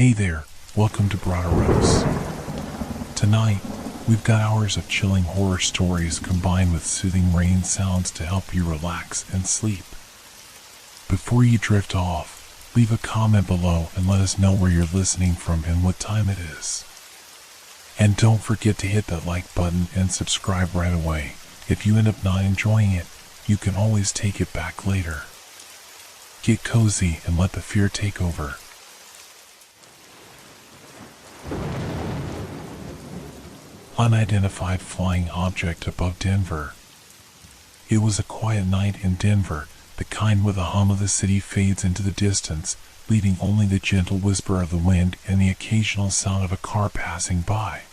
Hey there, welcome to Broderos. Tonight, we've got hours of chilling horror stories combined with soothing rain sounds to help you relax and sleep. Before you drift off, leave a comment below and let us know where you're listening from and what time it is. And don't forget to hit that like button and subscribe right away. If you end up not enjoying it, you can always take it back later. Get cozy and let the fear take over. Unidentified flying object above Denver. It was a quiet night in Denver, the kind where the hum of the city fades into the distance, leaving only the gentle whisper of the wind and the occasional sound of a car passing by.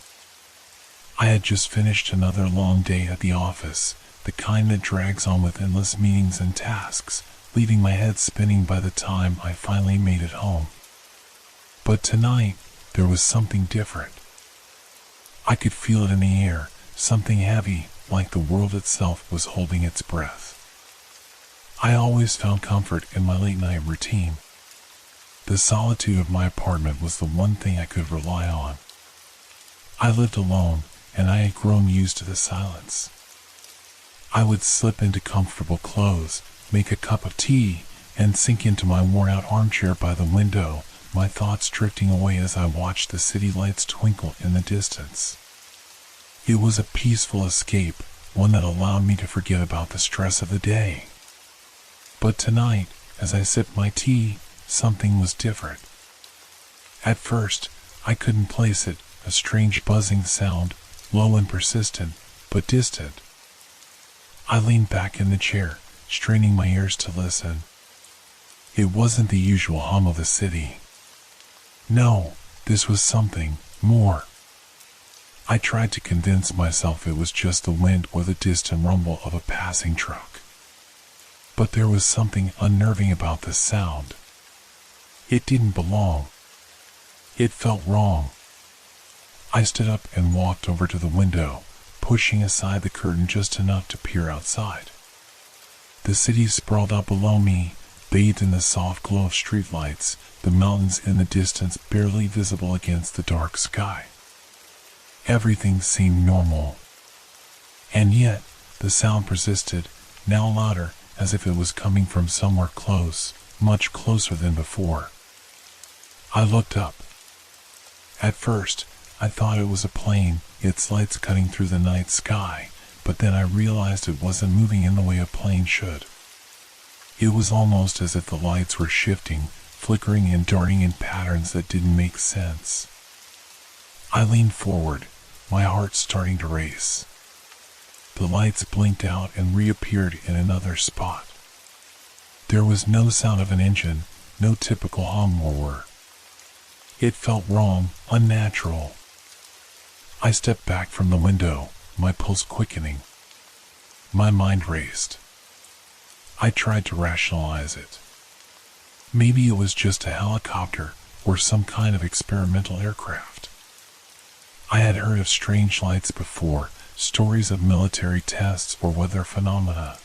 I had just finished another long day at the office, the kind that drags on with endless meetings and tasks, leaving my head spinning by the time I finally made it home. But tonight, there was something different. I could feel it in the air, something heavy, like the world itself was holding its breath. I always found comfort in my late-night routine. The solitude of my apartment was the one thing I could rely on. I lived alone, and I had grown used to the silence. I would slip into comfortable clothes, make a cup of tea, and sink into my worn-out armchair by the window, my thoughts drifting away as I watched the city lights twinkle in the distance. It was a peaceful escape, one that allowed me to forget about the stress of the day. But tonight, as I sipped my tea, something was different. At first, I couldn't place it, a strange buzzing sound, low and persistent, but distant. I leaned back in the chair, straining my ears to listen. It wasn't the usual hum of the city. No, this was something more. I tried to convince myself it was just the wind or the distant rumble of a passing truck. But there was something unnerving about the sound. It didn't belong. It felt wrong. I stood up and walked over to the window, pushing aside the curtain just enough to peer outside. The city sprawled out below me, bathed in the soft glow of streetlights, the mountains in the distance barely visible against the dark sky. Everything seemed normal. And yet, the sound persisted, now louder, as if it was coming from somewhere close, much closer than before. I looked up. At first, I thought it was a plane, its lights cutting through the night sky, but then I realized it wasn't moving in the way a plane should. It was almost as if the lights were shifting, flickering and darting in patterns that didn't make sense. I leaned forward, my heart starting to race. The lights blinked out and reappeared in another spot. There was no sound of an engine, no typical hum or whir. It felt wrong, unnatural. I stepped back from the window, my pulse quickening. My mind raced. I tried to rationalize it. Maybe it was just a helicopter or some kind of experimental aircraft. I had heard of strange lights before, stories of military tests or weather phenomena.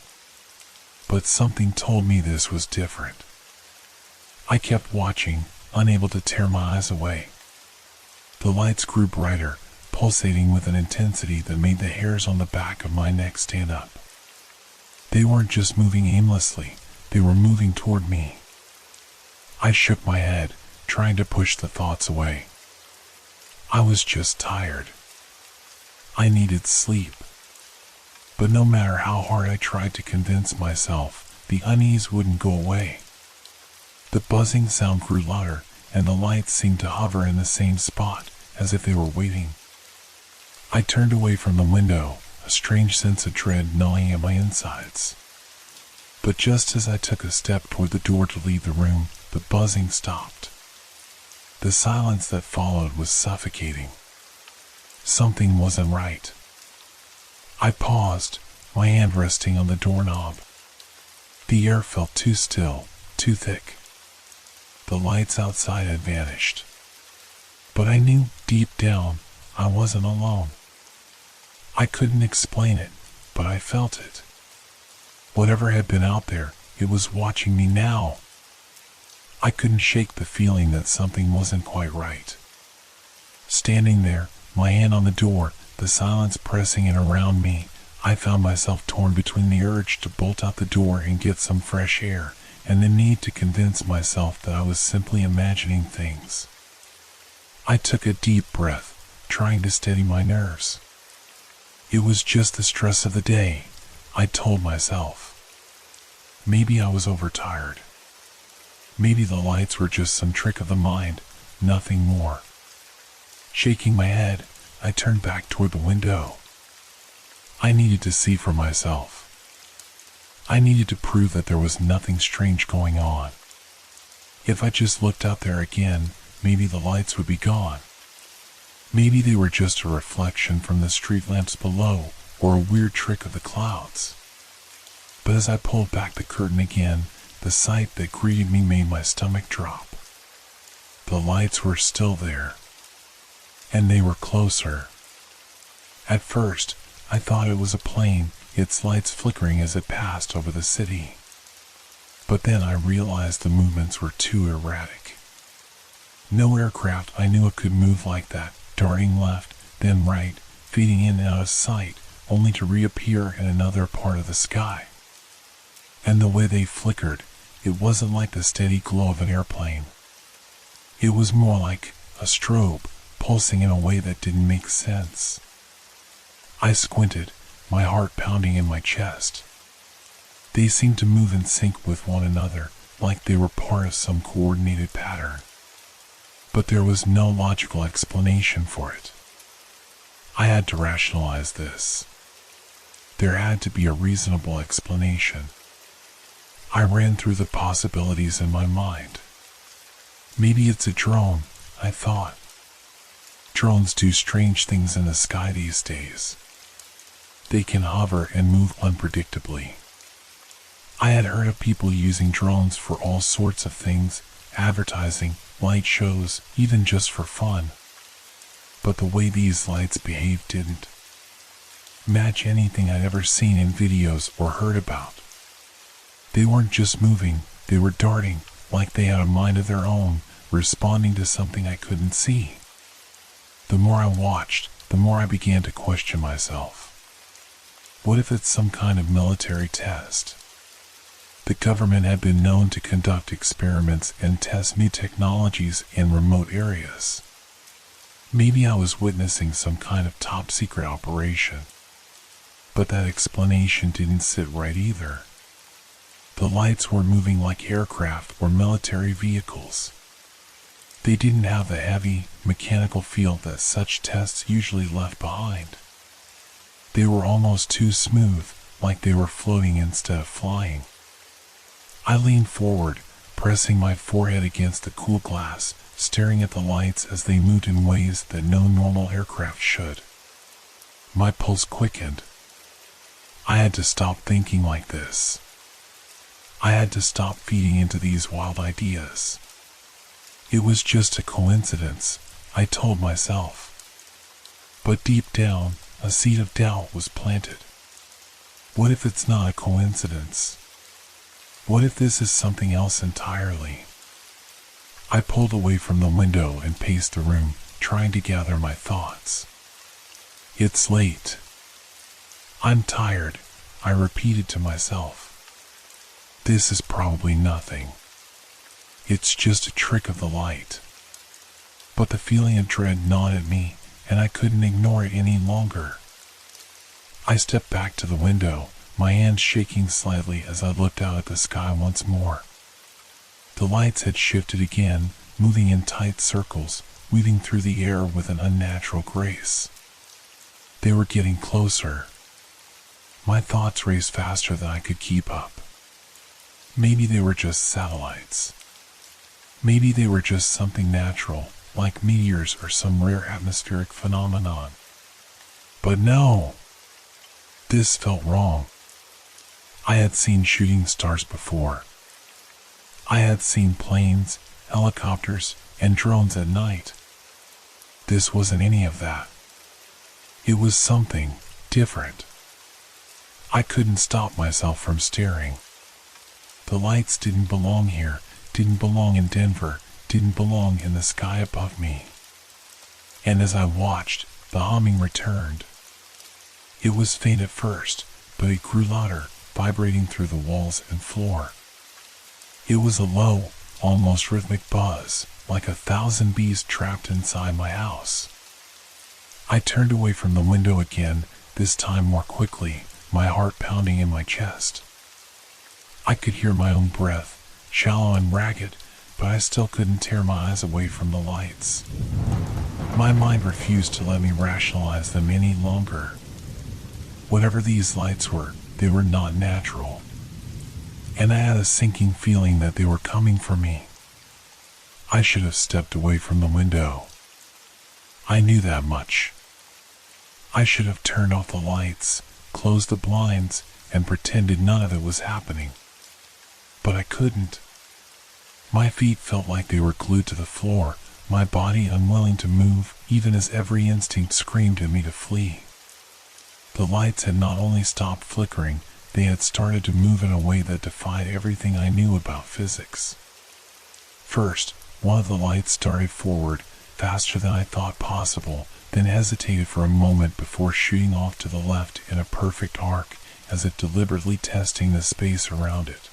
But something told me this was different. I kept watching, unable to tear my eyes away. The lights grew brighter, pulsating with an intensity that made the hairs on the back of my neck stand up. They weren't just moving aimlessly, they were moving toward me. I shook my head, trying to push the thoughts away. I was just tired. I needed sleep. But no matter how hard I tried to convince myself, the unease wouldn't go away. The buzzing sound grew louder, and the lights seemed to hover in the same spot, as if they were waiting. I turned away from the window, a strange sense of dread gnawing at my insides. But just as I took a step toward the door to leave the room, the buzzing stopped. The silence that followed was suffocating. Something wasn't right. I paused, my hand resting on the doorknob. The air felt too still, too thick. The lights outside had vanished. But I knew, deep down, I wasn't alone. I couldn't explain it, but I felt it. Whatever had been out there, it was watching me now. I couldn't shake the feeling that something wasn't quite right. Standing there, my hand on the door, the silence pressing in around me, I found myself torn between the urge to bolt out the door and get some fresh air, and the need to convince myself that I was simply imagining things. I took a deep breath, trying to steady my nerves. It was just the stress of the day, I told myself. Maybe I was overtired. Maybe the lights were just some trick of the mind, nothing more. Shaking my head, I turned back toward the window. I needed to see for myself. I needed to prove that there was nothing strange going on. If I just looked out there again, maybe the lights would be gone. Maybe they were just a reflection from the street lamps below, or a weird trick of the clouds. But as I pulled back the curtain again, the sight that greeted me made my stomach drop. The lights were still there, and they were closer. At first, I thought it was a plane, its lights flickering as it passed over the city. But then I realized the movements were too erratic. No aircraft I knew it could move like that, darting left, then right, fading in and out of sight, only to reappear in another part of the sky. And the way they flickered, it wasn't like the steady glow of an airplane. It was more like a strobe, pulsing in a way that didn't make sense. I squinted, my heart pounding in my chest. They seemed to move in sync with one another, like they were part of some coordinated pattern. But there was no logical explanation for it. I had to rationalize this. There had to be a reasonable explanation. I ran through the possibilities in my mind. Maybe it's a drone, I thought. Drones do strange things in the sky these days. They can hover and move unpredictably. I had heard of people using drones for all sorts of things, advertising, light shows, even just for fun. But the way these lights behaved didn't match anything I'd ever seen in videos or heard about. They weren't just moving, they were darting, like they had a mind of their own, responding to something I couldn't see. The more I watched, the more I began to question myself. What if it's some kind of military test? The government had been known to conduct experiments and test new technologies in remote areas. Maybe I was witnessing some kind of top-secret operation. But that explanation didn't sit right either. The lights were moving like aircraft or military vehicles. They didn't have the heavy, mechanical feel that such tests usually left behind. They were almost too smooth, like they were floating instead of flying. I leaned forward, pressing my forehead against the cool glass, staring at the lights as they moved in ways that no normal aircraft should. My pulse quickened. I had to stop thinking like this. I had to stop feeding into these wild ideas. It was just a coincidence, I told myself. But deep down, a seed of doubt was planted. What if it's not a coincidence? What if this is something else entirely? I pulled away from the window and paced the room, trying to gather my thoughts. It's late. I'm tired, I repeated to myself. This is probably nothing. It's just a trick of the light. But the feeling of dread gnawed at me, and I couldn't ignore it any longer. I stepped back to the window, my hands shaking slightly as I looked out at the sky once more. The lights had shifted again, moving in tight circles, weaving through the air with an unnatural grace. They were getting closer. My thoughts raced faster than I could keep up. Maybe they were just satellites. Maybe they were just something natural, like meteors or some rare atmospheric phenomenon. But no! This felt wrong. I had seen shooting stars before. I had seen planes, helicopters, and drones at night. This wasn't any of that. It was something different. I couldn't stop myself from staring. The lights didn't belong here, didn't belong in Denver, didn't belong in the sky above me. And as I watched, the humming returned. It was faint at first, but it grew louder, vibrating through the walls and floor. It was a low, almost rhythmic buzz, like 1,000 bees trapped inside my house. I turned away from the window again, this time more quickly, my heart pounding in my chest. I could hear my own breath, shallow and ragged, but I still couldn't tear my eyes away from the lights. My mind refused to let me rationalize them any longer. Whatever these lights were, they were not natural. And I had a sinking feeling that they were coming for me. I should have stepped away from the window. I knew that much. I should have turned off the lights, closed the blinds, and pretended none of it was happening. But I couldn't. My feet felt like they were glued to the floor, my body unwilling to move, even as every instinct screamed at me to flee. The lights had not only stopped flickering, they had started to move in a way that defied everything I knew about physics. First, one of the lights started forward, faster than I thought possible, then hesitated for a moment before shooting off to the left in a perfect arc, as if deliberately testing the space around it.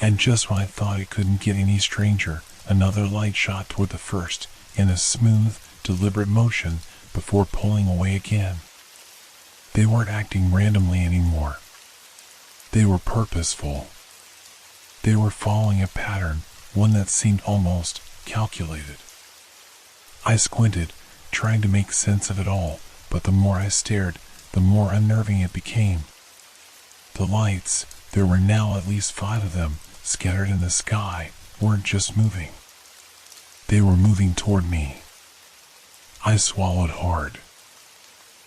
And just when I thought it couldn't get any stranger, another light shot toward the first, in a smooth, deliberate motion, before pulling away again. They weren't acting randomly anymore. They were purposeful. They were following a pattern, one that seemed almost calculated. I squinted, trying to make sense of it all, but the more I stared, the more unnerving it became. The lights, there were now at least 5 of them, scattered in the sky, weren't just moving. They were moving toward me. I swallowed hard.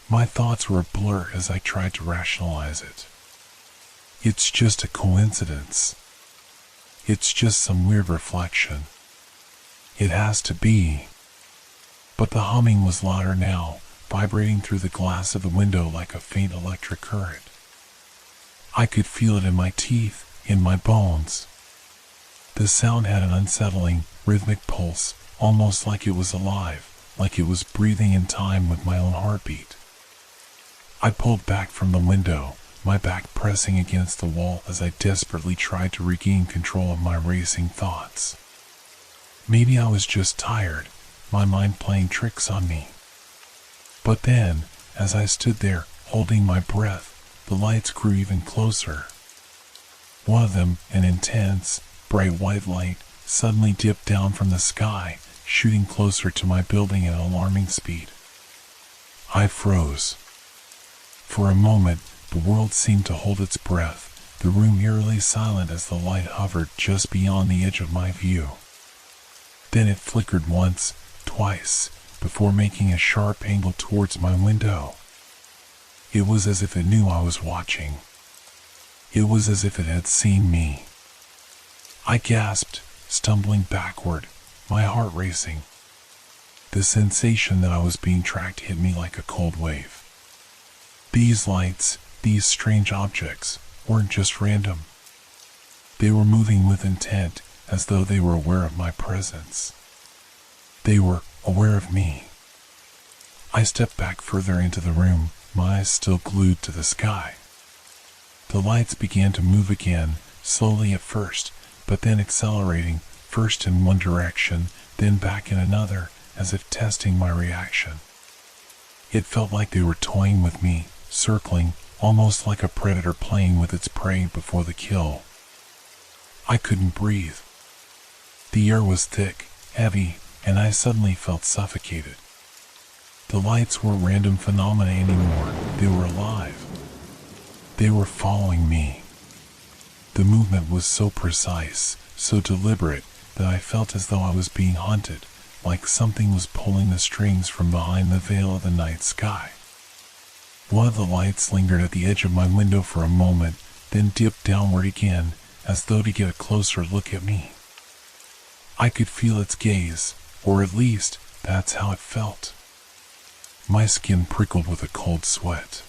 My thoughts were a blur as I tried to rationalize it. It's just a coincidence. It's just some weird reflection. It has to be. But the humming was louder now, vibrating through the glass of the window like a faint electric current. I could feel it in my teeth, in my bones. The sound had an unsettling, rhythmic pulse, almost like it was alive, like it was breathing in time with my own heartbeat. I pulled back from the window, my back pressing against the wall as I desperately tried to regain control of my racing thoughts. Maybe I was just tired, my mind playing tricks on me. But then, as I stood there, holding my breath, the lights grew even closer. One of them, an intense, bright white light, suddenly dipped down from the sky, shooting closer to my building at alarming speed. I froze. For a moment, the world seemed to hold its breath, the room eerily silent as the light hovered just beyond the edge of my view. Then it flickered once, twice, before making a sharp angle towards my window. It was as if it knew I was watching. It was as if it had seen me. I gasped, stumbling backward, my heart racing. The sensation that I was being tracked hit me like a cold wave. These lights, these strange objects, weren't just random. They were moving with intent, as though they were aware of my presence. They were aware of me. I stepped back further into the room, my eyes still glued to the sky. The lights began to move again, slowly at first, but then accelerating, first in one direction, then back in another, as if testing my reaction. It felt like they were toying with me, circling, almost like a predator playing with its prey before the kill. I couldn't breathe. The air was thick, heavy, and I suddenly felt suffocated. The lights weren't random phenomena anymore, they were alive. They were following me. The movement was so precise, so deliberate, that I felt as though I was being hunted, like something was pulling the strings from behind the veil of the night sky. One of the lights lingered at the edge of my window for a moment, then dipped downward again, as though to get a closer look at me. I could feel its gaze, or at least, that's how it felt. My skin prickled with a cold sweat.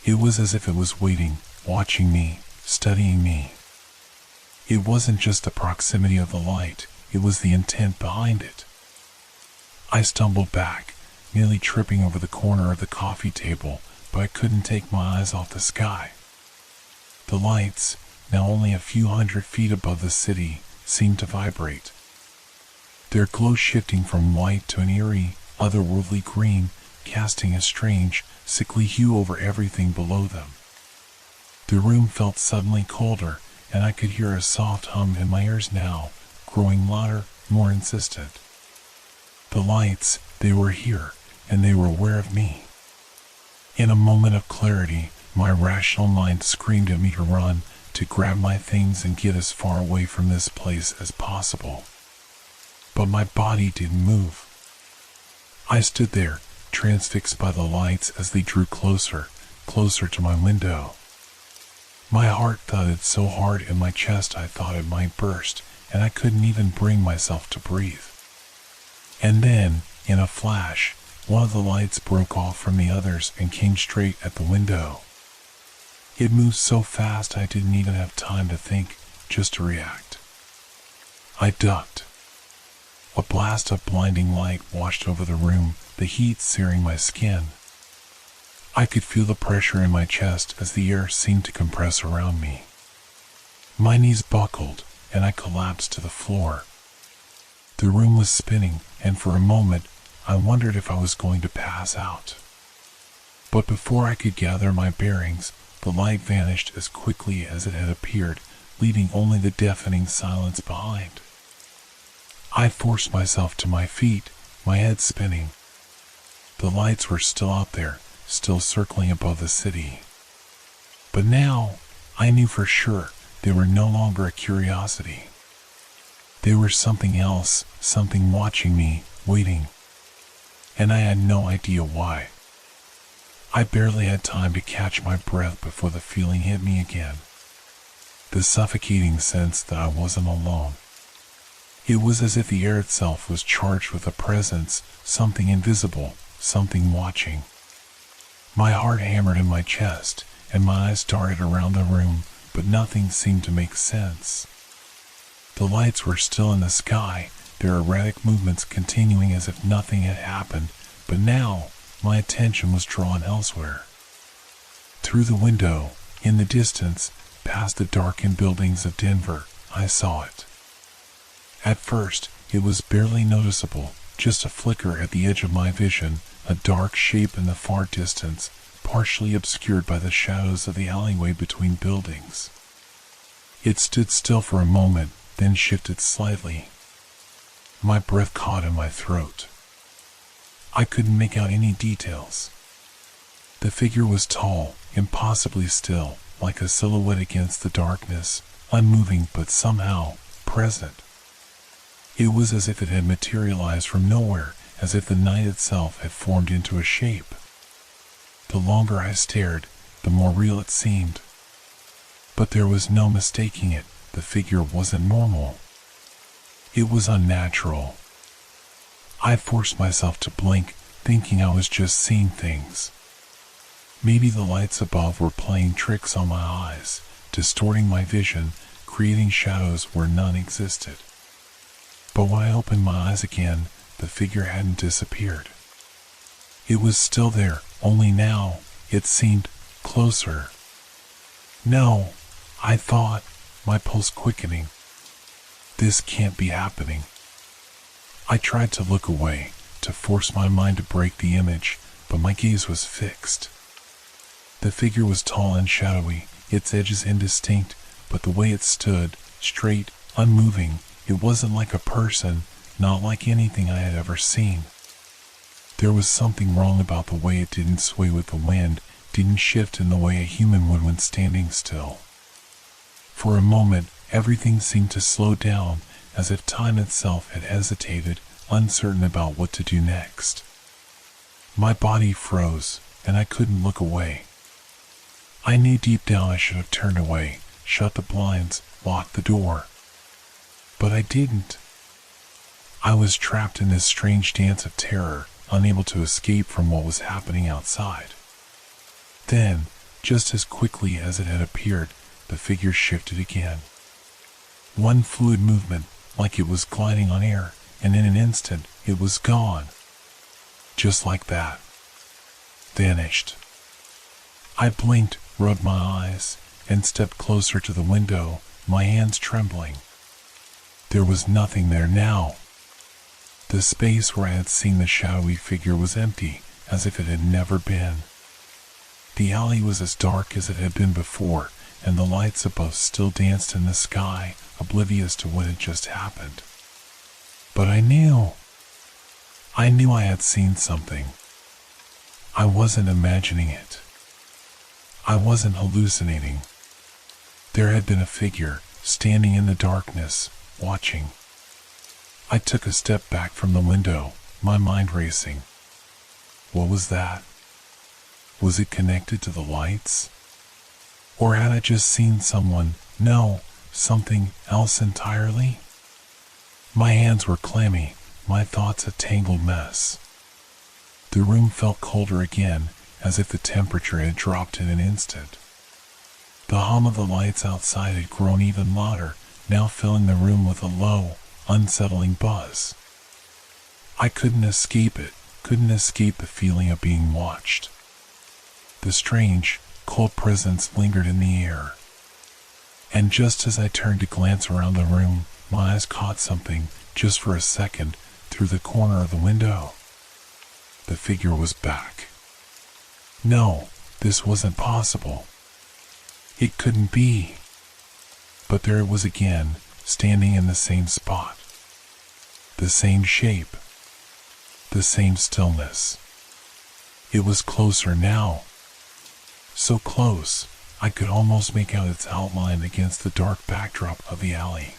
It was as if it was waiting, watching me, studying me. It wasn't just the proximity of the light, it was the intent behind it. I stumbled back, nearly tripping over the corner of the coffee table, but I couldn't take my eyes off the sky. The lights, now only a few hundred feet above the city, seemed to vibrate, their glow shifting from white to an eerie, otherworldly green, casting a strange, sickly hue over everything below them. The room felt suddenly colder, and I could hear a soft hum in my ears now, growing louder, more insistent. The lights, they were here, and they were aware of me. In a moment of clarity, my rational mind screamed at me to run, to grab my things and get as far away from this place as possible. But my body didn't move. I stood there, transfixed by the lights as they drew closer, closer to my window. My heart thudded so hard in my chest I thought it might burst, and I couldn't even bring myself to breathe. And then, in a flash, one of the lights broke off from the others and came straight at the window. It moved so fast I didn't even have time to think, just to react. I ducked. A blast of blinding light washed over the room, the heat searing my skin. I could feel the pressure in my chest as the air seemed to compress around me. My knees buckled, and I collapsed to the floor. The room was spinning, and for a moment, I wondered if I was going to pass out. But before I could gather my bearings, the light vanished as quickly as it had appeared, leaving only the deafening silence behind. I forced myself to my feet, my head spinning. The lights were still out there, still circling above the city. But now, I knew for sure they were no longer a curiosity. They were something else, something watching me, waiting. And I had no idea why. I barely had time to catch my breath before the feeling hit me again. The suffocating sense that I wasn't alone. It was as if the air itself was charged with a presence, something invisible, something watching. My heart hammered in my chest, and my eyes darted around the room, but nothing seemed to make sense. The lights were still in the sky, their erratic movements continuing as if nothing had happened, but now my attention was drawn elsewhere. Through the window, in the distance, past the darkened buildings of Denver, I saw it. At first, it was barely noticeable, just a flicker at the edge of my vision, a dark shape in the far distance, partially obscured by the shadows of the alleyway between buildings. It stood still for a moment, then shifted slightly. My breath caught in my throat. I couldn't make out any details. The figure was tall, impossibly still, like a silhouette against the darkness, unmoving but somehow present. It was as if it had materialized from nowhere, as if the night itself had formed into a shape. The longer I stared, the more real it seemed. But there was no mistaking it, the figure wasn't normal. It was unnatural. I forced myself to blink, thinking I was just seeing things. Maybe the lights above were playing tricks on my eyes, distorting my vision, creating shadows where none existed. But when I opened my eyes again, the figure hadn't disappeared. It was still there, only now, it seemed closer. No, I thought, my pulse quickening. This can't be happening. I tried to look away, to force my mind to break the image, but my gaze was fixed. The figure was tall and shadowy, its edges indistinct, but the way it stood, straight, unmoving, it wasn't like a person, not like anything I had ever seen. There was something wrong about the way it didn't sway with the wind, didn't shift in the way a human would when standing still. For a moment, everything seemed to slow down, as if time itself had hesitated, uncertain about what to do next. My body froze, and I couldn't look away. I knew deep down I should have turned away, shut the blinds, locked the door. But I didn't. I was trapped in this strange dance of terror, unable to escape from what was happening outside. Then, just as quickly as it had appeared, the figure shifted again. One fluid movement, like it was gliding on air, and in an instant, it was gone. Just like that. Vanished. I blinked, rubbed my eyes, and stepped closer to the window, my hands trembling. There was nothing there now. The space where I had seen the shadowy figure was empty, as if it had never been. The alley was as dark as it had been before, and the lights above still danced in the sky, oblivious to what had just happened. But I knew I had seen something. I wasn't imagining it. I wasn't hallucinating. There had been a figure, standing in the darkness, watching. I took a step back from the window, my mind racing. What was that? Was it connected to the lights? Or had I just seen someone, no, something else entirely? My hands were clammy, my thoughts a tangled mess. The room felt colder again, as if the temperature had dropped in an instant. The hum of the lights outside had grown even louder, now filling the room with a low, unsettling buzz. I couldn't escape it, couldn't escape the feeling of being watched. The strange, cold presence lingered in the air. And just as I turned to glance around the room, my eyes caught something, just for a second, through the corner of the window. The figure was back. No, this wasn't possible. It couldn't be. But there it was again, standing in the same spot. The same shape. The same stillness. It was closer now. So close, I could almost make out its outline against the dark backdrop of the alley.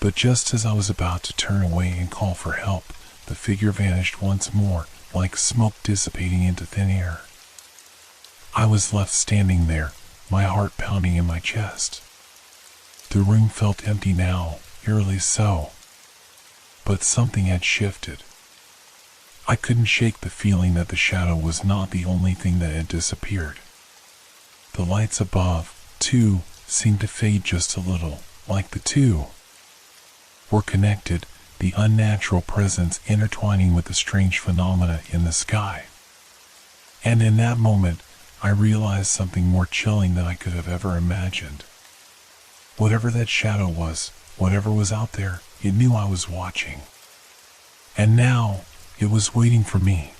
But just as I was about to turn away and call for help, the figure vanished once more, like smoke dissipating into thin air. I was left standing there, my heart pounding in my chest. The room felt empty now, eerily so. But something had shifted. I couldn't shake the feeling that the shadow was not the only thing that had disappeared. The lights above, too, seemed to fade just a little, like the two were connected, the unnatural presence intertwining with the strange phenomena in the sky. And in that moment, I realized something more chilling than I could have ever imagined. Whatever that shadow was, whatever was out there, it knew I was watching. And now, it was waiting for me.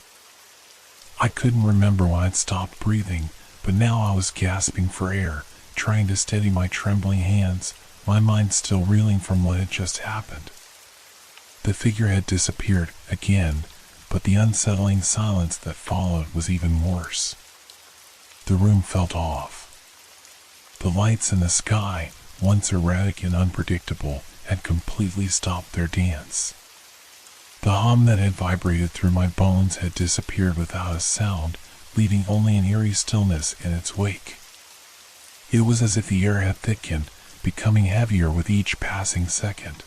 I couldn't remember when I'd stopped breathing, but now I was gasping for air, trying to steady my trembling hands, my mind still reeling from what had just happened. The figure had disappeared again, but the unsettling silence that followed was even worse. The room felt off. The lights in the sky, once erratic and unpredictable, had completely stopped their dance. The hum that had vibrated through my bones had disappeared without a sound, leaving only an eerie stillness in its wake. It was as if the air had thickened, becoming heavier with each passing second.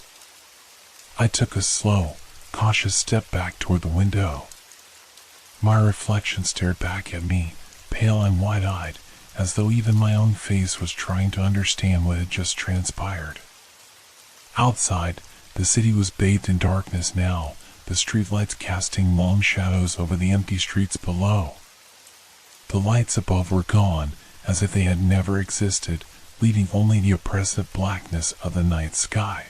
I took a slow, cautious step back toward the window. My reflection stared back at me, pale and wide-eyed, as though even my own face was trying to understand what had just transpired. Outside, the city was bathed in darkness now, the streetlights casting long shadows over the empty streets below. The lights above were gone, as if they had never existed, leaving only the oppressive blackness of the night sky.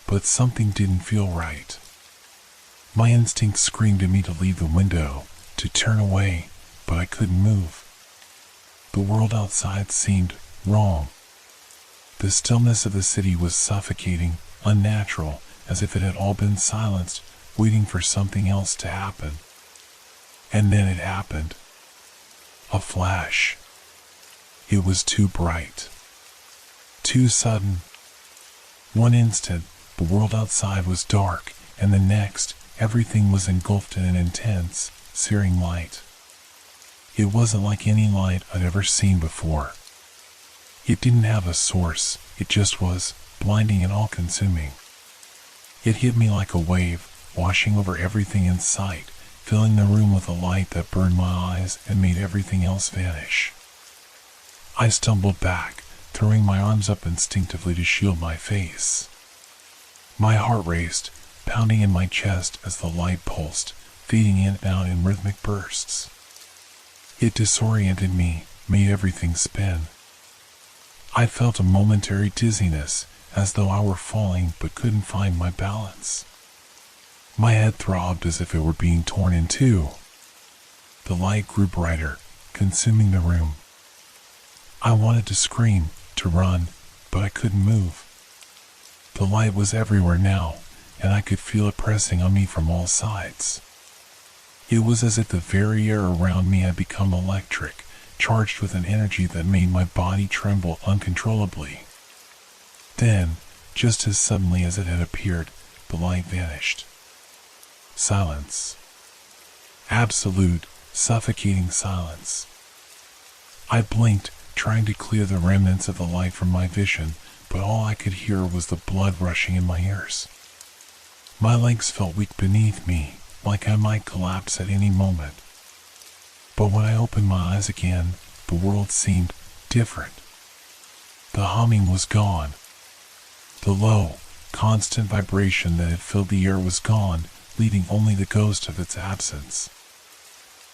But something didn't feel right. My instinct screamed at me to leave the window, to turn away, but I couldn't move. The world outside seemed wrong. The stillness of the city was suffocating, unnatural, as if it had all been silenced, waiting for something else to happen. And then it happened. A flash. It was too bright. Too sudden. One instant, the world outside was dark, and the next, everything was engulfed in an intense, searing light. It wasn't like any light I'd ever seen before. It didn't have a source, it just was, blinding and all-consuming. It hit me like a wave, washing over everything in sight, filling the room with a light that burned my eyes and made everything else vanish. I stumbled back, throwing my arms up instinctively to shield my face. My heart raced, pounding in my chest as the light pulsed, fading in and out in rhythmic bursts. It disoriented me, made everything spin. I felt a momentary dizziness, as though I were falling but couldn't find my balance. My head throbbed as if it were being torn in two. The light grew brighter, consuming the room. I wanted to scream, to run, but I couldn't move. The light was everywhere now, and I could feel it pressing on me from all sides. It was as if the very air around me had become electric, charged with an energy that made my body tremble uncontrollably. Then, just as suddenly as it had appeared, the light vanished. Silence. Absolute, suffocating silence. I blinked, trying to clear the remnants of the light from my vision, but all I could hear was the blood rushing in my ears. My legs felt weak beneath me, like I might collapse at any moment. But when I opened my eyes again, the world seemed different. The humming was gone. The low, constant vibration that had filled the air was gone, leaving only the ghost of its absence.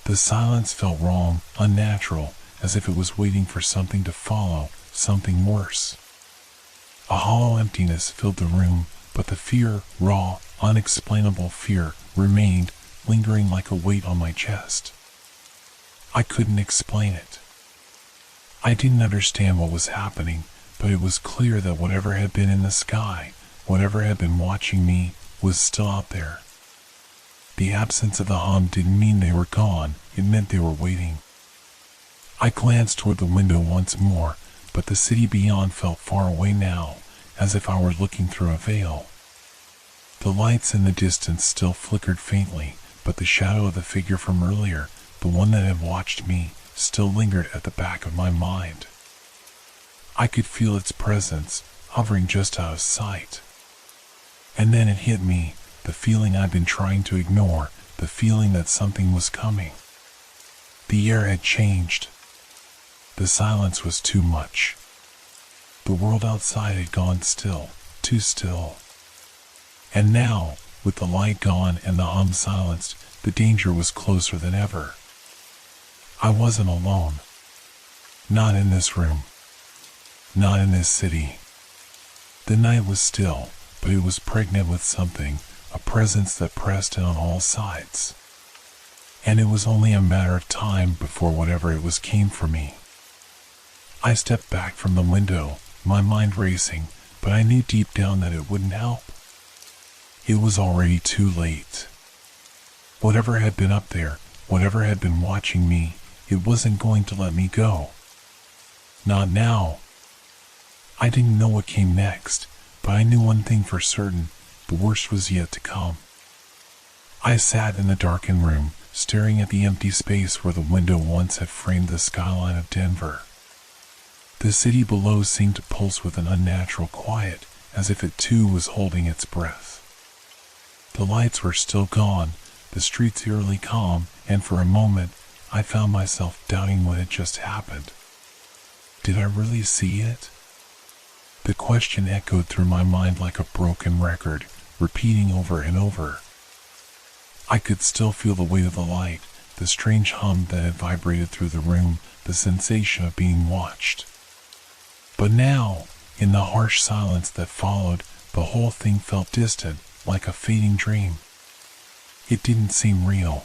The silence felt wrong, unnatural, as if it was waiting for something to follow, something worse. A hollow emptiness filled the room, but the fear, raw, unexplainable fear, remained, lingering like a weight on my chest. I couldn't explain it. I didn't understand what was happening, but it was clear that whatever had been in the sky, whatever had been watching me, was still out there. The absence of the hum didn't mean they were gone, it meant they were waiting. I glanced toward the window once more, but the city beyond felt far away now, as if I were looking through a veil. The lights in the distance still flickered faintly, but the shadow of the figure from earlier, the one that had watched me, still lingered at the back of my mind. I could feel its presence, hovering just out of sight. And then it hit me, the feeling I'd been trying to ignore, the feeling that something was coming. The air had changed. The silence was too much. The world outside had gone still, too still. And now, with the light gone and the hum silenced, the danger was closer than ever. I wasn't alone. Not in this room. Not in this city. The night was still, but it was pregnant with something, a presence that pressed in on all sides. And it was only a matter of time before whatever it was came for me. I stepped back from the window, my mind racing, but I knew deep down that it wouldn't help. It was already too late. Whatever had been up there, whatever had been watching me, it wasn't going to let me go. Not now. I didn't know what came next, but I knew one thing for certain, the worst was yet to come. I sat in the darkened room, staring at the empty space where the window once had framed the skyline of Denver. The city below seemed to pulse with an unnatural quiet, as if it too was holding its breath. The lights were still gone, the streets eerily calm, and for a moment, I found myself doubting what had just happened. Did I really see it? The question echoed through my mind like a broken record, repeating over and over. I could still feel the weight of the light, the strange hum that had vibrated through the room, the sensation of being watched. But now, in the harsh silence that followed, the whole thing felt distant, like a fading dream. It didn't seem real.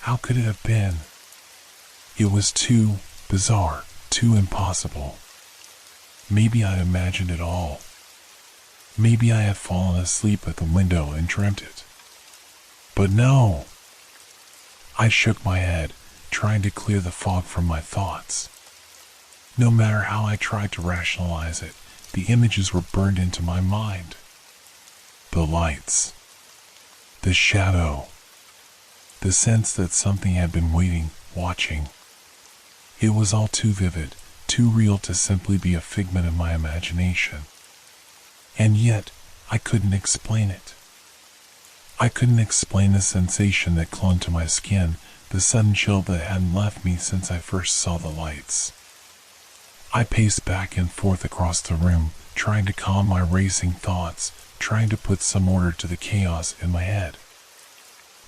How could it have been? It was too bizarre, too impossible. Maybe I imagined it all. Maybe I had fallen asleep at the window and dreamt it. But no! I shook my head, trying to clear the fog from my thoughts. No matter how I tried to rationalize it, the images were burned into my mind. The lights. The shadow. The sense that something had been waiting, watching. It was all too vivid, too real to simply be a figment of my imagination. And yet, I couldn't explain it. I couldn't explain the sensation that clung to my skin, the sudden chill that hadn't left me since I first saw the lights. I paced back and forth across the room, trying to calm my racing thoughts, trying to put some order to the chaos in my head.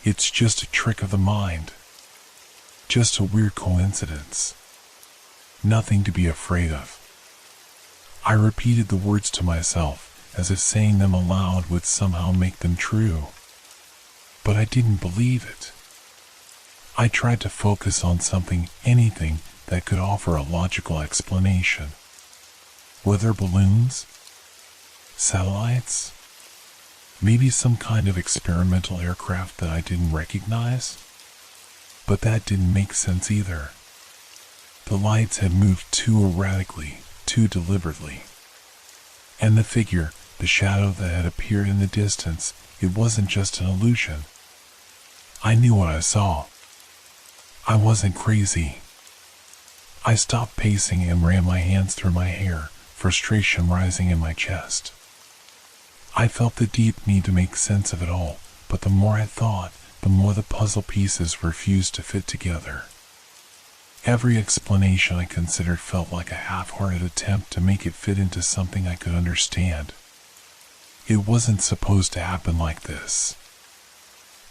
It's just a trick of the mind. Just a weird coincidence. Nothing to be afraid of. I repeated the words to myself, as if saying them aloud would somehow make them true. But I didn't believe it. I tried to focus on something, anything, that could offer a logical explanation. Weather balloons? Satellites? Maybe some kind of experimental aircraft that I didn't recognize? But that didn't make sense either. The lights had moved too erratically, too deliberately. And the figure, the shadow that had appeared in the distance, it wasn't just an illusion. I knew what I saw. I wasn't crazy. I stopped pacing and ran my hands through my hair, frustration rising in my chest. I felt the deep need to make sense of it all, but the more I thought, the more the puzzle pieces refused to fit together. Every explanation I considered felt like a half-hearted attempt to make it fit into something I could understand. It wasn't supposed to happen like this.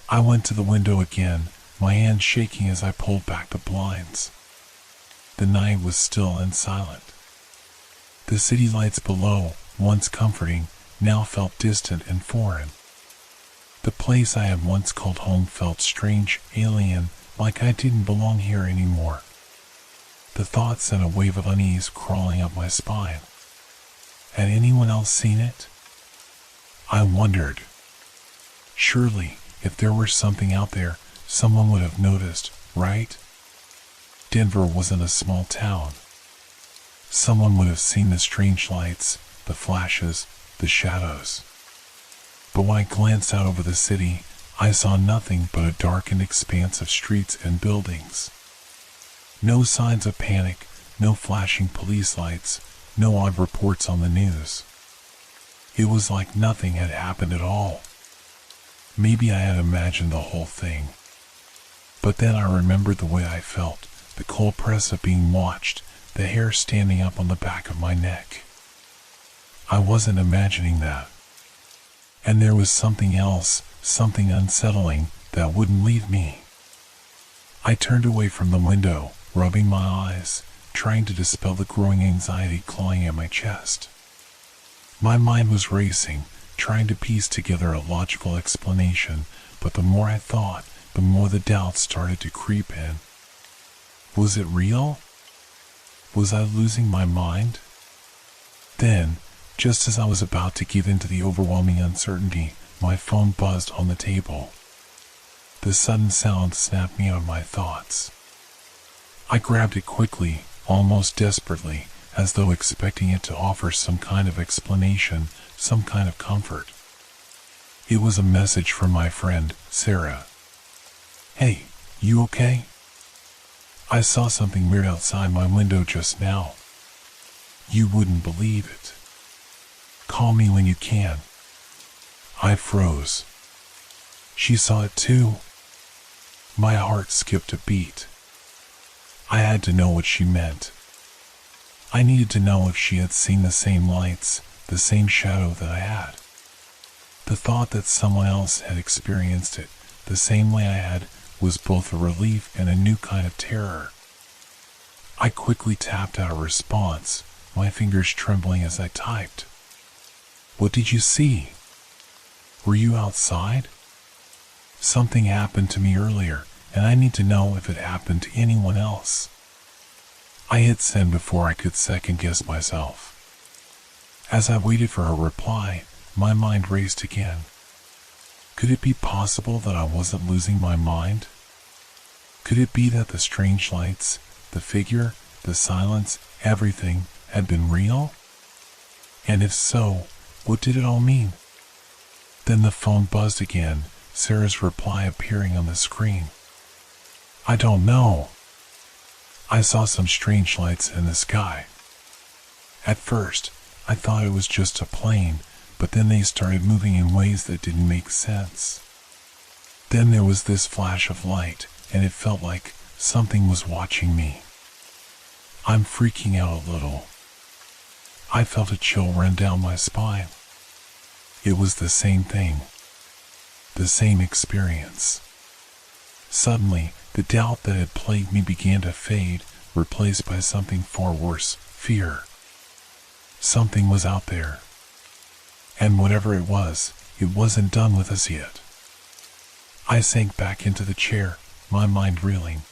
I went to the window again, my hand shaking as I pulled back the blinds. The night was still and silent. The city lights below, once comforting, now felt distant and foreign. The place I had once called home felt strange, alien, like I didn't belong here anymore. The thought sent a wave of unease crawling up my spine. Had anyone else seen it? I wondered. Surely, if there were something out there, someone would have noticed, right? Denver wasn't a small town. Someone would have seen the strange lights, the flashes, the shadows. But when I glanced out over the city, I saw nothing but a darkened expanse of streets and buildings. No signs of panic, no flashing police lights, no odd reports on the news. It was like nothing had happened at all. Maybe I had imagined the whole thing. But then I remembered the way I felt, the cold press of being watched, the hair standing up on the back of my neck. I wasn't imagining that. And there was something else, something unsettling, that wouldn't leave me. I turned away from the window, rubbing my eyes, trying to dispel the growing anxiety clawing at my chest. My mind was racing, trying to piece together a logical explanation, but the more I thought, the more the doubts started to creep in. Was it real? Was I losing my mind? Then, just as I was about to give in to the overwhelming uncertainty, my phone buzzed on the table. The sudden sound snapped me out of my thoughts. I grabbed it quickly, almost desperately, as though expecting it to offer some kind of explanation, some kind of comfort. It was a message from my friend, Sarah. "Hey, you okay? I saw something weird outside my window just now. You wouldn't believe it. Call me when you can." I froze. She saw it too. My heart skipped a beat. I had to know what she meant. I needed to know if she had seen the same lights, the same shadow that I had. The thought that someone else had experienced it, the same way I had, was both a relief and a new kind of terror. I quickly tapped out a response, my fingers trembling as I typed. "What did you see? Were you outside? Something happened to me earlier, and I need to know if it happened to anyone else." I hit send before I could second-guess myself. As I waited for her reply, my mind raced again. Could it be possible that I wasn't losing my mind? Could it be that the strange lights, the figure, the silence, everything had been real? And if so, what did it all mean? Then the phone buzzed again, Sarah's reply appearing on the screen. "I don't know. I saw some strange lights in the sky. At first, I thought it was just a plane, but then they started moving in ways that didn't make sense. Then there was this flash of light, and it felt like something was watching me. I'm freaking out a little. I felt a chill run down my spine. It was the same thing. The same experience. Suddenly, the doubt that had plagued me began to fade, replaced by something far worse, fear. Something was out there. And whatever it wasn't done with us yet. I sank back into the chair, my mind reeling.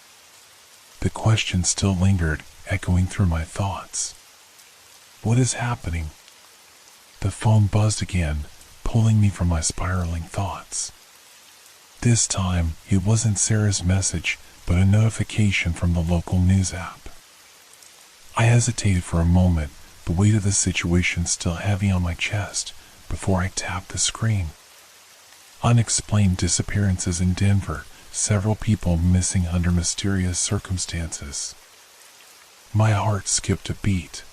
The question still lingered, echoing through my thoughts. What is happening? The phone buzzed again, pulling me from my spiraling thoughts. This time, it wasn't Sarah's message, but a notification from the local news app. I hesitated for a moment, the weight of the situation still heavy on my chest, before I tapped the screen. Unexplained disappearances in Denver, several people missing under mysterious circumstances. My heart skipped a beat.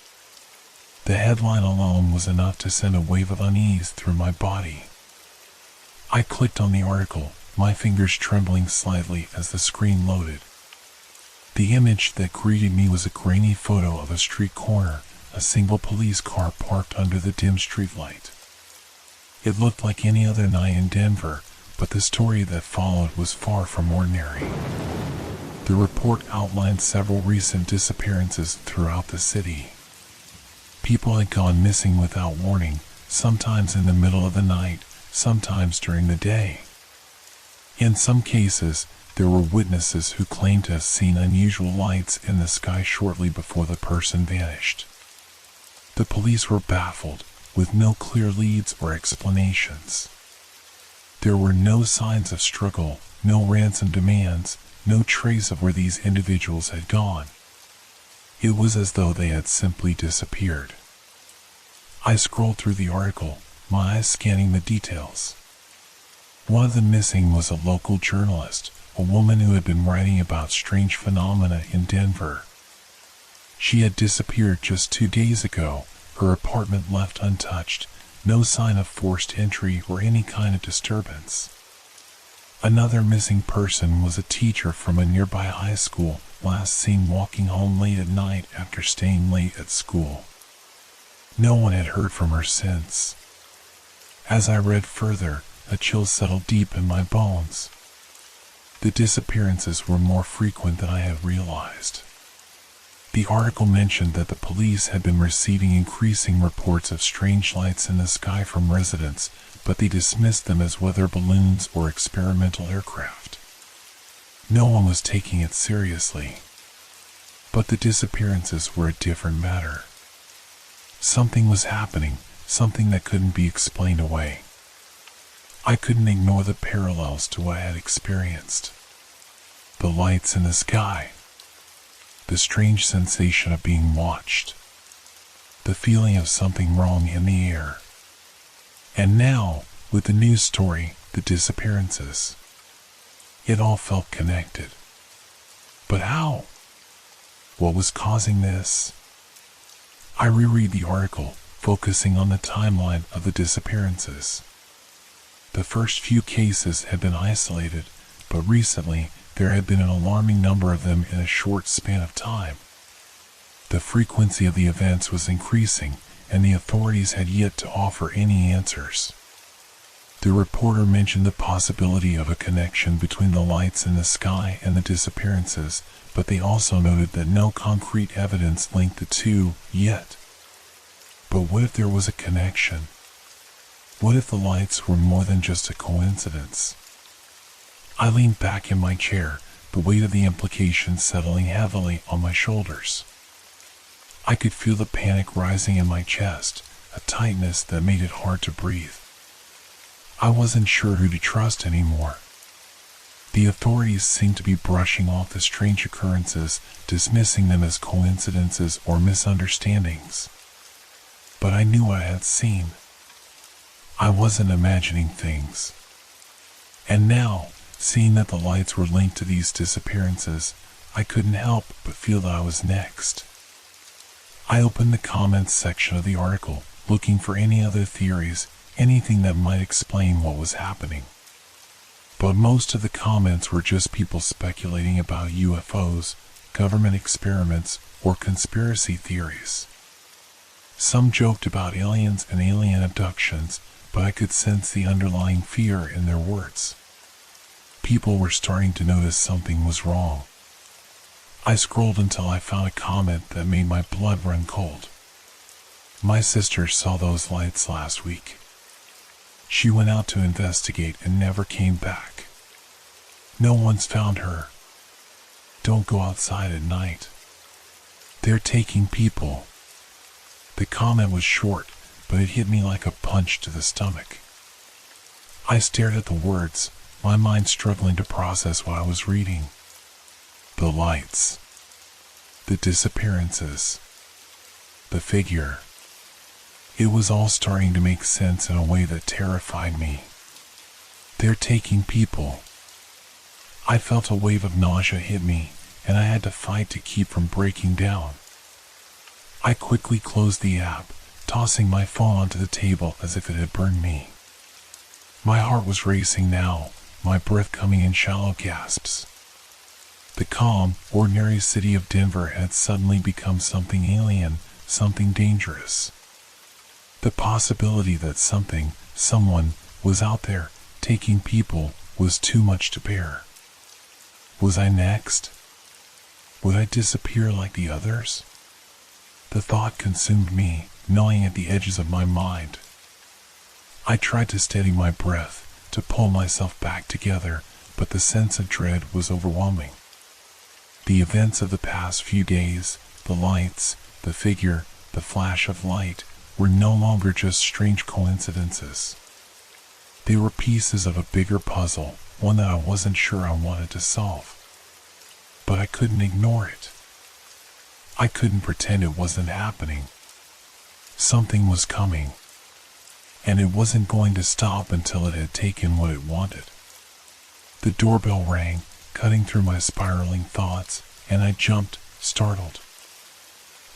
The headline alone was enough to send a wave of unease through my body. I clicked on the article, my fingers trembling slightly as the screen loaded. The image that greeted me was a grainy photo of a street corner, a single police car parked under the dim streetlight. It looked like any other night in Denver, but the story that followed was far from ordinary. The report outlined several recent disappearances throughout the city. People had gone missing without warning, sometimes in the middle of the night, sometimes during the day. In some cases, there were witnesses who claimed to have seen unusual lights in the sky shortly before the person vanished. The police were baffled, with no clear leads or explanations. There were no signs of struggle, no ransom demands, no trace of where these individuals had gone. It was as though they had simply disappeared. I scrolled through the article, my eyes scanning the details. One of the missing was a local journalist, a woman who had been writing about strange phenomena in Denver. She had disappeared just 2 days ago, her apartment left untouched, no sign of forced entry or any kind of disturbance. Another missing person was a teacher from a nearby high school, last seen walking home late at night after staying late at school. No one had heard from her since. As I read further, a chill settled deep in my bones. The disappearances were more frequent than I had realized. The article mentioned that the police had been receiving increasing reports of strange lights in the sky from residents, but they dismissed them as weather balloons or experimental aircraft. No one was taking it seriously. But the disappearances were a different matter. Something was happening, something that couldn't be explained away. I couldn't ignore the parallels to what I had experienced. The lights in the sky. The strange sensation of being watched. The feeling of something wrong in the air. And now, with the news story, the disappearances. It all felt connected. But how? What was causing this? I reread the article, focusing on the timeline of the disappearances. The first few cases had been isolated, but recently there had been an alarming number of them in a short span of time. The frequency of the events was increasing, and the authorities had yet to offer any answers. The reporter mentioned the possibility of a connection between the lights in the sky and the disappearances, but they also noted that no concrete evidence linked the two yet. But what if there was a connection? What if the lights were more than just a coincidence? I leaned back in my chair, the weight of the implications settling heavily on my shoulders. I could feel the panic rising in my chest, a tightness that made it hard to breathe. I wasn't sure who to trust anymore. The authorities seemed to be brushing off the strange occurrences, dismissing them as coincidences or misunderstandings. But I knew what I had seen. I wasn't imagining things. And now, seeing that the lights were linked to these disappearances, I couldn't help but feel that I was next. I opened the comments section of the article, looking for any other theories, anything that might explain what was happening. But most of the comments were just people speculating about UFOs, government experiments, or conspiracy theories. Some joked about aliens and alien abductions, but I could sense the underlying fear in their words. People were starting to notice something was wrong. I scrolled until I found a comment that made my blood run cold. My sister saw those lights last week. She went out to investigate and never came back. No one's found her. Don't go outside at night. They're taking people. The comment was short, but it hit me like a punch to the stomach. I stared at the words, my mind struggling to process what I was reading. The lights. The disappearances. The figure. It was all starting to make sense in a way that terrified me. They're taking people. I felt a wave of nausea hit me, and I had to fight to keep from breaking down. I quickly closed the app, tossing my phone onto the table as if it had burned me. My heart was racing now, my breath coming in shallow gasps. The calm, ordinary city of Denver had suddenly become something alien, something dangerous. The possibility that someone, was out there, taking people, was too much to bear. Was I next? Would I disappear like the others? The thought consumed me, gnawing at the edges of my mind. I tried to steady my breath, to pull myself back together, but the sense of dread was overwhelming. The events of the past few days, the lights, the figure, the flash of light, were no longer just strange coincidences. They were pieces of a bigger puzzle, one that I wasn't sure I wanted to solve. But I couldn't ignore it. I couldn't pretend it wasn't happening. Something was coming, and it wasn't going to stop until it had taken what it wanted. The doorbell rang, cutting through my spiraling thoughts, and I jumped, startled.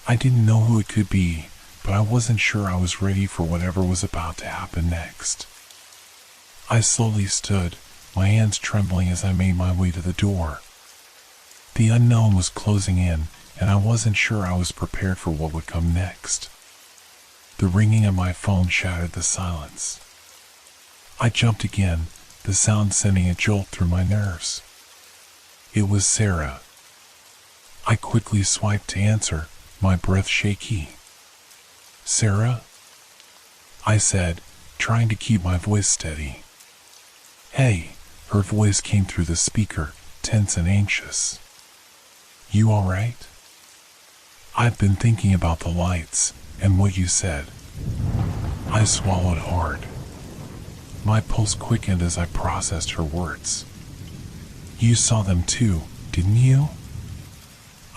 I didn't know who it could be, but I wasn't sure I was ready for whatever was about to happen next. I slowly stood, my hands trembling as I made my way to the door. The unknown was closing in, and I wasn't sure I was prepared for what would come next. The ringing of my phone shattered the silence. I jumped again, the sound sending a jolt through my nerves. It was Sarah. I quickly swiped to answer, my breath shaky. "Sarah?" I said, trying to keep my voice steady. "Hey," her voice came through the speaker, tense and anxious. "You all right?" "I've been thinking about the lights, and what you said." I swallowed hard. My pulse quickened as I processed her words. "You saw them too, didn't you?"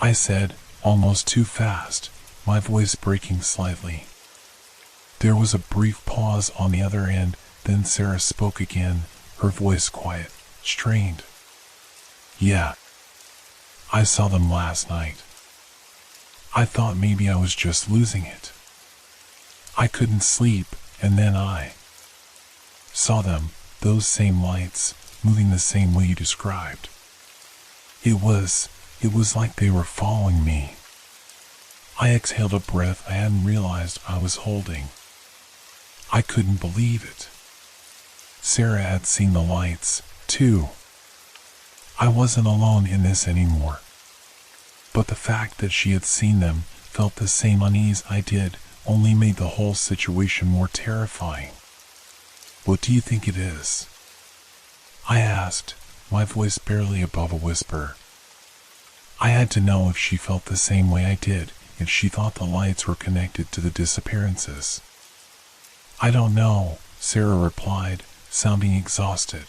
I said, almost too fast, my voice breaking slightly. There was a brief pause on the other end, then Sarah spoke again, her voice quiet, strained. "Yeah. I saw them last night. I thought maybe I was just losing it. I couldn't sleep, and then I saw them, those same lights, moving the same way you described. It was like they were following me." I exhaled a breath I hadn't realized I was holding. I couldn't believe it. Sarah had seen the lights, too. I wasn't alone in this anymore. But the fact that she had seen them, felt the same unease I did, only made the whole situation more terrifying. "What do you think it is?" I asked, my voice barely above a whisper. I had to know if she felt the same way I did, if she thought the lights were connected to the disappearances. "I don't know," Sarah replied, sounding exhausted.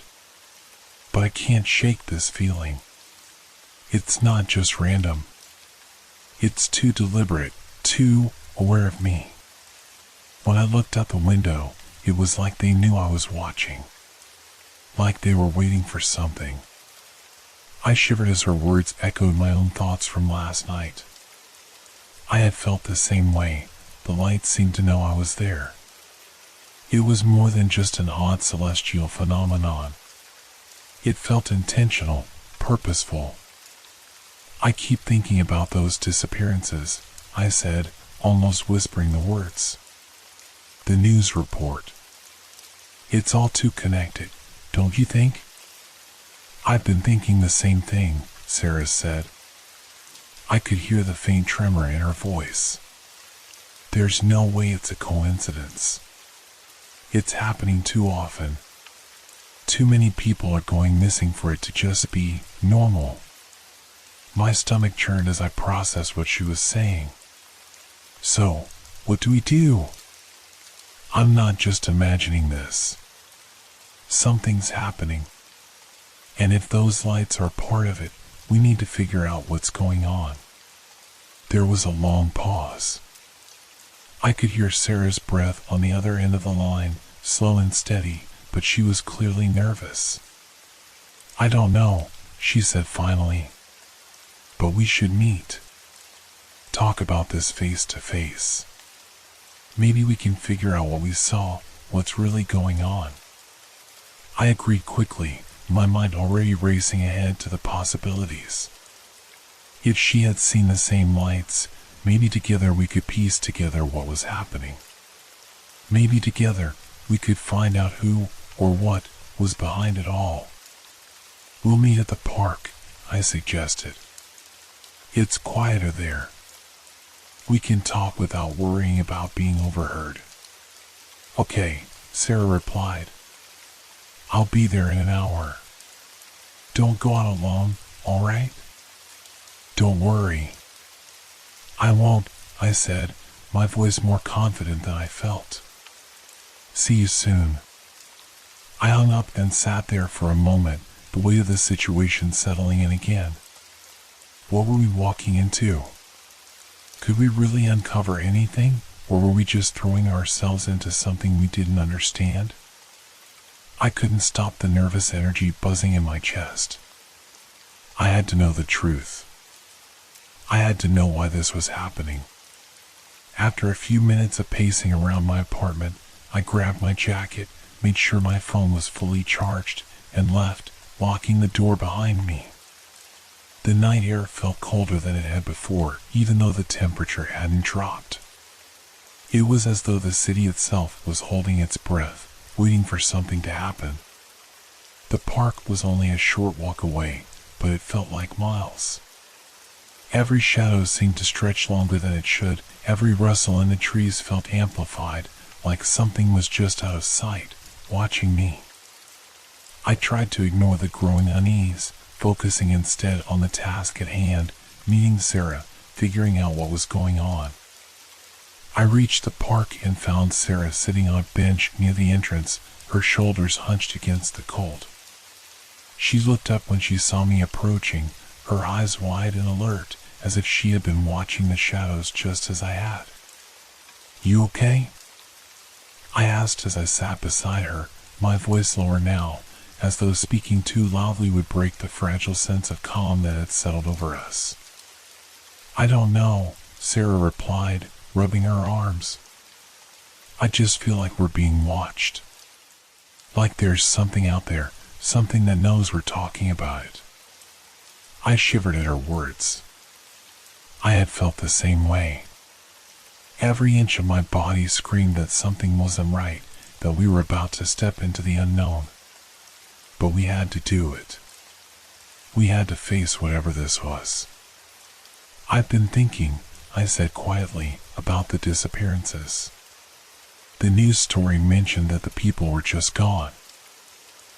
"But I can't shake this feeling. It's not just random. It's too deliberate, too aware of me. When I looked out the window, it was like they knew I was watching. Like they were waiting for something." I shivered as her words echoed my own thoughts from last night. I had felt the same way. The lights seemed to know I was there. It was more than just an odd celestial phenomenon. It felt intentional, purposeful. I keep thinking about those disappearances, I said, almost whispering the words. The news report. It's all too connected, don't you think? I've been thinking the same thing, Sarah said. I could hear the faint tremor in her voice. There's no way it's a coincidence. It's happening too often. Too many people are going missing for it to just be normal. My stomach churned as I processed what she was saying. So, what do we do? I'm not just imagining this. Something's happening. And if those lights are part of it, we need to figure out what's going on. There was a long pause. I could hear Sarah's breath on the other end of the line, slow and steady, but she was clearly nervous. I don't know, she said finally. But we should meet. Talk about this face to face. Maybe we can figure out what we saw, what's really going on. I agreed quickly, my mind already racing ahead to the possibilities. If she had seen the same lights, maybe together we could piece together what was happening. Maybe together we could find out who or what was behind it all. We'll meet at the park, I suggested. It's quieter there. We can talk without worrying about being overheard. Okay, Sarah replied. I'll be there in an hour. Don't go out alone, all right? Don't worry. I won't, I said, my voice more confident than I felt. See you soon. I hung up and sat there for a moment, the weight of the situation settling in again. What were we walking into? Could we really uncover anything, or were we just throwing ourselves into something we didn't understand? I couldn't stop the nervous energy buzzing in my chest. I had to know the truth. I had to know why this was happening. After a few minutes of pacing around my apartment, I grabbed my jacket, made sure my phone was fully charged, and left, locking the door behind me. The night air felt colder than it had before, even though the temperature hadn't dropped. It was as though the city itself was holding its breath, waiting for something to happen. The park was only a short walk away, but it felt like miles. Every shadow seemed to stretch longer than it should, every rustle in the trees felt amplified, like something was just out of sight, watching me. I tried to ignore the growing unease, focusing instead on the task at hand, meeting Sarah, figuring out what was going on. I reached the park and found Sarah sitting on a bench near the entrance, her shoulders hunched against the cold. She looked up when she saw me approaching, her eyes wide and alert, as if she had been watching the shadows just as I had. You okay? I asked as I sat beside her, my voice lower now, as though speaking too loudly would break the fragile sense of calm that had settled over us. I don't know, Sarah replied, rubbing her arms. I just feel like we're being watched. Like there's something out there, something that knows we're talking about it. I shivered at her words. I had felt the same way. Every inch of my body screamed that something wasn't right, that we were about to step into the unknown. But we had to do it. We had to face whatever this was. I've been thinking, I said quietly, about the disappearances. The news story mentioned that the people were just gone.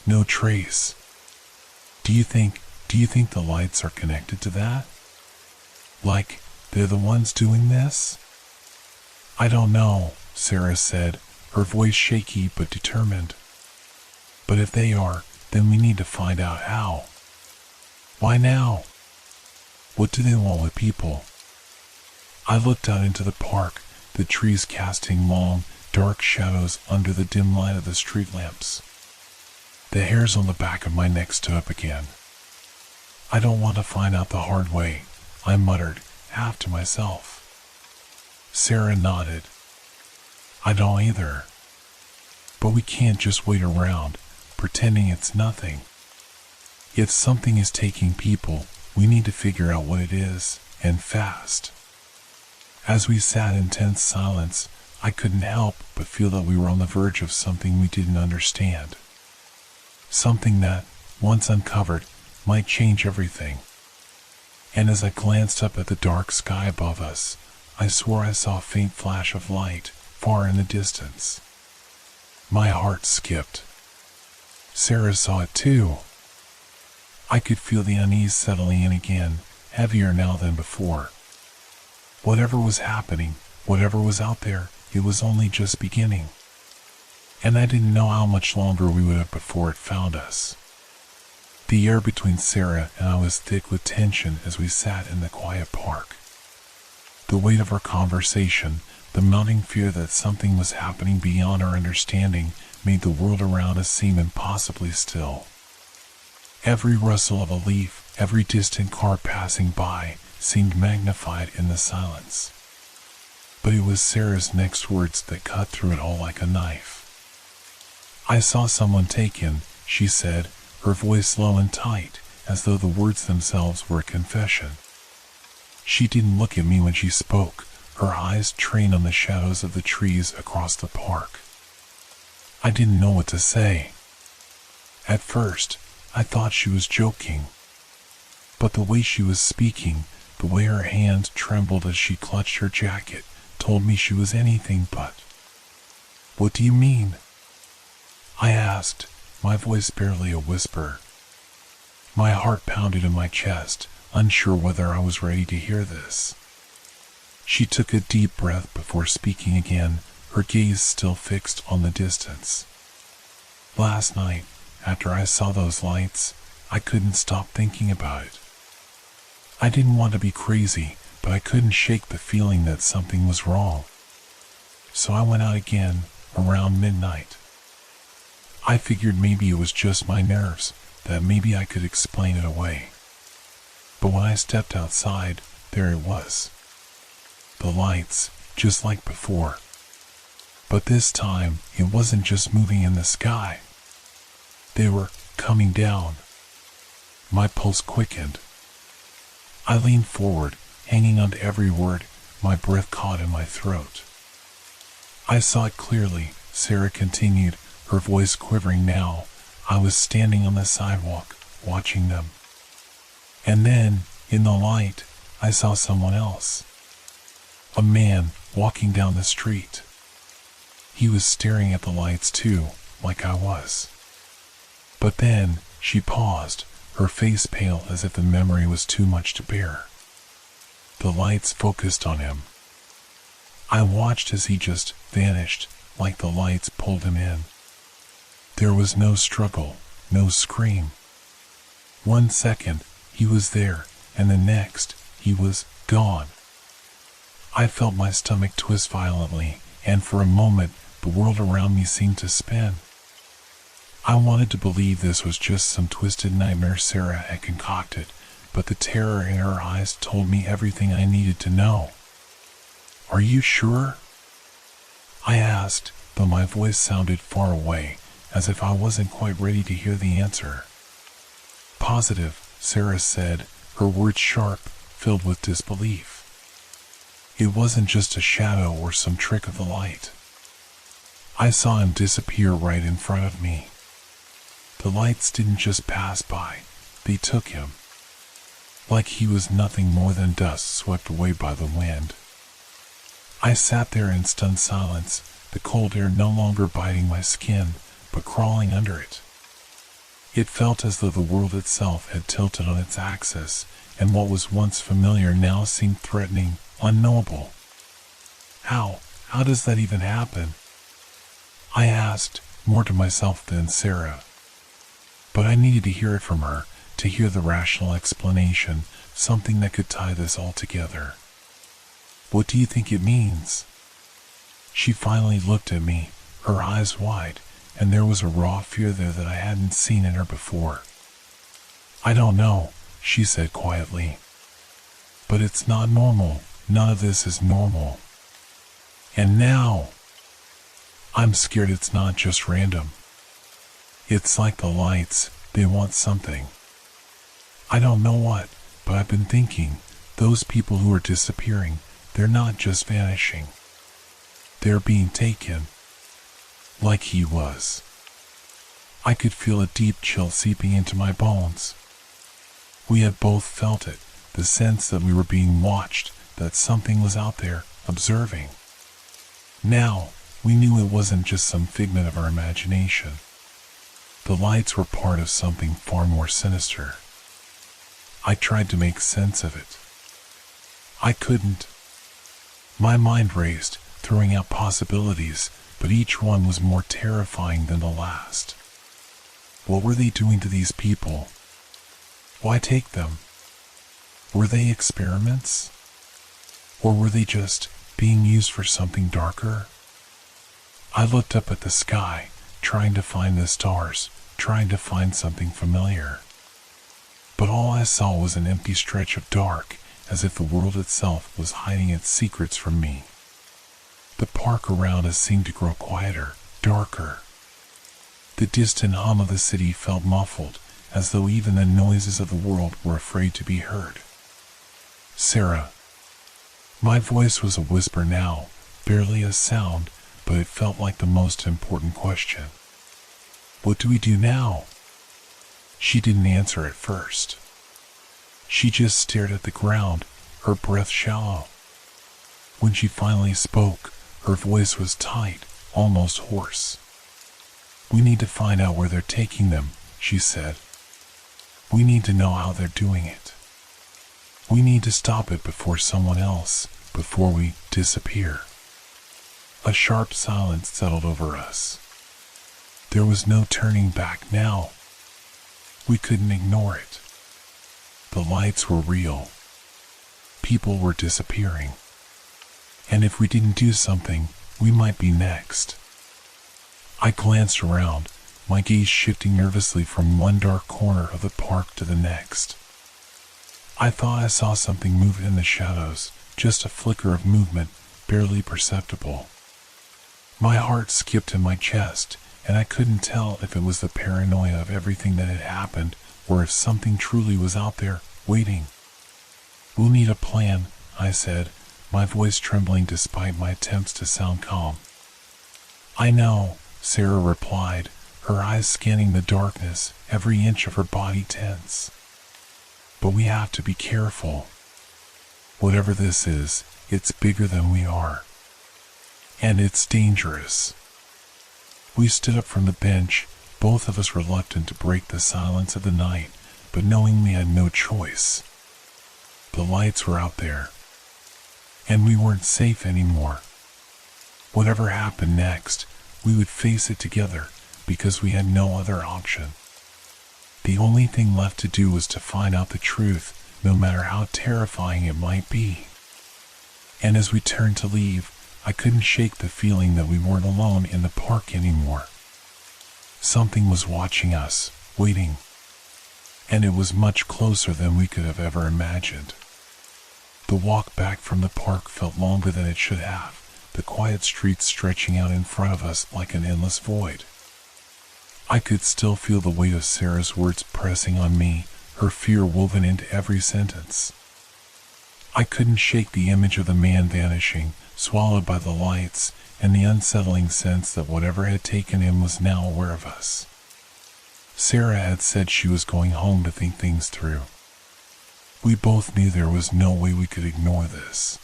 No trace. Do you think the lights are connected to that? Like, they're the ones doing this? I don't know, Sarah said, her voice shaky but determined. But if they are, then we need to find out how. Why now? What do they want with people? I looked out into the park, the trees casting long, dark shadows under the dim light of the street lamps. The hairs on the back of my neck stood up again. I don't want to find out the hard way, I muttered, half to myself. Sarah nodded. I don't either. But we can't just wait around, pretending it's nothing. If something is taking people, We need to figure out what it is, and fast." As we sat in tense silence, I couldn't help but feel that we were on the verge of something we didn't understand. Something that, once uncovered, might change everything. And as I glanced up at the dark sky above us, I swore I saw a faint flash of light far in the distance. My heart skipped. Sarah saw it too. I could feel the unease settling in again, heavier now than before. Whatever was happening, whatever was out there, it was only just beginning. And I didn't know how much longer we would have before it found us. The air between Sarah and I was thick with tension as we sat in the quiet park. The weight of our conversation, the mounting fear that something was happening beyond our understanding, made the world around us seem impossibly still. Every rustle of a leaf, every distant car passing by, seemed magnified in the silence. But it was Sarah's next words that cut through it all like a knife. "I saw someone taken," she said, her voice low and tight, as though the words themselves were a confession. She didn't look at me when she spoke, her eyes trained on the shadows of the trees across the park. I didn't know what to say. At first, I thought she was joking. But the way she was speaking, the way her hand trembled as she clutched her jacket, told me she was anything but. "What do you mean?" I asked, my voice barely a whisper. My heart pounded in my chest, unsure whether I was ready to hear this. She took a deep breath before speaking again, her gaze still fixed on the distance. "Last night, after I saw those lights, I couldn't stop thinking about it. I didn't want to be crazy, but I couldn't shake the feeling that something was wrong. So I went out again, around midnight. I figured maybe it was just my nerves, that maybe I could explain it away. But when I stepped outside, there it was. The lights, just like before. But this time, it wasn't just moving in the sky. They were coming down." My pulse quickened. I leaned forward, hanging on to every word, my breath caught in my throat. "I saw it clearly," Sarah continued, her voice quivering now. "I was standing on the sidewalk, watching them. And then, in the light, I saw someone else. A man walking down the street. He was staring at the lights too, like I was. But then, she paused, her face pale as if the memory was too much to bear. The lights focused on him. I watched as he just vanished, like the lights pulled him in. There was no struggle, no scream. 1 second, he was there, and the next, he was gone. I felt my stomach twist violently, and for a moment, the world around me seemed to spin. I wanted to believe this was just some twisted nightmare Sarah had concocted, but the terror in her eyes told me everything I needed to know. "Are you sure?" I asked, though my voice sounded far away, as if I wasn't quite ready to hear the answer. "Positive," Sarah said, her words sharp, filled with disbelief. "It wasn't just a shadow or some trick of the light. I saw him disappear right in front of me. The lights didn't just pass by, they took him. Like he was nothing more than dust swept away by the wind." I sat there in stunned silence, the cold air no longer biting my skin, but crawling under it. It felt as though the world itself had tilted on its axis, and what was once familiar now seemed threatening, unknowable. How does that even happen?" I asked, more to myself than Sarah. But I needed to hear it from her, to hear the rational explanation, something that could tie this all together. "What do you think it means?" She finally looked at me, her eyes wide, and there was a raw fear there that I hadn't seen in her before. "I don't know," she said quietly. "But it's not normal. None of this is normal. And now, I'm scared it's not just random. It's like the lights, they want something. I don't know what, But I've been thinking, those people who are disappearing, they're not just vanishing. They're being taken. Like he was. I could feel a deep chill seeping into my bones. We had both felt it, the sense that we were being watched, that something was out there, observing. Now, we knew it wasn't just some figment of our imagination. The lights were part of something far more sinister. I tried to make sense of it. I couldn't. My mind raced, throwing out possibilities, but each one was more terrifying than the last. What were they doing to these people? Why take them? Were they experiments? Or were they just being used for something darker? I looked up at the sky, trying to find the stars, trying to find something familiar. But all I saw was an empty stretch of dark, as if the world itself was hiding its secrets from me. The park around us seemed to grow quieter, darker. The distant hum of the city felt muffled, as though even the noises of the world were afraid to be heard. Sarah. My voice was a whisper now, barely a sound, but it felt like the most important question. What do we do now? She didn't answer at first. She just stared at the ground, her breath shallow. When she finally spoke, her voice was tight, almost hoarse. We need to find out where they're taking them, she said. We need to know how they're doing it. We need to stop it before someone else, before we disappear. A sharp silence settled over us. There was no turning back now. We couldn't ignore it. The lights were real. People were disappearing. And if we didn't do something, we might be next. I glanced around, my gaze shifting nervously from one dark corner of the park to the next. I thought I saw something move in the shadows, just a flicker of movement, barely perceptible. My heart skipped in my chest, and I couldn't tell if it was the paranoia of everything that had happened, or if something truly was out there, waiting. We'll need a plan, I said, my voice trembling despite my attempts to sound calm. I know, Sarah replied, her eyes scanning the darkness, every inch of her body tense. But we have to be careful. Whatever this is, it's bigger than we are. And it's dangerous. We stood up from the bench, both of us reluctant to break the silence of the night, but knowing we had no choice. The lights were out there. And we weren't safe anymore. Whatever happened next, we would face it together, because we had no other option. The only thing left to do was to find out the truth, no matter how terrifying it might be. And as we turned to leave, I couldn't shake the feeling that we weren't alone in the park anymore. Something was watching us, waiting. And it was much closer than we could have ever imagined. The walk back from the park felt longer than it should have, the quiet streets stretching out in front of us like an endless void. I could still feel the weight of Sarah's words pressing on me, her fear woven into every sentence. I couldn't shake the image of the man vanishing, swallowed by the lights, and the unsettling sense that whatever had taken him was now aware of us. Sarah had said she was going home to think things through. We both knew there was no way we could ignore this.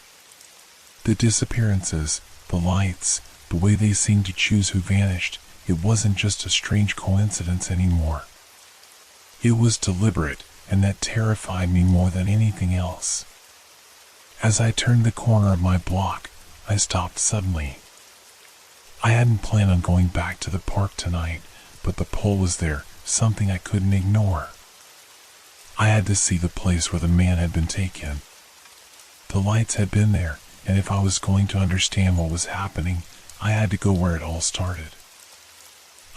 The disappearances, the lights, the way they seemed to choose who vanished, it wasn't just a strange coincidence anymore. It was deliberate, and that terrified me more than anything else. As I turned the corner of my block, I stopped suddenly. I hadn't planned on going back to the park tonight, but the pull was there, something I couldn't ignore. I had to see the place where the man had been taken. The lights had been there, and if I was going to understand what was happening, I had to go where it all started.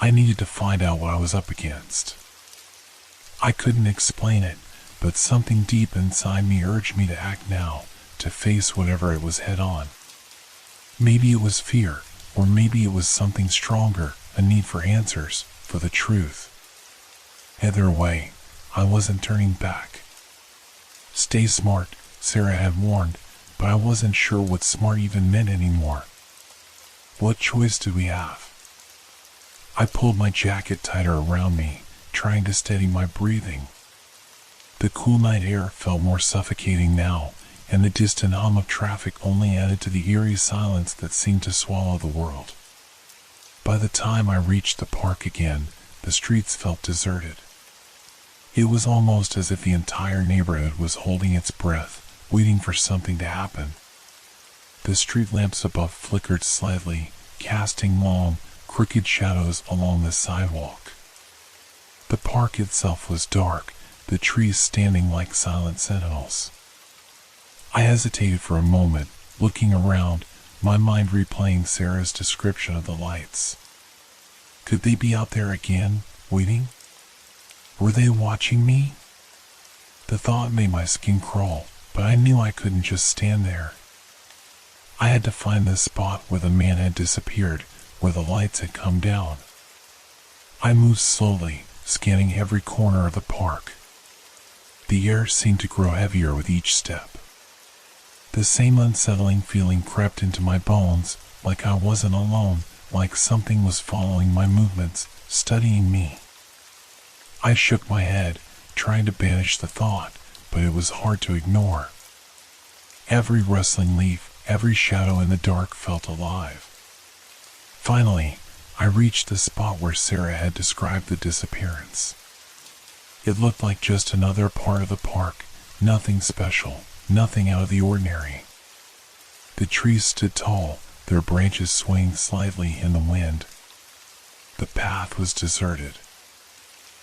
I needed to find out what I was up against. I couldn't explain it, but something deep inside me urged me to act now, to face whatever it was head on. Maybe it was fear, or maybe it was something stronger, a need for answers, for the truth. Either way, I wasn't turning back. Stay smart, Sarah had warned, but I wasn't sure what smart even meant anymore. What choice did we have? I pulled my jacket tighter around me, trying to steady my breathing. The cool night air felt more suffocating now, and the distant hum of traffic only added to the eerie silence that seemed to swallow the world. By the time I reached the park again, the streets felt deserted. It was almost as if the entire neighborhood was holding its breath, waiting for something to happen. The street lamps above flickered slightly, casting long, crooked shadows along the sidewalk. The park itself was dark, the trees standing like silent sentinels. I hesitated for a moment, looking around, my mind replaying Sarah's description of the lights. Could they be out there again, waiting? Were they watching me? The thought made my skin crawl, but I knew I couldn't just stand there. I had to find the spot where the man had disappeared, where the lights had come down. I moved slowly, scanning every corner of the park. The air seemed to grow heavier with each step. The same unsettling feeling crept into my bones, like I wasn't alone, like something was following my movements, studying me. I shook my head, trying to banish the thought, but it was hard to ignore. Every rustling leaf, every shadow in the dark felt alive. Finally, I reached the spot where Sarah had described the disappearance. It looked like just another part of the park, nothing special, nothing out of the ordinary. The trees stood tall, their branches swaying slightly in the wind. The path was deserted.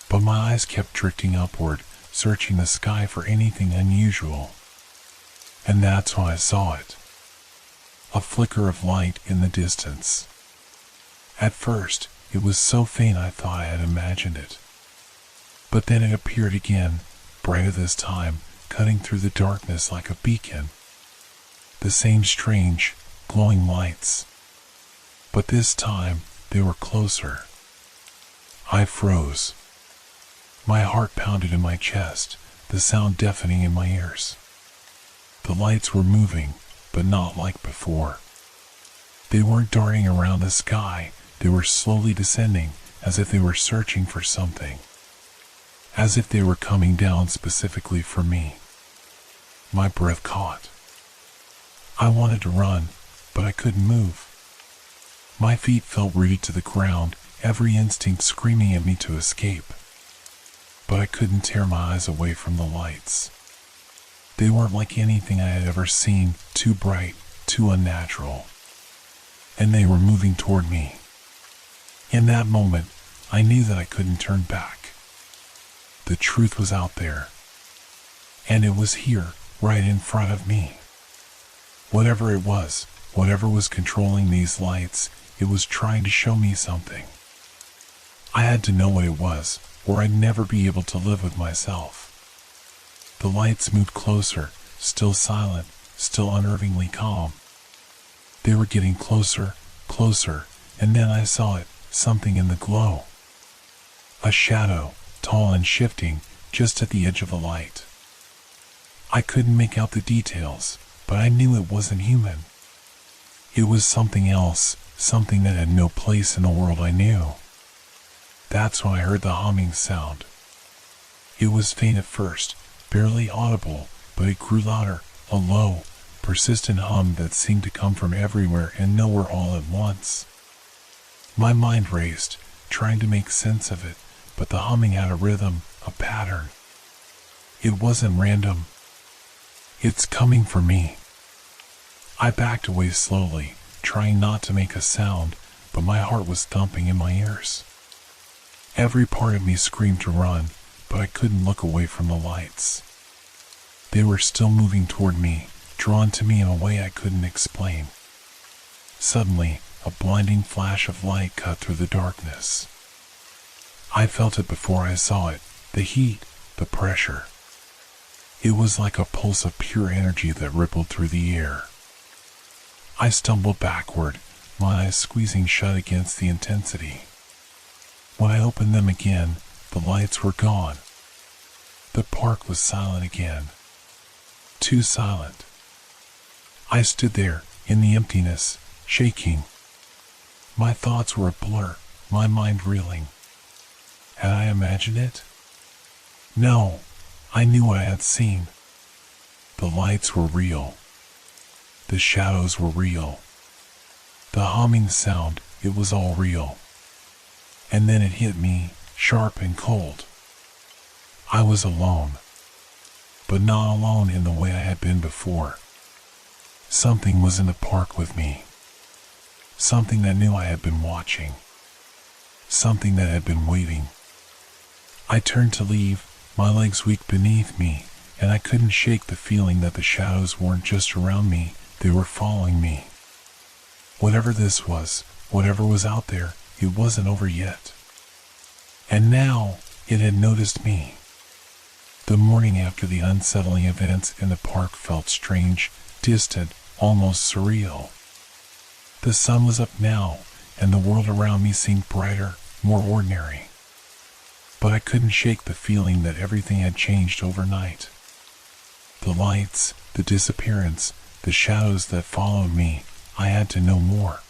But my eyes kept drifting upward, searching the sky for anything unusual. And that's when I saw it. A flicker of light in the distance. At first, it was so faint I thought I had imagined it. But then it appeared again, brighter this time, cutting through the darkness like a beacon. The same strange, glowing lights. But this time, they were closer. I froze. My heart pounded in my chest, the sound deafening in my ears. The lights were moving, but not like before. They weren't darting around the sky, they were slowly descending, as if they were searching for something. As if they were coming down specifically for me. My breath caught. I wanted to run, but I couldn't move. My feet felt rooted to the ground, every instinct screaming at me to escape. But I couldn't tear my eyes away from the lights. They weren't like anything I had ever seen, too bright, too unnatural. And they were moving toward me. In that moment, I knew that I couldn't turn back. The truth was out there. And it was here, right in front of me. Whatever it was, whatever was controlling these lights, it was trying to show me something. I had to know what it was, or I'd never be able to live with myself. The lights moved closer, still silent, still unnervingly calm. They were getting closer, closer, and then I saw it, something in the glow. A shadow, tall and shifting, just at the edge of the light. I couldn't make out the details, but I knew it wasn't human. It was something else, something that had no place in the world I knew. That's when I heard the humming sound. It was faint at first, barely audible, but it grew louder, a low, persistent hum that seemed to come from everywhere and nowhere all at once. My mind raced, trying to make sense of it, but the humming had a rhythm, a pattern. It wasn't random. It's coming for me. I backed away slowly, trying not to make a sound, but my heart was thumping in my ears. Every part of me screamed to run, but I couldn't look away from the lights. They were still moving toward me, drawn to me in a way I couldn't explain. Suddenly, a blinding flash of light cut through the darkness. I felt it before I saw it, the heat, the pressure. It was like a pulse of pure energy that rippled through the air. I stumbled backward, my eyes squeezing shut against the intensity. When I opened them again, the lights were gone. The park was silent again. too silent. I stood there, in the emptiness, shaking. My thoughts were a blur, my mind reeling. Had I imagined it? No, I knew what I had seen. The lights were real. The shadows were real. The humming sound, it was all real. And then it hit me, sharp and cold. I was alone. But not alone in the way I had been before. Something was in the park with me. Something that knew I had been watching. Something that had been waiting. I turned to leave, my legs weak beneath me, and I couldn't shake the feeling that the shadows weren't just around me, they were following me. Whatever this was, whatever was out there, it wasn't over yet. And now, it had noticed me. The morning after the unsettling events in the park felt strange, distant, almost surreal. The sun was up now, and the world around me seemed brighter, more ordinary. But I couldn't shake the feeling that everything had changed overnight. The lights, the disappearance, the shadows that followed me, I had to know more.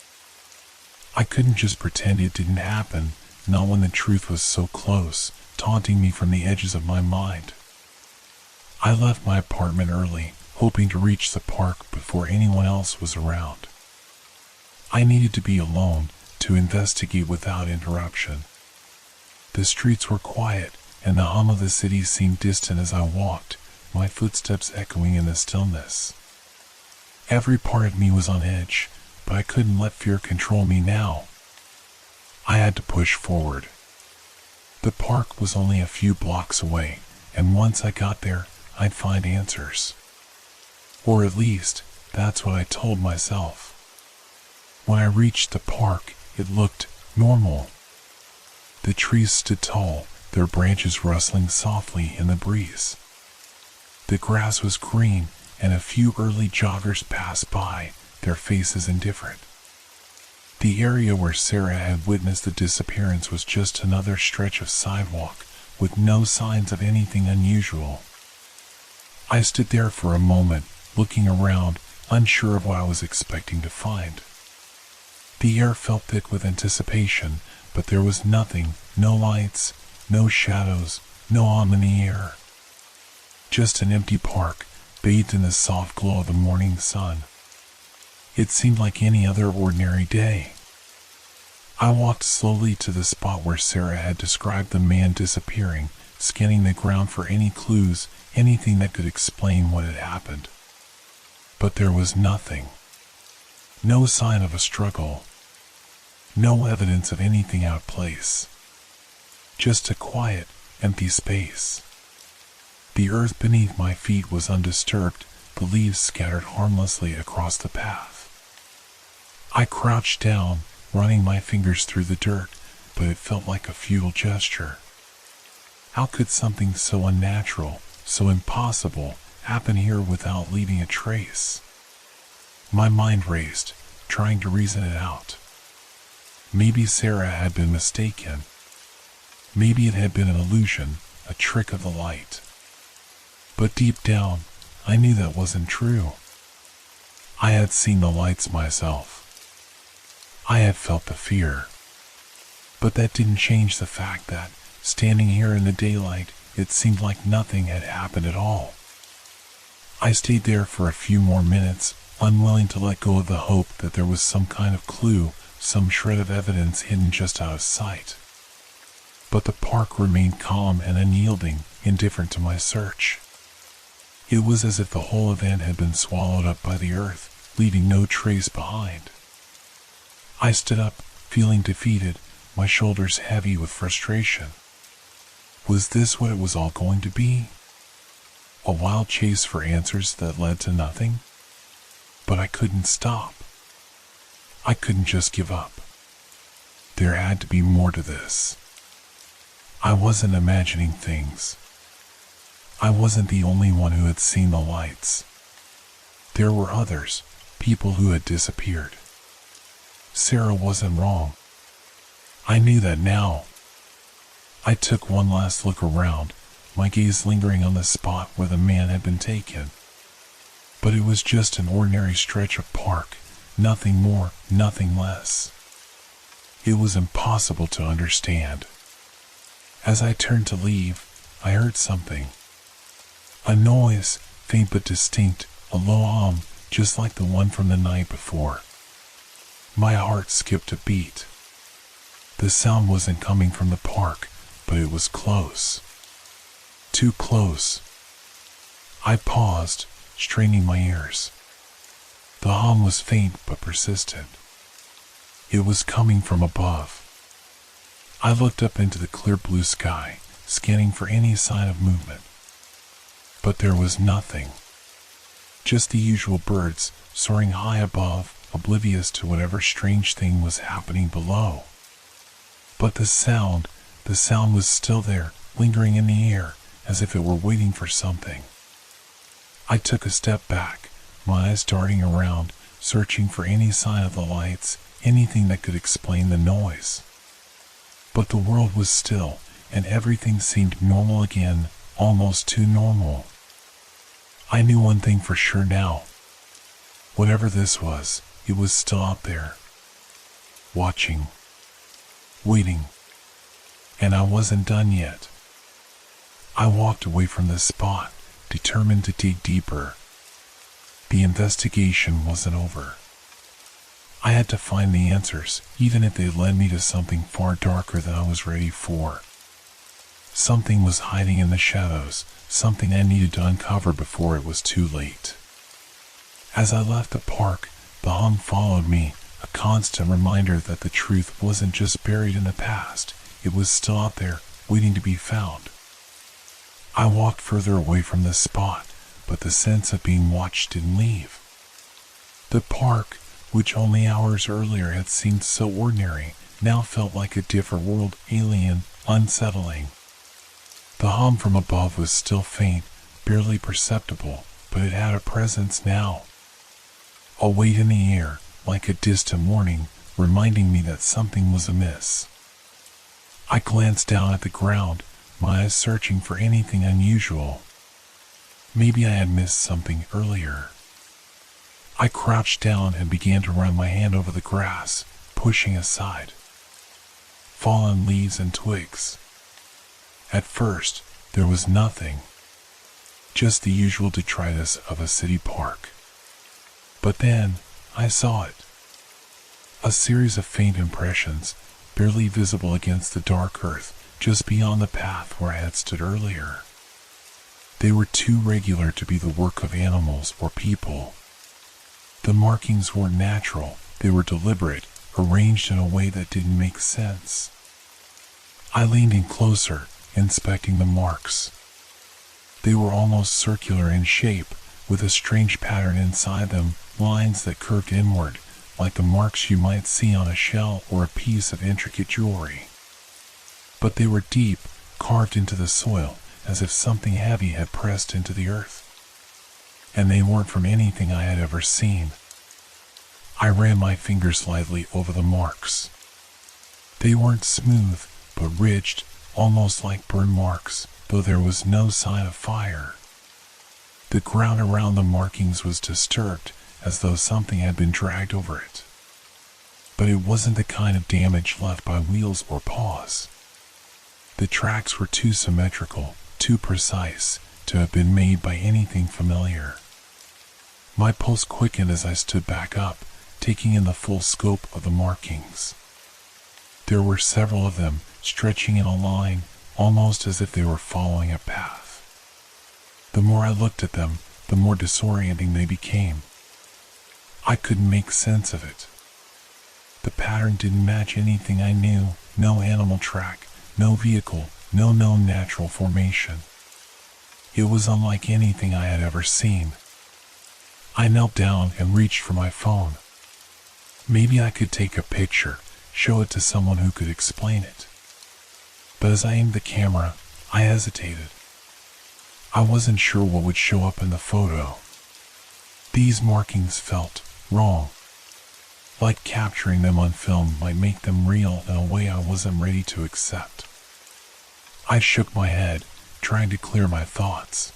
I couldn't just pretend it didn't happen, not when the truth was so close, taunting me from the edges of my mind. I left my apartment early, hoping to reach the park before anyone else was around. I needed to be alone, to investigate without interruption. The streets were quiet, and the hum of the city seemed distant as I walked, my footsteps echoing in the stillness. Every part of me was on edge, but I couldn't let fear control me now. I had to push forward. The park was only a few blocks away, and once I got there, I'd find answers. Or at least, that's what I told myself. When I reached the park, it looked normal. The trees stood tall, their branches rustling softly in the breeze. The grass was green, and a few early joggers passed by, their faces indifferent. The area where Sarah had witnessed the disappearance was just another stretch of sidewalk, with no signs of anything unusual. I stood there for a moment, looking around, unsure of what I was expecting to find. The air felt thick with anticipation, but there was nothing, no lights, no shadows, no hum in the air. Just an empty park, bathed in the soft glow of the morning sun. It seemed like any other ordinary day. I walked slowly to the spot where Sarah had described the man disappearing, scanning the ground for any clues, anything that could explain what had happened. But there was nothing. No sign of a struggle. No evidence of anything out of place. Just a quiet, empty space. The earth beneath my feet was undisturbed, the leaves scattered harmlessly across the path. I crouched down, running my fingers through the dirt, but it felt like a futile gesture. How could something so unnatural, so impossible, happen here without leaving a trace? My mind raced, trying to reason it out. Maybe Sarah had been mistaken. Maybe it had been an illusion, a trick of the light. But deep down, I knew that wasn't true. I had seen the lights myself. I had felt the fear. But that didn't change the fact that, standing here in the daylight, it seemed like nothing had happened at all. I stayed there for a few more minutes, unwilling to let go of the hope that there was some kind of clue, some shred of evidence hidden just out of sight. But the park remained calm and unyielding, indifferent to my search. It was as if the whole event had been swallowed up by the earth, leaving no trace behind. I stood up, feeling defeated, my shoulders heavy with frustration. Was this what it was all going to be? A wild chase for answers that led to nothing? But I couldn't stop. I couldn't just give up. There had to be more to this. I wasn't imagining things. I wasn't the only one who had seen the lights. There were others, people who had disappeared. Sarah wasn't wrong. I knew that now. I took one last look around, my gaze lingering on the spot where the man had been taken. But it was just an ordinary stretch of park, nothing more, nothing less. It was impossible to understand. As I turned to leave, I heard something. A noise, faint but distinct, a low hum, just like the one from the night before. My heart skipped a beat. The sound wasn't coming from the park, but it was close. Too close. I paused, straining my ears. The hum was faint but persistent. It was coming from above. I looked up into the clear blue sky, scanning for any sign of movement. But there was nothing. Just the usual birds soaring high above, oblivious to whatever strange thing was happening below. But the sound was still there, lingering in the air, as if it were waiting for something. I took a step back, my eyes darting around, searching for any sign of the lights, anything that could explain the noise. But the world was still, and everything seemed normal again, almost too normal. I knew one thing for sure now. Whatever this was, it was still out there. Watching. Waiting. And I wasn't done yet. I walked away from this spot, determined to dig deeper. The investigation wasn't over. I had to find the answers, even if they led me to something far darker than I was ready for. Something was hiding in the shadows, something I needed to uncover before it was too late. As I left the park, the hum followed me, a constant reminder that the truth wasn't just buried in the past, it was still out there, waiting to be found. I walked further away from this spot, but the sense of being watched didn't leave. The park, which only hours earlier had seemed so ordinary, now felt like a different world, alien, unsettling. The hum from above was still faint, barely perceptible, but it had a presence now. A weight in the air, like a distant warning, reminding me that something was amiss. I glanced down at the ground, my eyes searching for anything unusual. Maybe I had missed something earlier. I crouched down and began to run my hand over the grass, pushing aside fallen leaves and twigs. At first, there was nothing, just the usual detritus of a city park. But then, I saw it. A series of faint impressions, barely visible against the dark earth, just beyond the path where I had stood earlier. They were too regular to be the work of animals or people. The markings weren't natural, they were deliberate, arranged in a way that didn't make sense. I leaned in closer, inspecting the marks. They were almost circular in shape, with a strange pattern inside them, lines that curved inward, like the marks you might see on a shell or a piece of intricate jewelry. But they were deep, carved into the soil, as if something heavy had pressed into the earth. And they weren't from anything I had ever seen. I ran my fingers lightly over the marks. They weren't smooth, but ridged, almost like burn marks, though there was no sign of fire. The ground around the markings was disturbed, as though something had been dragged over it. But it wasn't the kind of damage left by wheels or paws. The tracks were too symmetrical, too precise, to have been made by anything familiar. My pulse quickened as I stood back up, taking in the full scope of the markings. There were several of them, stretching in a line, almost as if they were following a path. The more I looked at them, the more disorienting they became. I couldn't make sense of it. The pattern didn't match anything I knew, no animal track, no vehicle, no known natural formation. It was unlike anything I had ever seen. I knelt down and reached for my phone. Maybe I could take a picture, show it to someone who could explain it. But as I aimed the camera, I hesitated. I wasn't sure what would show up in the photo. These markings felt wrong. Like capturing them on film might make them real in a way I wasn't ready to accept. I shook my head, trying to clear my thoughts.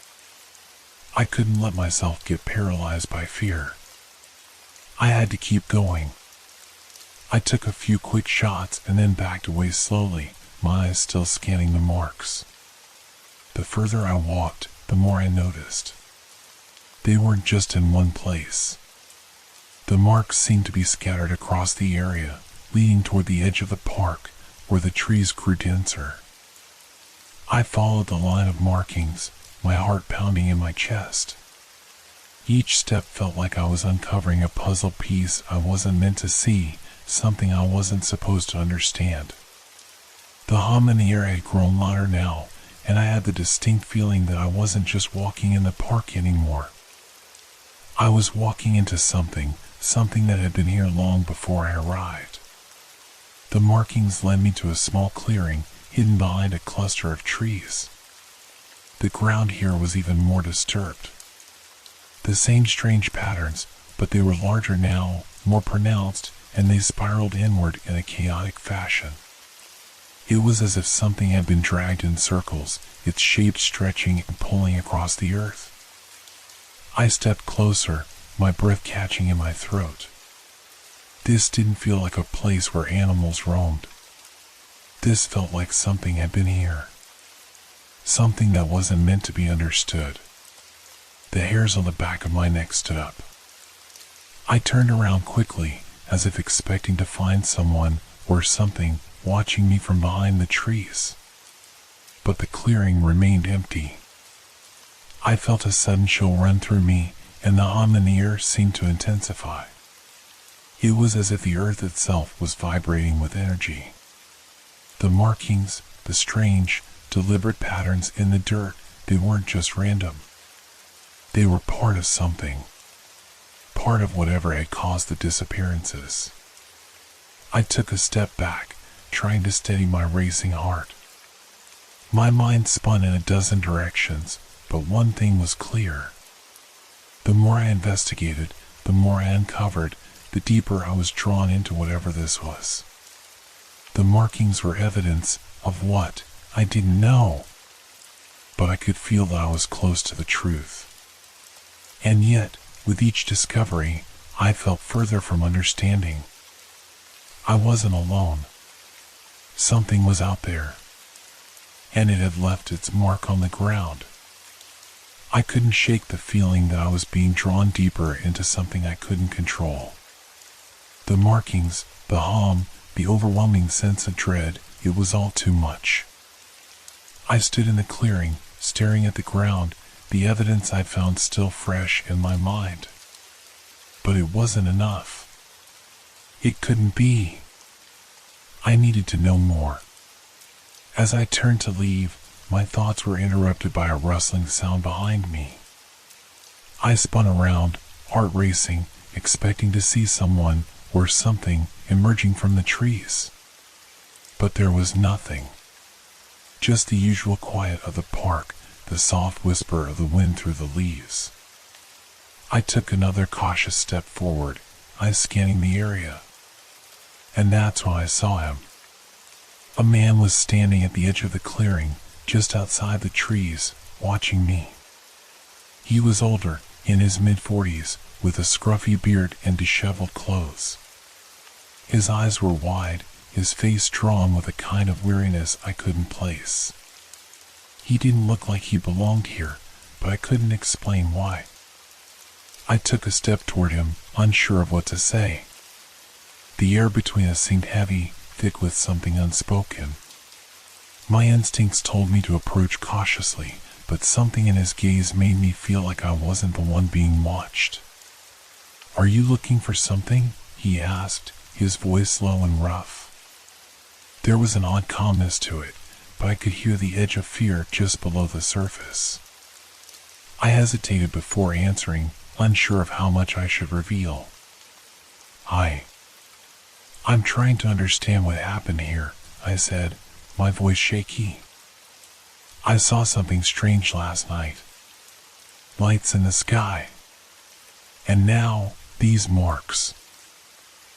I couldn't let myself get paralyzed by fear. I had to keep going. I took a few quick shots and then backed away slowly, my eyes still scanning the marks. The further I walked, the more I noticed. They weren't just in one place. The marks seemed to be scattered across the area, leading toward the edge of the park, where the trees grew denser. I followed the line of markings, my heart pounding in my chest. Each step felt like I was uncovering a puzzle piece I wasn't meant to see, something I wasn't supposed to understand. The hum in the air had grown louder now, and I had the distinct feeling that I wasn't just walking in the park anymore. I was walking into something that had been here long before I arrived. The markings led me to a small clearing hidden behind a cluster of trees. The ground here was even more disturbed. The same strange patterns, but they were larger now, more pronounced, and they spiraled inward in a chaotic fashion. It was as if something had been dragged in circles, its shape stretching and pulling across the earth. I stepped closer, my breath catching in my throat. This didn't feel like a place where animals roamed. This felt like something had been here. Something that wasn't meant to be understood. The hairs on the back of my neck stood up. I turned around quickly, as if expecting to find someone or something watching me from behind the trees. But the clearing remained empty. I felt a sudden chill run through me, and the hum in the air seemed to intensify. It was as if the earth itself was vibrating with energy. The markings, the strange, deliberate patterns in the dirt, they weren't just random. They were part of something. Part of whatever had caused the disappearances. I took a step back, trying to steady my racing heart. My mind spun in a dozen directions, but one thing was clear. The more I investigated, the more I uncovered, the deeper I was drawn into whatever this was. The markings were evidence of what I didn't know, but I could feel that I was close to the truth. And yet, with each discovery, I felt further from understanding. I wasn't alone. Something was out there, and it had left its mark on the ground. I couldn't shake the feeling that I was being drawn deeper into something I couldn't control. The markings, the hum, the overwhelming sense of dread, it was all too much. I stood in the clearing, staring at the ground, the evidence I'd found still fresh in my mind. But it wasn't enough. It couldn't be. I needed to know more. As I turned to leave, my thoughts were interrupted by a rustling sound behind me. I spun around, heart racing, expecting to see someone or something emerging from the trees. But there was nothing. Just the usual quiet of the park, the soft whisper of the wind through the leaves. I took another cautious step forward, eyes scanning the area. And that's when I saw him. A man was standing at the edge of the clearing, just outside the trees, watching me. He was older, in his mid-40s, with a scruffy beard and disheveled clothes. His eyes were wide, his face drawn with a kind of weariness I couldn't place. He didn't look like he belonged here, but I couldn't explain why. I took a step toward him, unsure of what to say. The air between us seemed heavy, thick with something unspoken. My instincts told me to approach cautiously, but something in his gaze made me feel like I wasn't the one being watched. "Are you looking for something?" he asked, his voice low and rough. There was an odd calmness to it, but I could hear the edge of fear just below the surface. I hesitated before answering, unsure of how much I should reveal. I'm trying to understand what happened here," I said, my voice shaky. "I saw something strange last night. Lights in the sky. And now, these marks."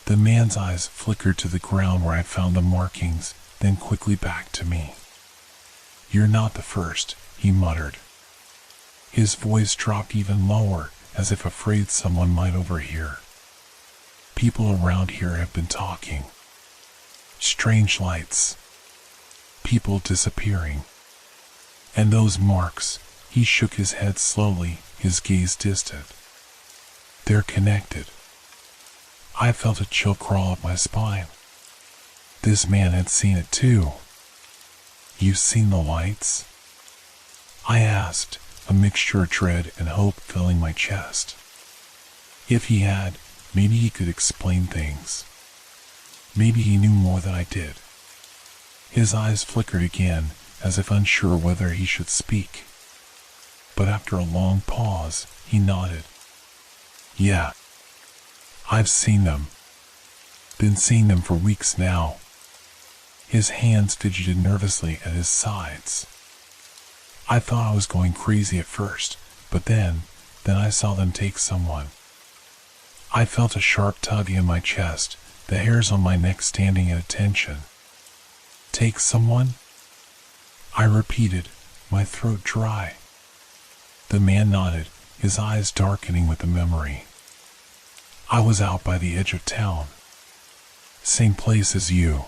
The man's eyes flickered to the ground where I found the markings, then quickly back to me. "You're not the first," he muttered. His voice dropped even lower, as if afraid someone might overhear. People around here have been talking. Strange lights. People disappearing. And those marks, he shook his head slowly, his gaze distant. They're connected. I felt a chill crawl up my spine. This man had seen it too. You've seen the lights? I asked, a mixture of dread and hope filling my chest. If he had, maybe he could explain things. Maybe he knew more than I did. His eyes flickered again, as if unsure whether he should speak. But after a long pause, he nodded. Yeah. I've seen them. Been seeing them for weeks now. His hands fidgeted nervously at his sides. I thought I was going crazy at first, but then I saw them take someone. I felt a sharp tug in my chest, the hairs on my neck standing at attention. Take someone? I repeated, my throat dry. The man nodded, his eyes darkening with the memory. I was out by the edge of town. Same place as you.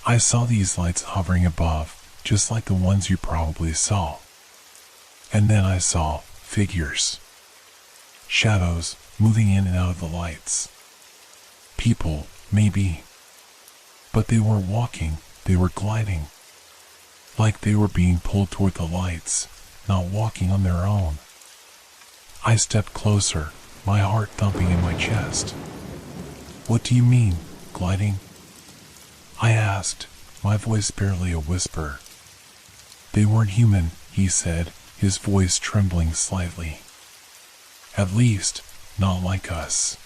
I saw these lights hovering above, just like the ones you probably saw. And then I saw figures. Shadows moving in and out of the lights. People, maybe. But they weren't walking, they were gliding. Like they were being pulled toward the lights, not walking on their own. I stepped closer, my heart thumping in my chest. What do you mean, gliding? I asked, my voice barely a whisper. They weren't human, he said, his voice trembling slightly. At least, not like us.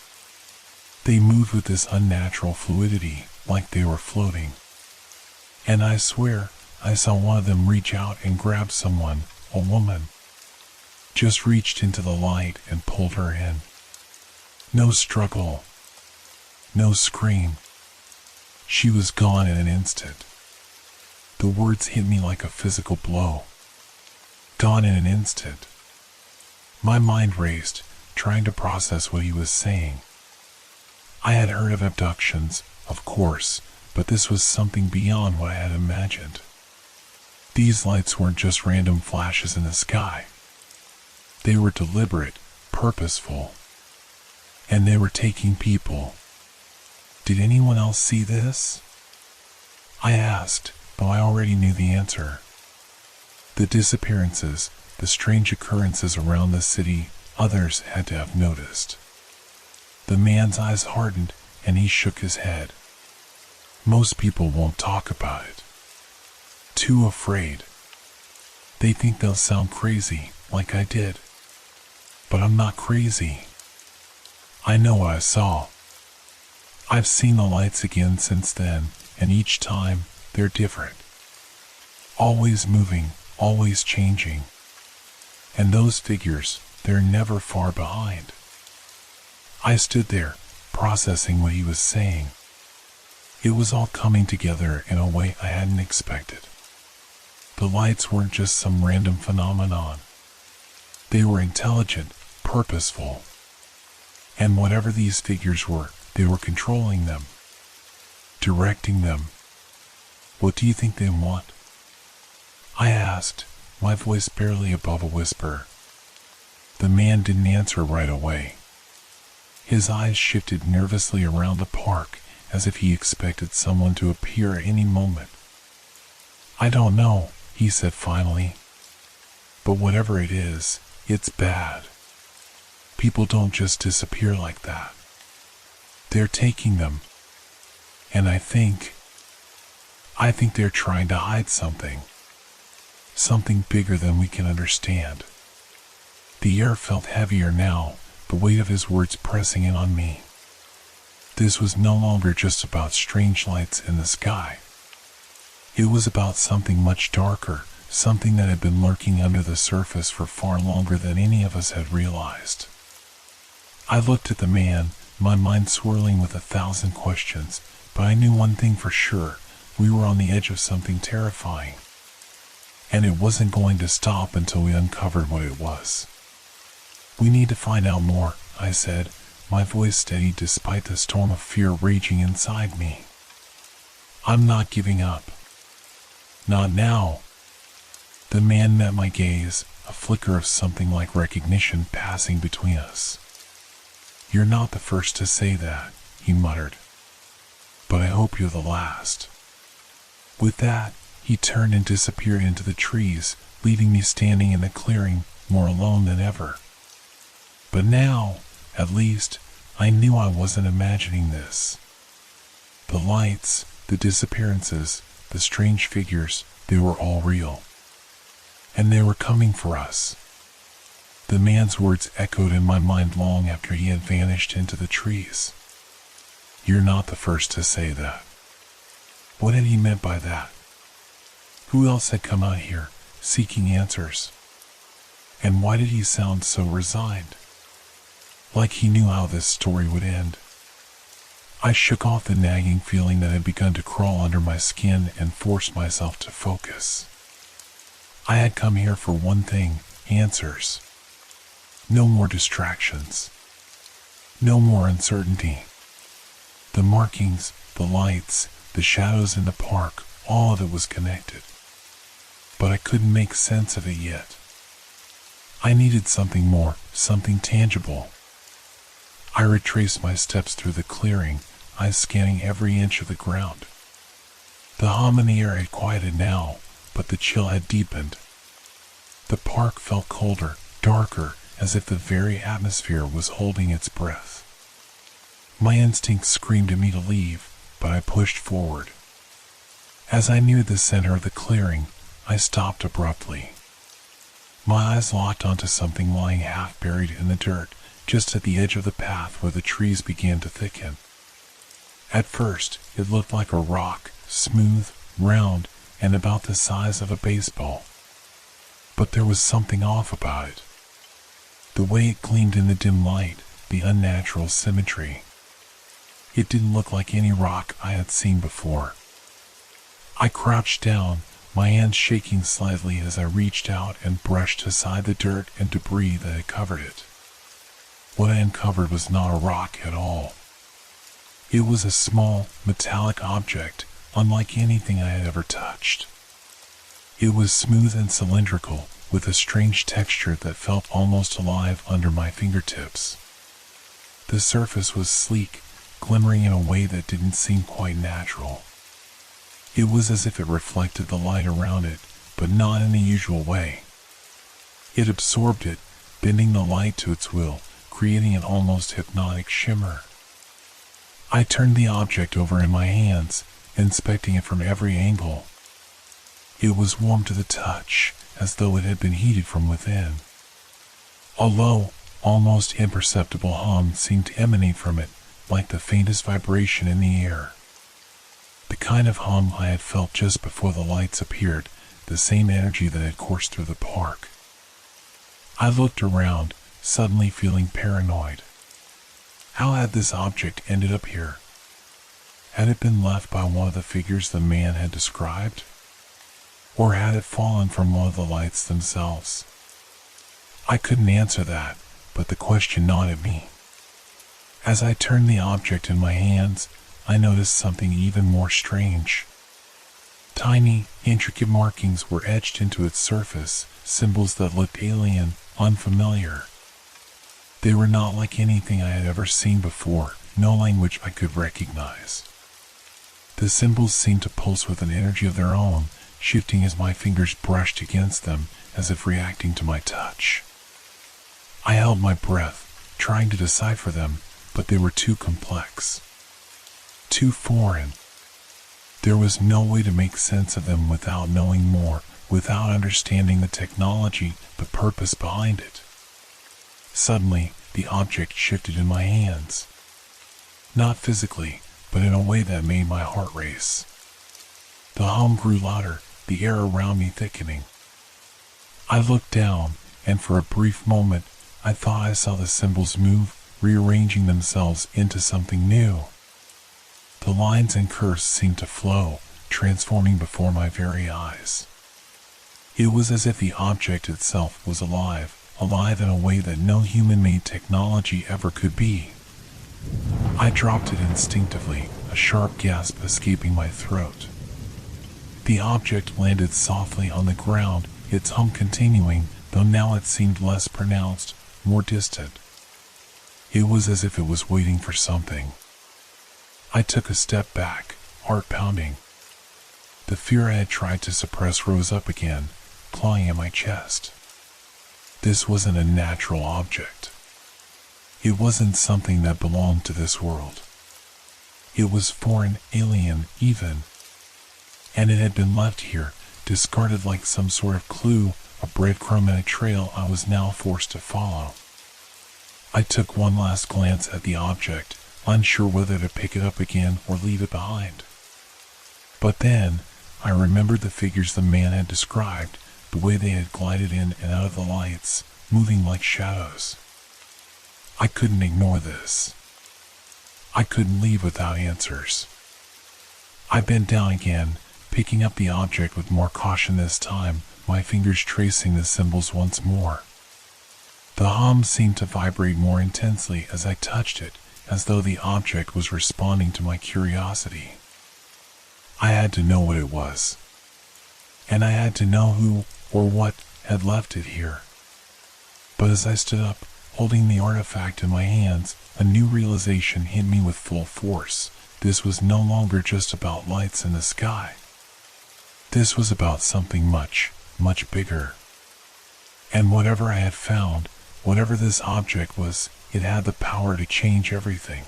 They moved with this unnatural fluidity, like they were floating. And I swear, I saw one of them reach out and grab someone, a woman. Just reached into the light and pulled her in. No struggle. No scream. She was gone in an instant. The words hit me like a physical blow. Gone in an instant. My mind raced, trying to process what he was saying. I had heard of abductions, of course, but this was something beyond what I had imagined. These lights weren't just random flashes in the sky. They were deliberate, purposeful. And they were taking people. Did anyone else see this? I asked, though I already knew the answer. The disappearances, the strange occurrences around the city, others had to have noticed. The man's eyes hardened, and he shook his head. Most people won't talk about it. Too afraid. They think they'll sound crazy, like I did. But I'm not crazy. I know what I saw. I've seen the lights again since then, and each time, they're different. Always moving, always changing. And those figures, they're never far behind. I stood there, processing what he was saying. It was all coming together in a way I hadn't expected. The lights weren't just some random phenomenon. They were intelligent, purposeful. And whatever these figures were, they were controlling them. Directing them. What do you think they want? I asked, my voice barely above a whisper. The man didn't answer right away. His eyes shifted nervously around the park, as if he expected someone to appear at any moment. I don't know, he said finally. But whatever it is, it's bad. People don't just disappear like that. They're taking them. And I think they're trying to hide something. Something bigger than we can understand. The air felt heavier now, the weight of his words pressing in on me. This was no longer just about strange lights in the sky. It was about something much darker, something that had been lurking under the surface for far longer than any of us had realized. I looked at the man, my mind swirling with 1,000 questions, but I knew one thing for sure: we were on the edge of something terrifying. and it wasn't going to stop until we uncovered what it was. "We need to find out more," I said, my voice steady despite the storm of fear raging inside me. "I'm not giving up. Not now." The man met my gaze, a flicker of something like recognition passing between us. "You're not the first to say that," he muttered. "But I hope you're the last." With that, he turned and disappeared into the trees, leaving me standing in the clearing, more alone than ever. But now, at least, I knew I wasn't imagining this. The lights, the disappearances, the strange figures, they were all real. And they were coming for us. The man's words echoed in my mind long after he had vanished into the trees. "You're not the first to say that." What had he meant by that? Who else had come out here, seeking answers? And why did he sound so resigned? Like he knew how this story would end. I shook off the nagging feeling that had begun to crawl under my skin and forced myself to focus. I had come here for one thing, answers. No more distractions. No more uncertainty. The markings, the lights, the shadows in the park, all of it was connected. But I couldn't make sense of it yet. I needed something more, something tangible. I retraced my steps through the clearing, eyes scanning every inch of the ground. The hum in the air had quieted now, but the chill had deepened. The park felt colder, darker, as if the very atmosphere was holding its breath. My instincts screamed at me to leave, but I pushed forward. As I neared the center of the clearing, I stopped abruptly. My eyes locked onto something lying half buried in the dirt, just at the edge of the path where the trees began to thicken. At first, it looked like a rock, smooth, round, and about the size of a baseball. But there was something off about it. The way it gleamed in the dim light, the unnatural symmetry. It didn't look like any rock I had seen before. I crouched down, my hands shaking slightly as I reached out and brushed aside the dirt and debris that had covered it. What I uncovered was not a rock at all. It was a small, metallic object, unlike anything I had ever touched. It was smooth and cylindrical, with a strange texture that felt almost alive under my fingertips. The surface was sleek, glimmering in a way that didn't seem quite natural. It was as if it reflected the light around it, but not in the usual way. It absorbed it, bending the light to its will, creating an almost hypnotic shimmer. I turned the object over in my hands, inspecting it from every angle. It was warm to the touch, as though it had been heated from within. A low, almost imperceptible hum seemed to emanate from it, like the faintest vibration in the air. The kind of hum I had felt just before the lights appeared, the same energy that had coursed through the park. I looked around, suddenly feeling paranoid. How had this object ended up here? Had it been left by one of the figures the man had described? Or had it fallen from one of the lights themselves? I couldn't answer that, but the question gnawed at me. As I turned the object in my hands, I noticed something even more strange. Tiny, intricate markings were etched into its surface, symbols that looked alien, unfamiliar. They were not like anything I had ever seen before, no language I could recognize. The symbols seemed to pulse with an energy of their own, shifting as my fingers brushed against them, as if reacting to my touch. I held my breath, trying to decipher them, but they were too complex. Too foreign. There was no way to make sense of them without knowing more, without understanding the technology, the purpose behind it. Suddenly, the object shifted in my hands. Not physically, but in a way that made my heart race. The hum grew louder, the air around me thickening. I looked down, and for a brief moment, I thought I saw the symbols move, rearranging themselves into something new. The lines and curves seemed to flow, transforming before my very eyes. It was as if the object itself was alive in a way that no human-made technology ever could be. I dropped it instinctively, a sharp gasp escaping my throat. The object landed softly on the ground, its hum continuing, though now it seemed less pronounced, more distant. It was as if it was waiting for something. I took a step back, heart pounding. The fear I had tried to suppress rose up again, clawing at my chest. This wasn't a natural object. It wasn't something that belonged to this world. It was foreign, alien, even. And it had been left here, discarded like some sort of clue, a breadcrumb in a trail I was now forced to follow. I took one last glance at the object, unsure whether to pick it up again or leave it behind. But then, I remembered the figures the man had described, the way they had glided in and out of the lights, moving like shadows. I couldn't ignore this. I couldn't leave without answers. I bent down again, picking up the object with more caution this time, my fingers tracing the symbols once more. The hum seemed to vibrate more intensely as I touched it, as though the object was responding to my curiosity. I had to know what it was. And I had to know who or what had left it here. But as I stood up, holding the artifact in my hands, a new realization hit me with full force. This was no longer just about lights in the sky. This was about something much, much bigger. And whatever I had found, whatever this object was, it had the power to change everything.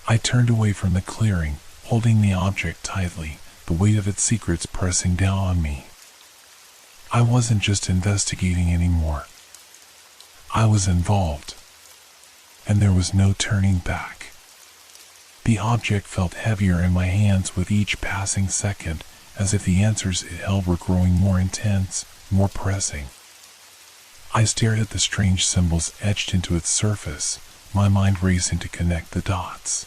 I turned away from the clearing, holding the object tightly, the weight of its secrets pressing down on me. I wasn't just investigating anymore. I was involved. And there was no turning back. The object felt heavier in my hands with each passing second, as if the answers it held were growing more intense, more pressing. I stared at the strange symbols etched into its surface, my mind racing to connect the dots.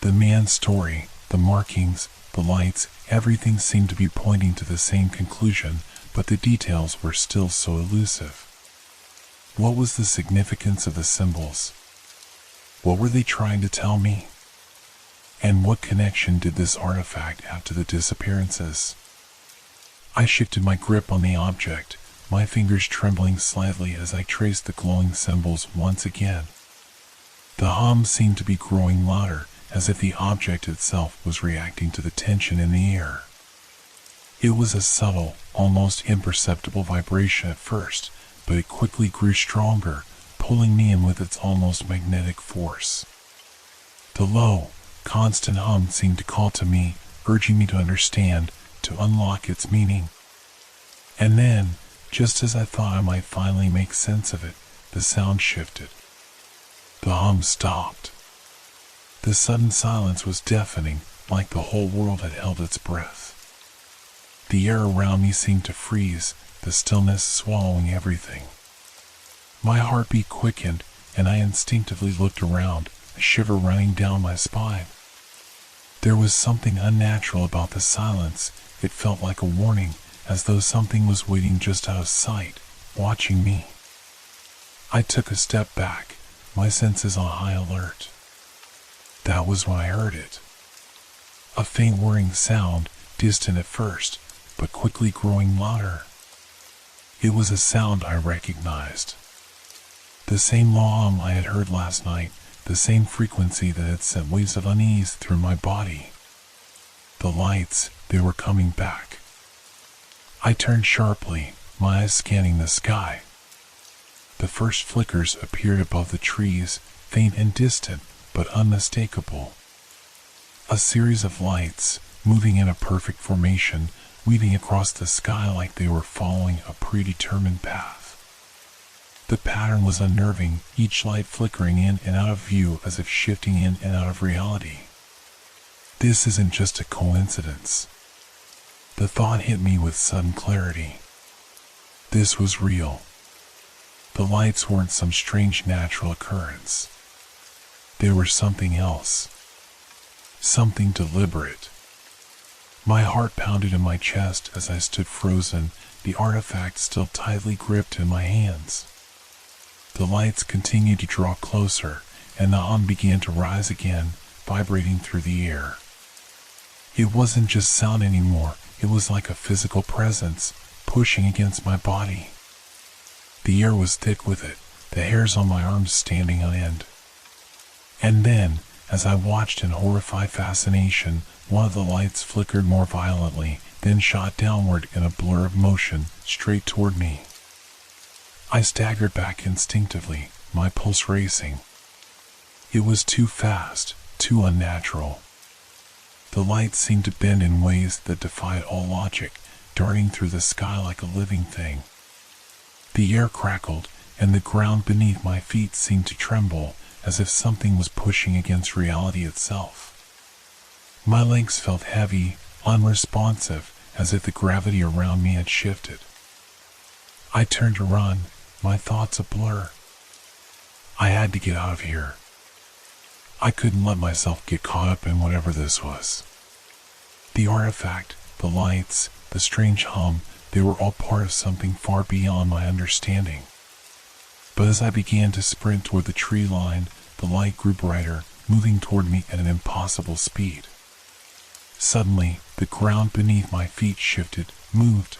The man's story, the markings, the lights, everything seemed to be pointing to the same conclusion, but the details were still so elusive. What was the significance of the symbols? What were they trying to tell me? And what connection did this artifact have to the disappearances? I shifted my grip on the object, my fingers trembling slightly as I traced the glowing symbols once again. The hum seemed to be growing louder, as if the object itself was reacting to the tension in the air. It was a subtle, almost imperceptible vibration at first, but it quickly grew stronger, pulling me in with its almost magnetic force. The low, constant hum seemed to call to me, urging me to understand, to unlock its meaning. And then, just as I thought I might finally make sense of it, the sound shifted. The hum stopped. The sudden silence was deafening, like the whole world had held its breath. The air around me seemed to freeze, the stillness swallowing everything. My heartbeat quickened, and I instinctively looked around, a shiver running down my spine. There was something unnatural about the silence. It felt like a warning, as though something was waiting just out of sight, watching me. I took a step back, my senses on high alert. That was when I heard it. A faint whirring sound, distant at first, but quickly growing louder. It was a sound I recognized. The same low hum I had heard last night, the same frequency that had sent waves of unease through my body. The lights, they were coming back. I turned sharply, my eyes scanning the sky. The first flickers appeared above the trees, faint and distant, but unmistakable. A series of lights, moving in a perfect formation, weaving across the sky like they were following a predetermined path. The pattern was unnerving, each light flickering in and out of view as if shifting in and out of reality. This isn't just a coincidence. The thought hit me with sudden clarity. This was real. The lights weren't some strange natural occurrence. They were something else. Something deliberate. My heart pounded in my chest as I stood frozen, the artifact still tightly gripped in my hands. The lights continued to draw closer, and the hum began to rise again, vibrating through the air. It wasn't just sound anymore, it was like a physical presence, pushing against my body. The air was thick with it, the hairs on my arms standing on end. And then, as I watched in horrified fascination, one of the lights flickered more violently, then shot downward in a blur of motion, straight toward me. I staggered back instinctively, my pulse racing. It was too fast, too unnatural. The light seemed to bend in ways that defied all logic, darting through the sky like a living thing. The air crackled, and the ground beneath my feet seemed to tremble, as if something was pushing against reality itself. My legs felt heavy, unresponsive, as if the gravity around me had shifted. I turned to run, my thoughts a blur. I had to get out of here. I couldn't let myself get caught up in whatever this was. The artifact, the lights, the strange hum, they were all part of something far beyond my understanding. But as I began to sprint toward the tree line, the light grew brighter, moving toward me at an impossible speed. Suddenly, the ground beneath my feet shifted, moved.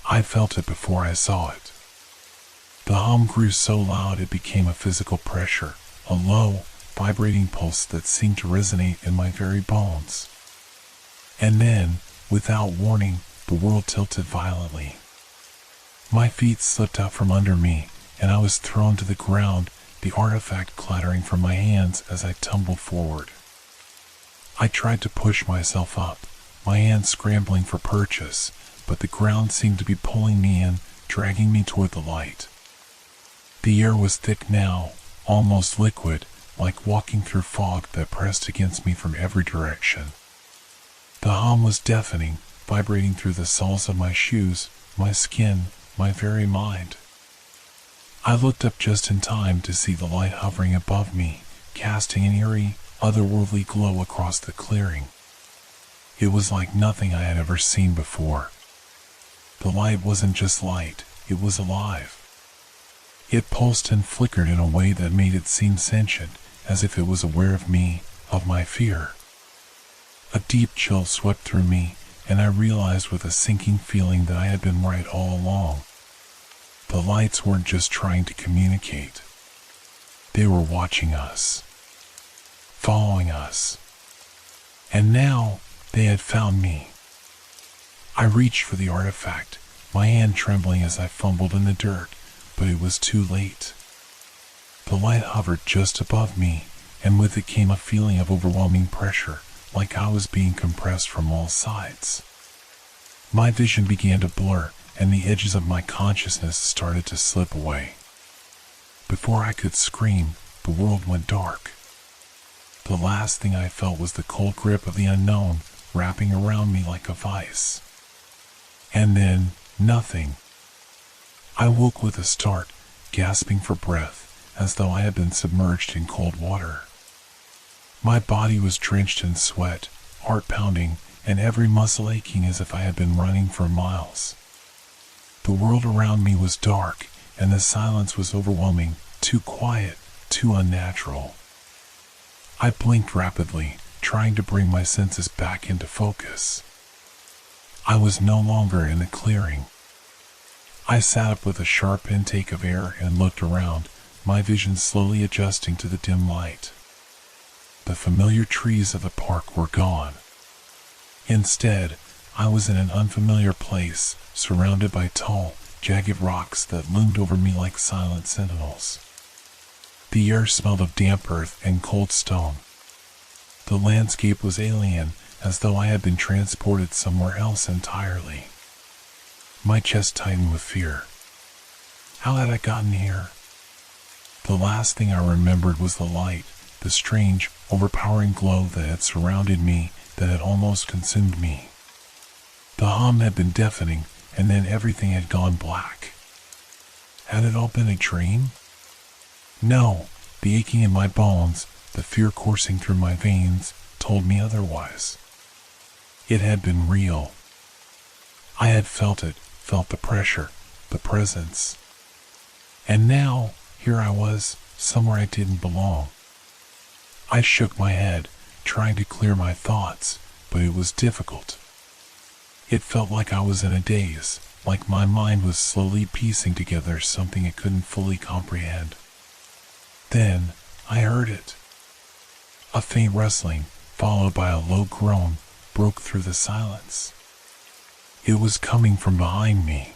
I felt it before I saw it. The hum grew so loud it became a physical pressure, a low, vibrating pulse that seemed to resonate in my very bones. And then, without warning, the world tilted violently. My feet slipped out from under me, and I was thrown to the ground, the artifact clattering from my hands as I tumbled forward. I tried to push myself up, my hands scrambling for purchase, but the ground seemed to be pulling me in, dragging me toward the light. The air was thick now, almost liquid, like walking through fog that pressed against me from every direction. The hum was deafening, vibrating through the soles of my shoes, my skin, my very mind. I looked up just in time to see the light hovering above me, casting an eerie, otherworldly glow across the clearing. It was like nothing I had ever seen before. The light wasn't just light, it was alive. It pulsed and flickered in a way that made it seem sentient, as if it was aware of me, of my fear. A deep chill swept through me, and I realized with a sinking feeling that I had been right all along. The lights weren't just trying to communicate. They were watching us, following us. And now, they had found me. I reached for the artifact, my hand trembling as I fumbled in the dirt, but it was too late. The light hovered just above me, and with it came a feeling of overwhelming pressure, like I was being compressed from all sides. My vision began to blur, and the edges of my consciousness started to slip away. Before I could scream, the world went dark. The last thing I felt was the cold grip of the unknown, wrapping around me like a vice. And then, nothing. I woke with a start, gasping for breath, as though I had been submerged in cold water. My body was drenched in sweat, heart pounding, and every muscle aching as if I had been running for miles. The world around me was dark, and the silence was overwhelming, too quiet, too unnatural. I blinked rapidly, trying to bring my senses back into focus. I was no longer in the clearing. I sat up with a sharp intake of air and looked around, my vision slowly adjusting to the dim light. The familiar trees of the park were gone. Instead, I was in an unfamiliar place, surrounded by tall, jagged rocks that loomed over me like silent sentinels. The air smelled of damp earth and cold stone. The landscape was alien, as though I had been transported somewhere else entirely. My chest tightened with fear. How had I gotten here? The last thing I remembered was the light, the strange, overpowering glow that had surrounded me, that had almost consumed me. The hum had been deafening, and then everything had gone black. Had it all been a dream? No, the aching in my bones, the fear coursing through my veins, told me otherwise. It had been real. I had felt it, felt the pressure, the presence. And now, here I was, somewhere I didn't belong. I shook my head, trying to clear my thoughts, but it was difficult. It felt like I was in a daze, like my mind was slowly piecing together something it couldn't fully comprehend. Then, I heard it. A faint rustling, followed by a low groan, broke through the silence. It was coming from behind me.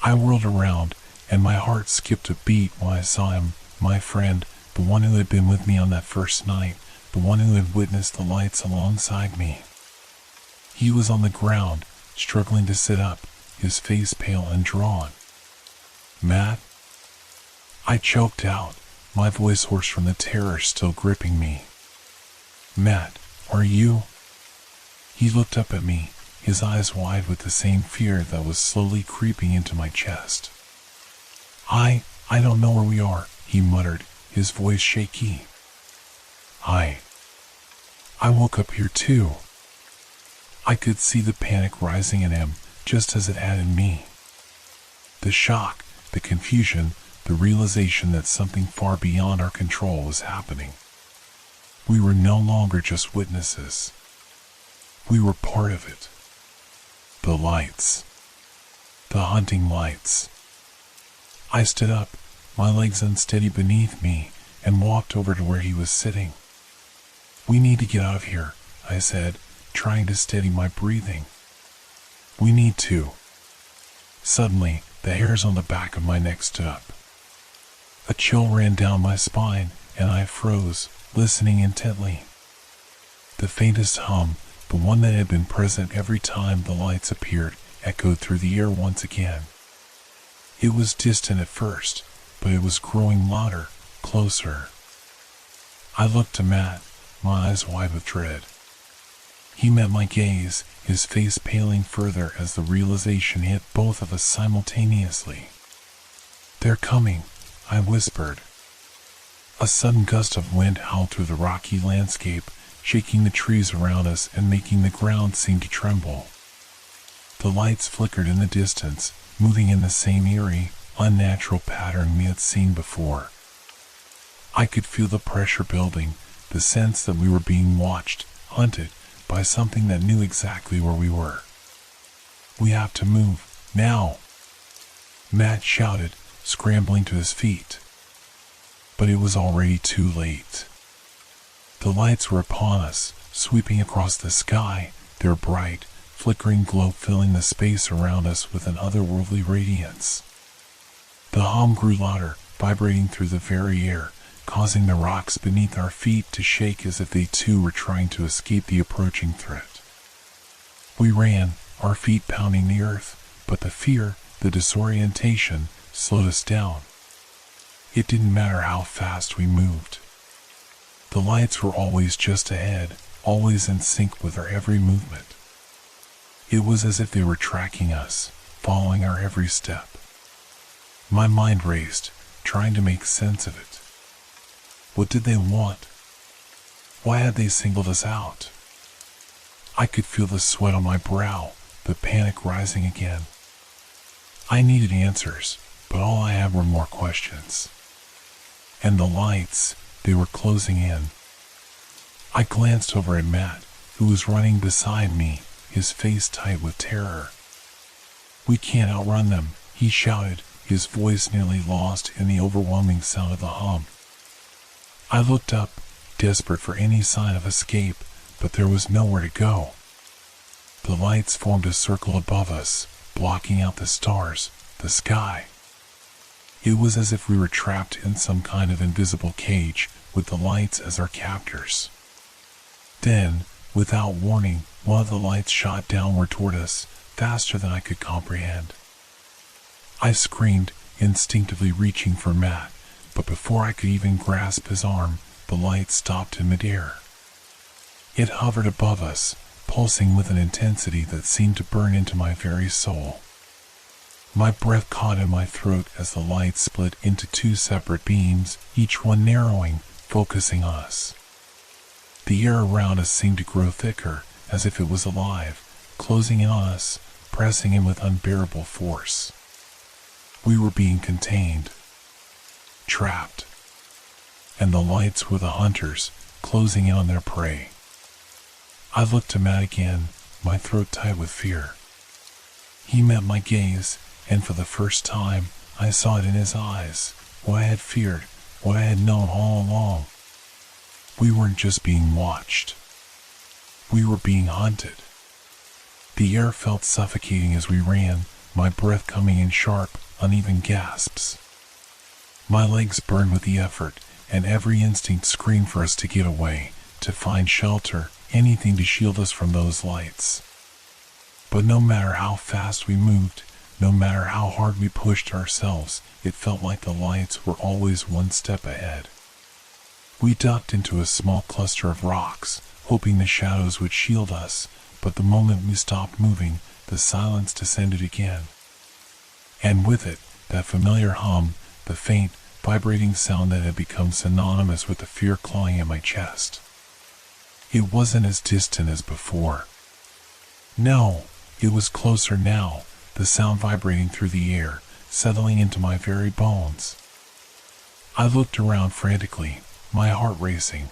I whirled around, and my heart skipped a beat when I saw him, my friend, the one who had been with me on that first night, the one who had witnessed the lights alongside me. He was on the ground, struggling to sit up, his face pale and drawn. "Matt?" I choked out, my voice hoarse from the terror still gripping me. "Matt, are you?" He looked up at me, his eyes wide with the same fear that was slowly creeping into my chest. I don't know where we are," he muttered, his voice shaky. I woke up here too." I could see the panic rising in him, just as it had in me. The shock, the confusion, the realization that something far beyond our control was happening. We were no longer just witnesses. We were part of it. The lights. The hunting lights. I stood up, my legs unsteady beneath me, and walked over to where he was sitting. "We need to get out of here," I said, trying to steady my breathing. "We need to." Suddenly, the hairs on the back of my neck stood up. A chill ran down my spine, and I froze, listening intently. The faintest hum, the one that had been present every time the lights appeared, echoed through the air once again. It was distant at first, but it was growing louder, closer. I looked to Matt, my eyes wide with dread. He met my gaze, his face paling further as the realization hit both of us simultaneously. "They're coming," I whispered. A sudden gust of wind howled through the rocky landscape, shaking the trees around us and making the ground seem to tremble. The lights flickered in the distance, moving in the same eerie, unnatural pattern we had seen before. I could feel the pressure building, the sense that we were being watched, hunted, by something that knew exactly where we were. "We have to move, now!" Matt shouted, scrambling to his feet. But it was already too late. The lights were upon us, sweeping across the sky, their bright, flickering glow filling the space around us with an otherworldly radiance. The hum grew louder, vibrating through the very air, causing the rocks beneath our feet to shake as if they too were trying to escape the approaching threat. We ran, our feet pounding the earth, but the fear, the disorientation, slowed us down. It didn't matter how fast we moved. The lights were always just ahead, always in sync with our every movement. It was as if they were tracking us, following our every step. My mind raced, trying to make sense of it. What did they want? Why had they singled us out? I could feel the sweat on my brow, the panic rising again. I needed answers, but all I had were more questions. And the lights, they were closing in. I glanced over at Matt, who was running beside me, his face tight with terror. "We can't outrun them," he shouted, his voice nearly lost in the overwhelming sound of the hum. I looked up, desperate for any sign of escape, but there was nowhere to go. The lights formed a circle above us, blocking out the stars, the sky. It was as if we were trapped in some kind of invisible cage, with the lights as our captors. Then, without warning, one of the lights shot downward toward us, faster than I could comprehend. I screamed, instinctively reaching for Matt, but before I could even grasp his arm, the light stopped in midair. It hovered above us, pulsing with an intensity that seemed to burn into my very soul. My breath caught in my throat as the light split into two separate beams, each one narrowing, focusing on us. The air around us seemed to grow thicker, as if it was alive, closing in on us, pressing in with unbearable force. We were being contained, trapped, and the lights were the hunters, closing in on their prey. I looked to Matt again, my throat tight with fear. He met my gaze, and for the first time, I saw it in his eyes, what I had feared, what I had known all along. We weren't just being watched. We were being hunted. The air felt suffocating as we ran, my breath coming in sharp, uneven gasps. My legs burned with the effort, and every instinct screamed for us to get away, to find shelter, anything to shield us from those lights. But no matter how fast we moved, no matter how hard we pushed ourselves, it felt like the lights were always one step ahead. We ducked into a small cluster of rocks, hoping the shadows would shield us, but the moment we stopped moving, the silence descended again. And with it, that familiar hum, the faint, vibrating sound that had become synonymous with the fear clawing at my chest. It wasn't as distant as before. No, it was closer now, the sound vibrating through the air, settling into my very bones. I looked around frantically, my heart racing.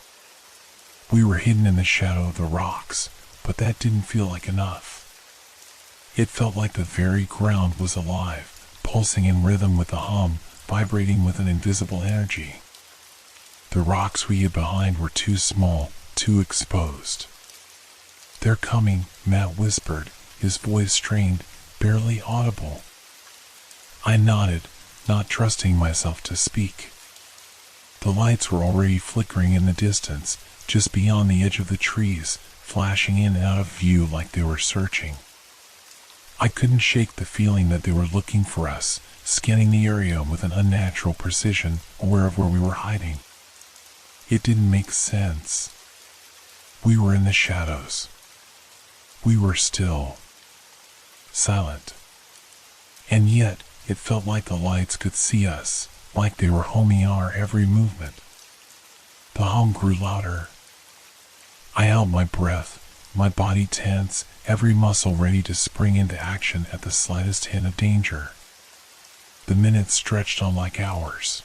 We were hidden in the shadow of the rocks, but that didn't feel like enough. It felt like the very ground was alive, pulsing in rhythm with the hum, vibrating with an invisible energy. The rocks we hid behind were too small, too exposed. "They're coming," Matt whispered, his voice strained, barely audible. I nodded, not trusting myself to speak. The lights were already flickering in the distance, just beyond the edge of the trees, flashing in and out of view like they were searching. I couldn't shake the feeling that they were looking for us, scanning the area with an unnatural precision, aware of where we were hiding. It didn't make sense. We were in the shadows. We were still, silent. And yet, it felt like the lights could see us, like they were homing our every movement. The hum grew louder. I held my breath, my body tense, every muscle ready to spring into action at the slightest hint of danger. The minutes stretched on like hours.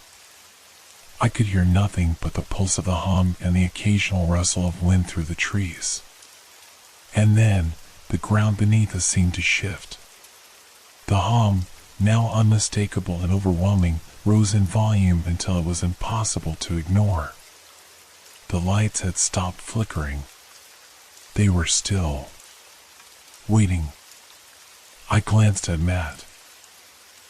I could hear nothing but the pulse of the hum and the occasional rustle of wind through the trees. And then, the ground beneath us seemed to shift. The hum, now unmistakable and overwhelming, rose in volume until it was impossible to ignore. The lights had stopped flickering. They were still, waiting. I glanced at Matt.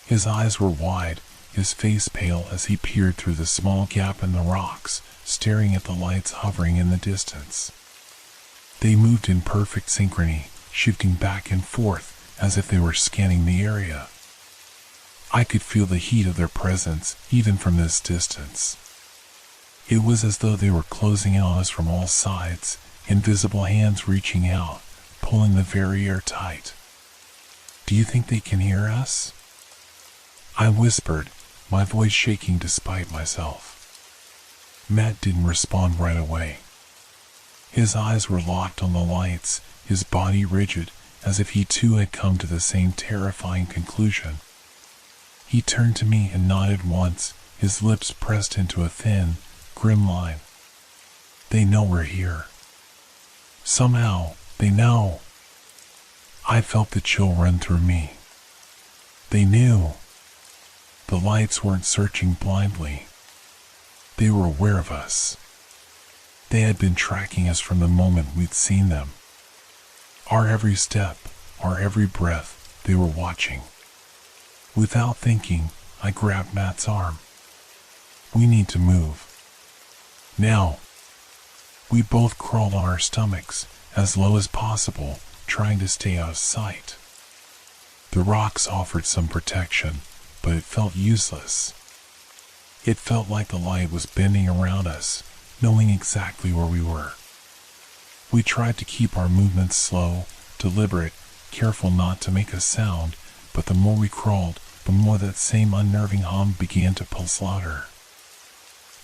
His eyes were wide, his face pale as he peered through the small gap in the rocks, staring at the lights hovering in the distance. They moved in perfect synchrony, shifting back and forth as if they were scanning the area. I could feel the heat of their presence, even from this distance. It was as though they were closing in on us from all sides, invisible hands reaching out, pulling the very air tight. "Do you think they can hear us?" I whispered, my voice shaking despite myself. Matt didn't respond right away. His eyes were locked on the lights, his body rigid, as if he too had come to the same terrifying conclusion. He turned to me and nodded once, his lips pressed into a thin, grim line. "They know we're here. Somehow, they know." I felt the chill run through me. They knew. The lights weren't searching blindly. They were aware of us. They had been tracking us from the moment we'd seen them. Our every step, our every breath, they were watching. Without thinking, I grabbed Matt's arm. "We need to move. Now." We both crawled on our stomachs, as low as possible, trying to stay out of sight. The rocks offered some protection, but it felt useless. It felt like the light was bending around us, knowing exactly where we were. We tried to keep our movements slow, deliberate, careful not to make a sound, but the more we crawled, the more that same unnerving hum began to pulse louder.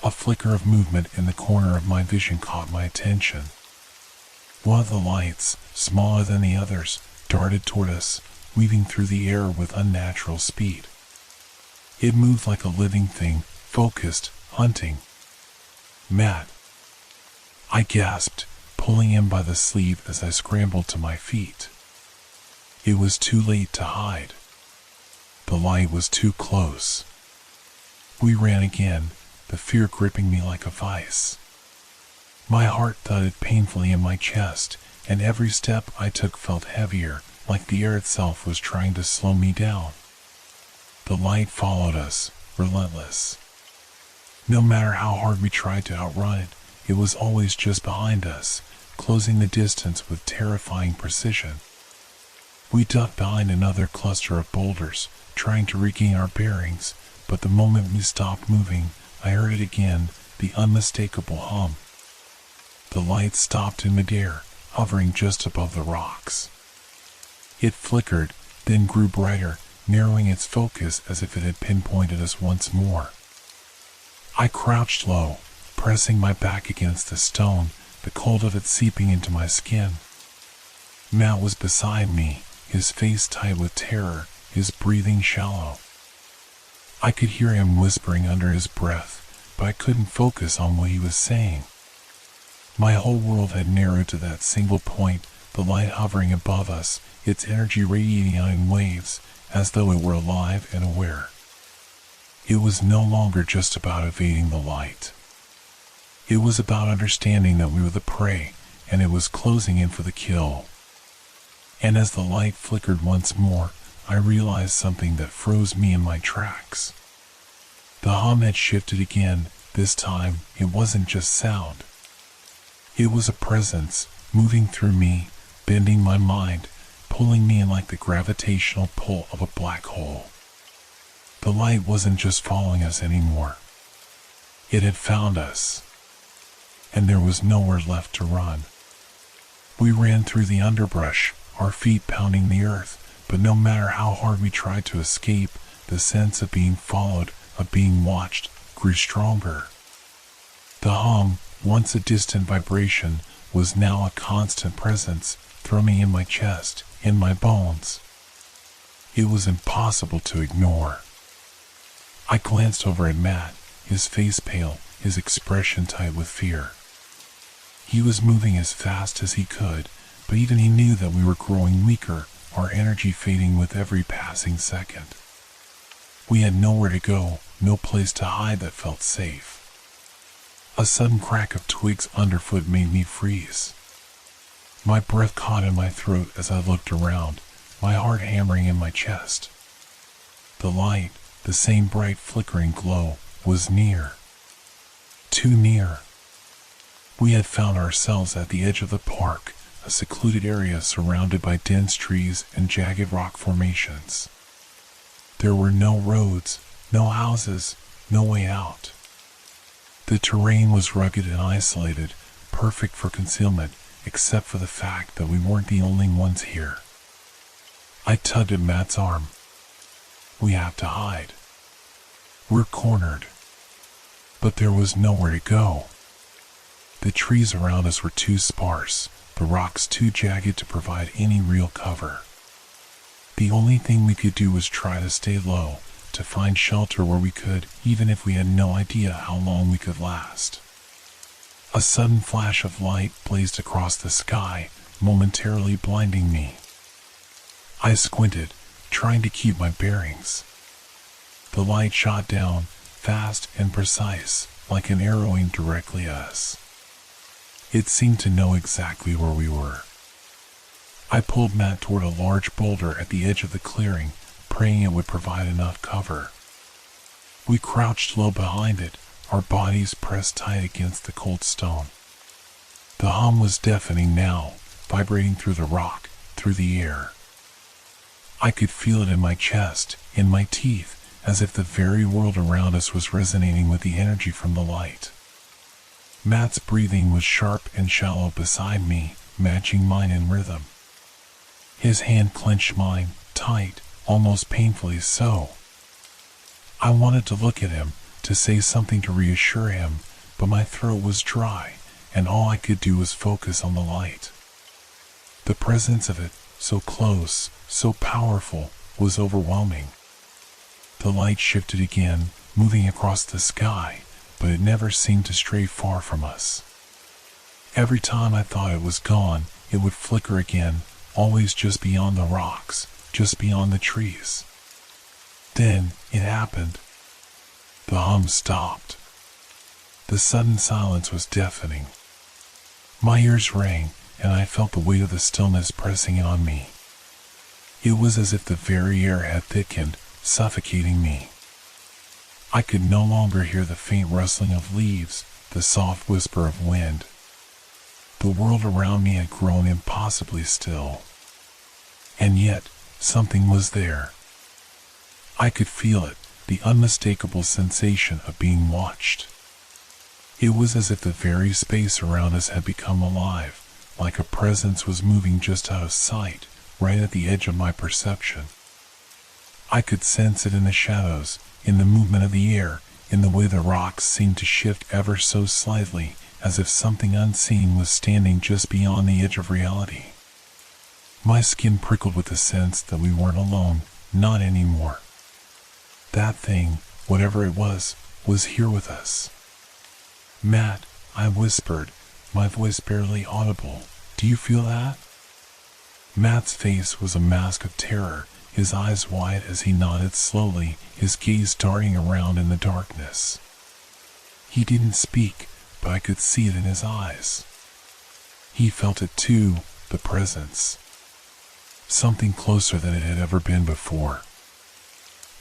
A flicker of movement in the corner of my vision caught my attention. One of the lights, smaller than the others, darted toward us, weaving through the air with unnatural speed. It moved like a living thing, focused, hunting. "Matt," I gasped, pulling him by the sleeve as I scrambled to my feet. It was too late to hide. The light was too close. We ran again, the fear gripping me like a vice. My heart thudded painfully in my chest, and every step I took felt heavier, like the air itself was trying to slow me down. The light followed us, relentless. No matter how hard we tried to outrun it, it was always just behind us, closing the distance with terrifying precision. We ducked behind another cluster of boulders, trying to regain our bearings, but the moment we stopped moving, I heard it again, the unmistakable hum. The light stopped in midair, hovering just above the rocks. It flickered, then grew brighter, narrowing its focus as if it had pinpointed us once more. I crouched low, pressing my back against the stone, the cold of it seeping into my skin. Matt was beside me, his face tight with terror, his breathing shallow. I could hear him whispering under his breath, but I couldn't focus on what he was saying. My whole world had narrowed to that single point, the light hovering above us, its energy radiating out in waves, as though it were alive and aware. It was no longer just about evading the light. It was about understanding that we were the prey, and it was closing in for the kill. And as the light flickered once more, I realized something that froze me in my tracks. The hum had shifted again. This time, it wasn't just sound. It was a presence, moving through me, bending my mind, pulling me in like the gravitational pull of a black hole. The light wasn't just following us anymore. It had found us. And there was nowhere left to run. We ran through the underbrush, our feet pounding the earth, but no matter how hard we tried to escape, the sense of being followed, of being watched, grew stronger. The hum, once a distant vibration, was now a constant presence, thrumming in my chest, in my bones. It was impossible to ignore. I glanced over at Matt, his face pale, his expression tight with fear. He was moving as fast as he could, but even he knew that we were growing weaker, our energy fading with every passing second. We had nowhere to go, no place to hide that felt safe. A sudden crack of twigs underfoot made me freeze. My breath caught in my throat as I looked around, my heart hammering in my chest. The light, the same bright flickering glow, was near. Too near. We had found ourselves at the edge of the park, a secluded area surrounded by dense trees and jagged rock formations. There were no roads, no houses, no way out. The terrain was rugged and isolated, perfect for concealment, except for the fact that we weren't the only ones here. I tugged at Matt's arm. "We have to hide. We're cornered." But there was nowhere to go. The trees around us were too sparse, the rocks too jagged to provide any real cover. The only thing we could do was try to stay low, to find shelter where we could, even if we had no idea how long we could last. A sudden flash of light blazed across the sky, momentarily blinding me. I squinted, trying to keep my bearings. The light shot down, fast and precise, like an arrow aimed directly at us. It seemed to know exactly where we were. I pulled Matt toward a large boulder at the edge of the clearing, praying it would provide enough cover. We crouched low behind it, our bodies pressed tight against the cold stone. The hum was deafening now, vibrating through the rock, through the air. I could feel it in my chest, in my teeth, as if the very world around us was resonating with the energy from the light. Matt's breathing was sharp and shallow beside me, matching mine in rhythm. His hand clenched mine, tight, almost painfully so. I wanted to look at him, to say something to reassure him, but my throat was dry, and all I could do was focus on the light. The presence of it, so close, so powerful, was overwhelming. The light shifted again, moving across the sky, but it never seemed to stray far from us. Every time I thought it was gone, it would flicker again, always just beyond the rocks, just beyond the trees. Then, it happened. The hum stopped. The sudden silence was deafening. My ears rang, and I felt the weight of the stillness pressing in on me. It was as if the very air had thickened, suffocating me. I could no longer hear the faint rustling of leaves, the soft whisper of wind. The world around me had grown impossibly still. And yet, something was there. I could feel it, the unmistakable sensation of being watched. It was as if the very space around us had become alive, like a presence was moving just out of sight, right at the edge of my perception. I could sense it in the shadows, in the movement of the air, in the way the rocks seemed to shift ever so slightly, as if something unseen was standing just beyond the edge of reality. My skin prickled with the sense that we weren't alone, not anymore. That thing, whatever it was here with us. "Matt," I whispered, my voice barely audible, "do you feel that?" Matt's face was a mask of terror, his eyes wide as he nodded slowly, his gaze darting around in the darkness. He didn't speak, but I could see it in his eyes. He felt it too, the presence. Something closer than it had ever been before.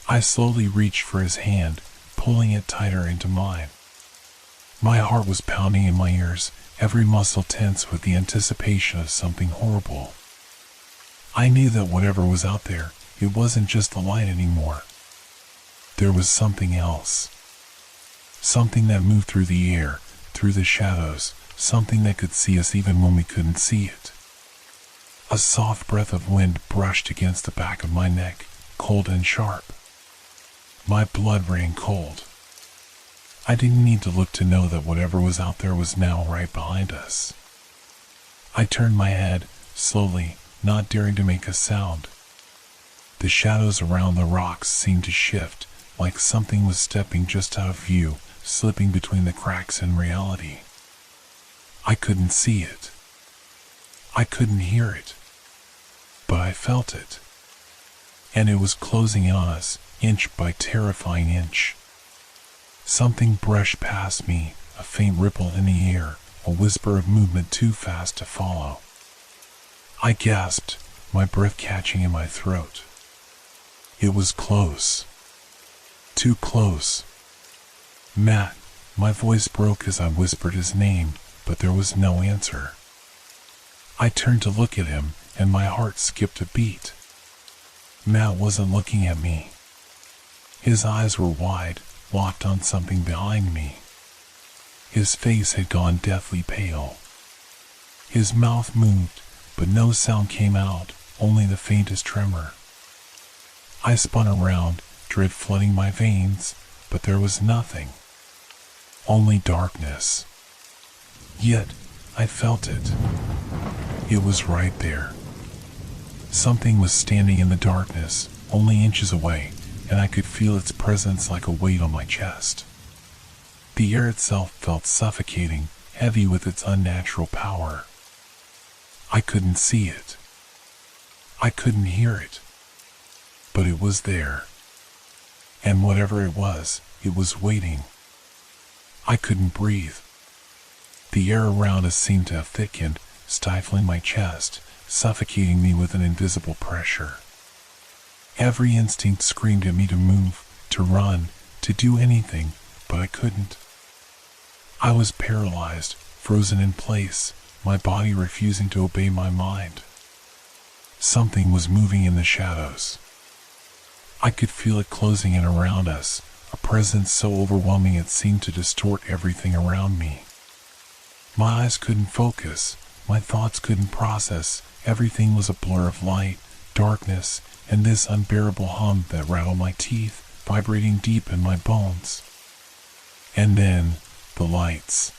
I slowly reached for his hand, pulling it tighter into mine. My heart was pounding in my ears, every muscle tense with the anticipation of something horrible. I knew that whatever was out there, it wasn't just the light anymore. There was something else. Something that moved through the air, through the shadows, something that could see us even when we couldn't see it. A soft breath of wind brushed against the back of my neck, cold and sharp. My blood ran cold. I didn't need to look to know that whatever was out there was now right behind us. I turned my head, slowly, not daring to make a sound. The shadows around the rocks seemed to shift, like something was stepping just out of view, slipping between the cracks in reality. I couldn't see it. I couldn't hear it. But I felt it. And it was closing in on us, inch by terrifying inch. Something brushed past me, a faint ripple in the air, a whisper of movement too fast to follow. I gasped, my breath catching in my throat. It was close. Too close. "Matt," my voice broke as I whispered his name, but there was no answer. I turned to look at him, and my heart skipped a beat. Matt wasn't looking at me. His eyes were wide, locked on something behind me. His face had gone deathly pale. His mouth moved, but no sound came out, only the faintest tremor. I spun around, dread flooding my veins, but there was nothing. Only darkness. Yet, I felt it. It was right there. Something was standing in the darkness, only inches away, and I could feel its presence like a weight on my chest. The air itself felt suffocating, heavy with its unnatural power. I couldn't see it. I couldn't hear it. But it was there. And whatever it was waiting. I couldn't breathe. The air around us seemed to have thickened, stifling my chest, suffocating me with an invisible pressure. Every instinct screamed at me to move, to run, to do anything, but I couldn't. I was paralyzed, frozen in place, my body refusing to obey my mind. Something was moving in the shadows. I could feel it closing in around us, a presence so overwhelming it seemed to distort everything around me. My eyes couldn't focus, my thoughts couldn't process, everything was a blur of light, darkness, and this unbearable hum that rattled my teeth, vibrating deep in my bones. And then, the lights.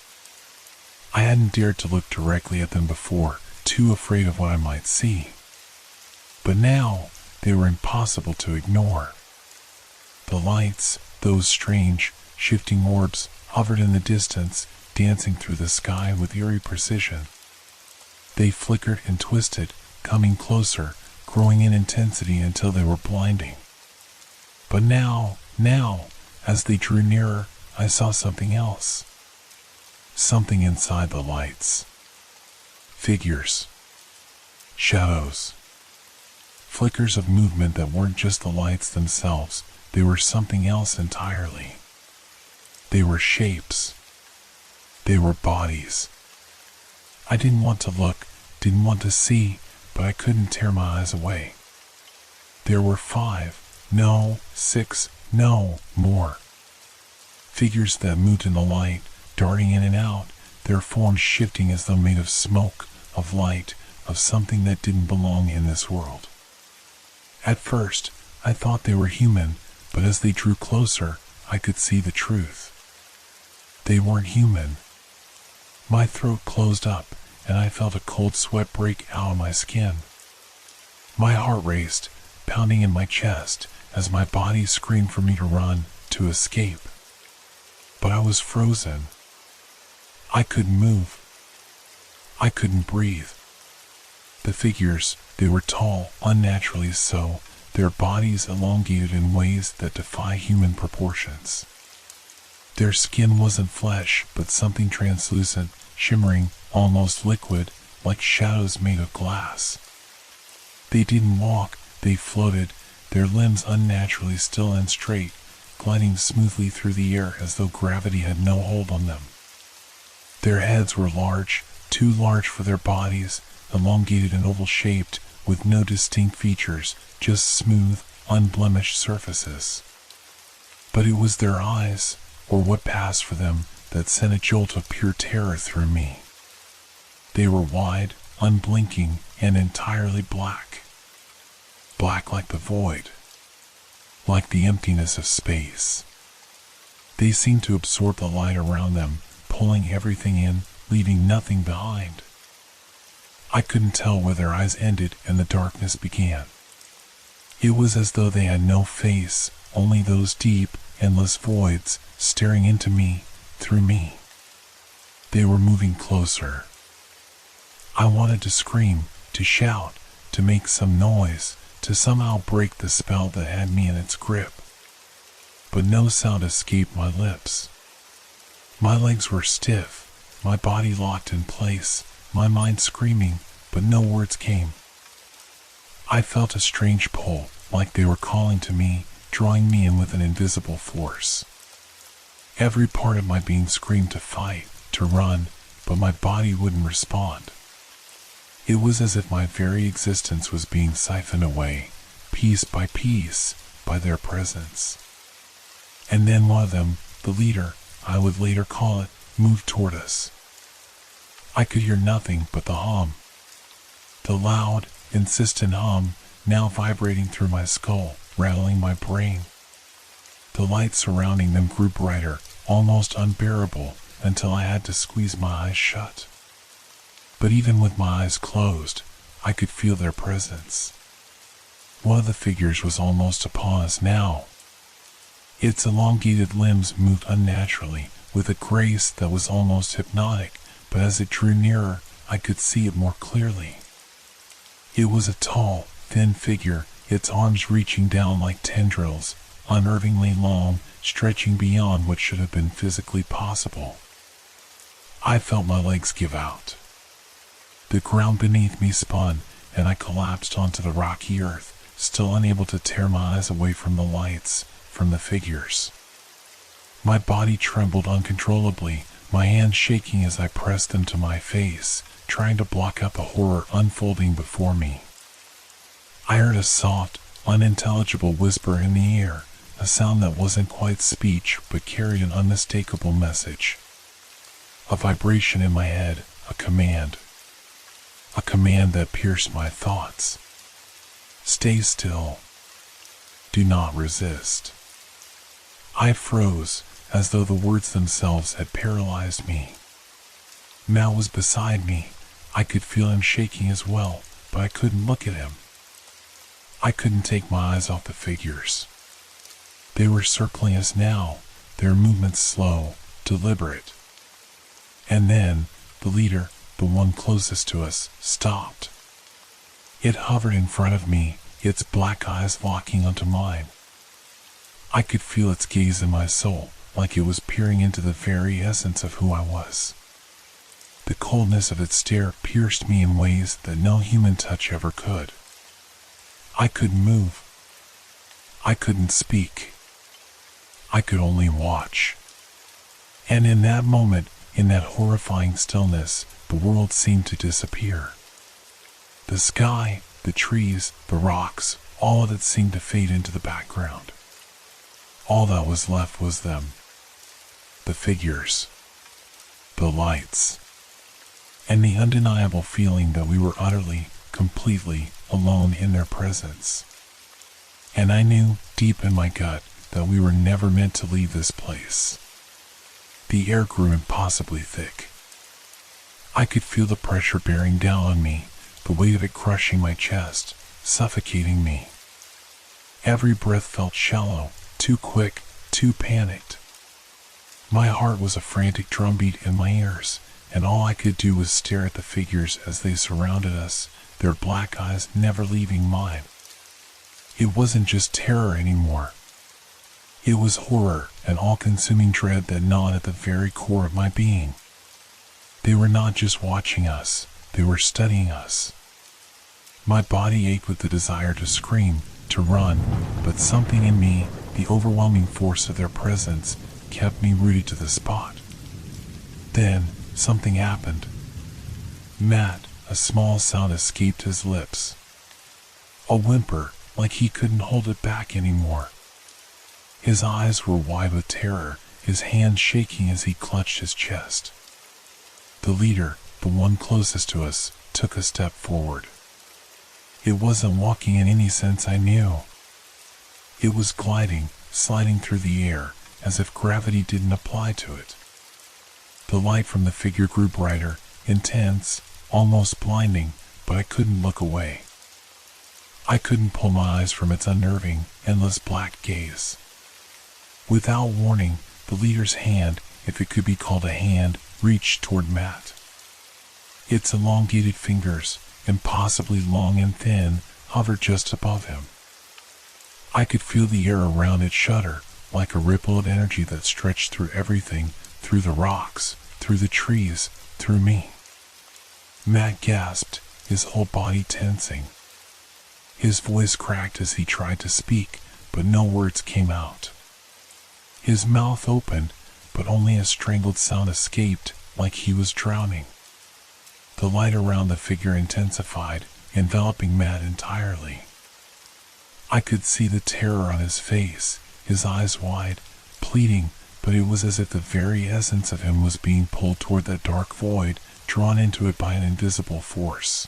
I hadn't dared to look directly at them before, too afraid of what I might see. But now, they were impossible to ignore. The lights, those strange, shifting orbs, hovered in the distance, dancing through the sky with eerie precision. They flickered and twisted, coming closer, growing in intensity until they were blinding. But now, as they drew nearer, I saw something else. Something inside the lights. Figures. Shadows. Flickers of movement that weren't just the lights themselves, they were something else entirely. They were shapes. They were bodies. I didn't want to look, didn't want to see, but I couldn't tear my eyes away. There were 5, no, 6, no, more. Figures that moved in the light, darting in and out, their forms shifting as though made of smoke, of light, of something that didn't belong in this world. At first, I thought they were human, but as they drew closer, I could see the truth. They weren't human. My throat closed up, and I felt a cold sweat break out of my skin. My heart raced, pounding in my chest, as my body screamed for me to run, to escape. But I was frozen. I couldn't move. I couldn't breathe. The figures, they were tall, unnaturally so, their bodies elongated in ways that defy human proportions. Their skin wasn't flesh, but something translucent, shimmering, almost liquid, like shadows made of glass. They didn't walk, they floated, their limbs unnaturally still and straight, gliding smoothly through the air as though gravity had no hold on them. Their heads were large, too large for their bodies, elongated and oval-shaped, with no distinct features, just smooth, unblemished surfaces. But it was their eyes, or what passed for them, that sent a jolt of pure terror through me. They were wide, unblinking, and entirely black. Black like the void. Like the emptiness of space. They seemed to absorb the light around them, pulling everything in, leaving nothing behind. I couldn't tell where their eyes ended and the darkness began. It was as though they had no face, only those deep, endless voids, staring into me, through me. They were moving closer. I wanted to scream, to shout, to make some noise, to somehow break the spell that had me in its grip. But no sound escaped my lips. My legs were stiff, my body locked in place, my mind screaming, but no words came. I felt a strange pull, like they were calling to me, drawing me in with an invisible force. Every part of my being screamed to fight, to run, but my body wouldn't respond. It was as if my very existence was being siphoned away, piece by piece, by their presence. And then one of them, the leader, I would later call it, moved toward us. I could hear nothing but the hum. The loud, insistent hum, now vibrating through my skull, rattling my brain. The light surrounding them grew brighter, almost unbearable, until I had to squeeze my eyes shut. But even with my eyes closed, I could feel their presence. One of the figures was almost upon us now. Its elongated limbs moved unnaturally, with a grace that was almost hypnotic, but as it drew nearer, I could see it more clearly. It was a tall, thin figure, its arms reaching down like tendrils, unnervingly long, stretching beyond what should have been physically possible. I felt my legs give out. The ground beneath me spun, and I collapsed onto the rocky earth, still unable to tear my eyes away from the lights, from the figures. My body trembled uncontrollably, my hands shaking as I pressed them to my face, trying to block out the horror unfolding before me. I heard a soft, unintelligible whisper in the air, a sound that wasn't quite speech but carried an unmistakable message. A vibration in my head, a command. A command that pierced my thoughts. Stay still. Do not resist. I froze, as though the words themselves had paralyzed me. Mal was beside me. I could feel him shaking as well, but I couldn't look at him. I couldn't take my eyes off the figures. They were circling us now, their movements slow, deliberate. And then, the leader, the one closest to us, stopped. It hovered in front of me, its black eyes locking onto mine. I could feel its gaze in my soul, like it was peering into the very essence of who I was. The coldness of its stare pierced me in ways that no human touch ever could. I couldn't move. I couldn't speak. I could only watch. And in that moment, in that horrifying stillness, the world seemed to disappear. The sky, the trees, the rocks, all of it seemed to fade into the background. All that was left was them. The figures. The lights. And the undeniable feeling that we were utterly, completely alone in their presence. And I knew, deep in my gut, that we were never meant to leave this place. The air grew impossibly thick. I could feel the pressure bearing down on me, the weight of it crushing my chest, suffocating me. Every breath felt shallow, too quick, too panicked. My heart was a frantic drumbeat in my ears, and all I could do was stare at the figures as they surrounded us, their black eyes never leaving mine. It wasn't just terror anymore. It was horror, an all-consuming dread that gnawed at the very core of my being. They were not just watching us, they were studying us. My body ached with the desire to scream, to run, but something in me, the overwhelming force of their presence, kept me rooted to the spot. Then, something happened. Matt, a small sound escaped his lips. A whimper, like he couldn't hold it back anymore. His eyes were wide with terror, his hands shaking as he clutched his chest. The leader, the one closest to us, took a step forward. It wasn't walking in any sense I knew. It was gliding, sliding through the air, as if gravity didn't apply to it. The light from the figure grew brighter, intense, almost blinding, but I couldn't look away. I couldn't pull my eyes from its unnerving, endless black gaze. Without warning, the leader's hand, if it could be called a hand, reached toward Matt. Its elongated fingers, impossibly long and thin, hovered just above him. I could feel the air around it shudder, like a ripple of energy that stretched through everything, through the rocks, through the trees, through me. Matt gasped, his whole body tensing. His voice cracked as he tried to speak, but no words came out. His mouth opened, but only a strangled sound escaped, like he was drowning. The light around the figure intensified, enveloping Matt entirely. I could see the terror on his face, his eyes wide, pleading, but it was as if the very essence of him was being pulled toward that dark void, drawn into it by an invisible force.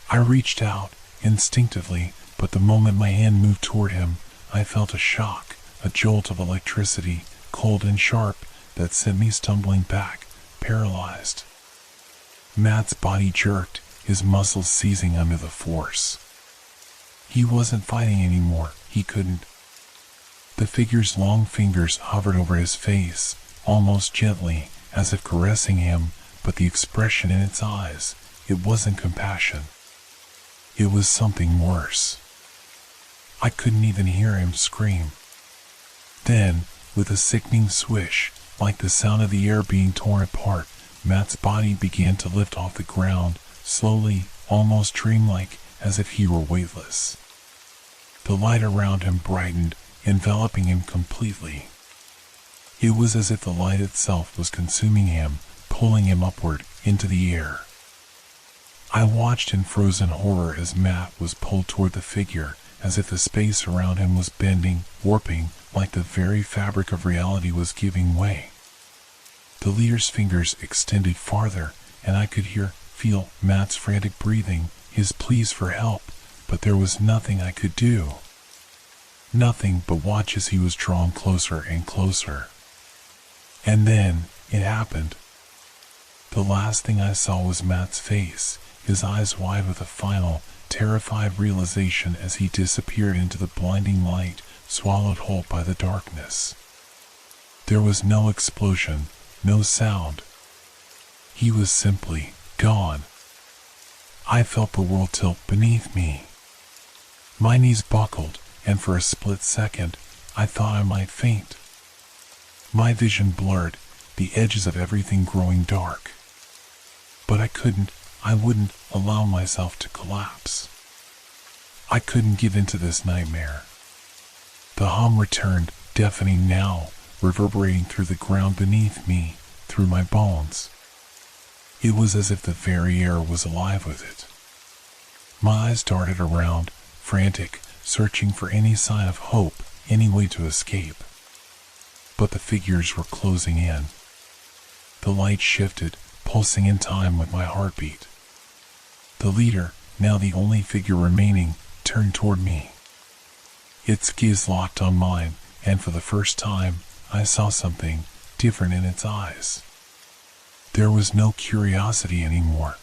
I reached out, instinctively, but the moment my hand moved toward him, I felt a shock, a jolt of electricity, cold and sharp, that sent me stumbling back, paralyzed. Matt's body jerked, his muscles seizing under the force. He wasn't fighting anymore, he couldn't. The figure's long fingers hovered over his face, almost gently, as if caressing him, but the expression in its eyes, it wasn't compassion. It was something worse. I couldn't even hear him scream. Then, with a sickening swish, like the sound of the air being torn apart, Matt's body began to lift off the ground, slowly, almost dreamlike, as if he were weightless. The light around him brightened, enveloping him completely. It was as if the light itself was consuming him, pulling him upward, into the air. I watched in frozen horror as Matt was pulled toward the figure, as if the space around him was bending, warping, like the very fabric of reality was giving way. The leader's fingers extended farther, and I could feel Matt's frantic breathing, his pleas for help, but there was nothing I could do. Nothing but watch as he was drawn closer and closer. And then, it happened. The last thing I saw was Matt's face, his eyes wide with a final, terrified realization as he disappeared into the blinding light, swallowed whole by the darkness. There was no explosion, no sound. He was simply gone. I felt the world tilt beneath me. My knees buckled, and for a split second, I thought I might faint. My vision blurred, the edges of everything growing dark. But I wouldn't allow myself to collapse. I couldn't give into this nightmare. The hum returned, deafening now, reverberating through the ground beneath me, through my bones. It was as if the very air was alive with it. My eyes darted around, frantic, searching for any sign of hope, any way to escape. But the figures were closing in. The light shifted, pulsing in time with my heartbeat. The leader, now the only figure remaining, turned toward me. Its gaze locked on mine, and for the first time, I saw something different in its eyes. There was no curiosity anymore.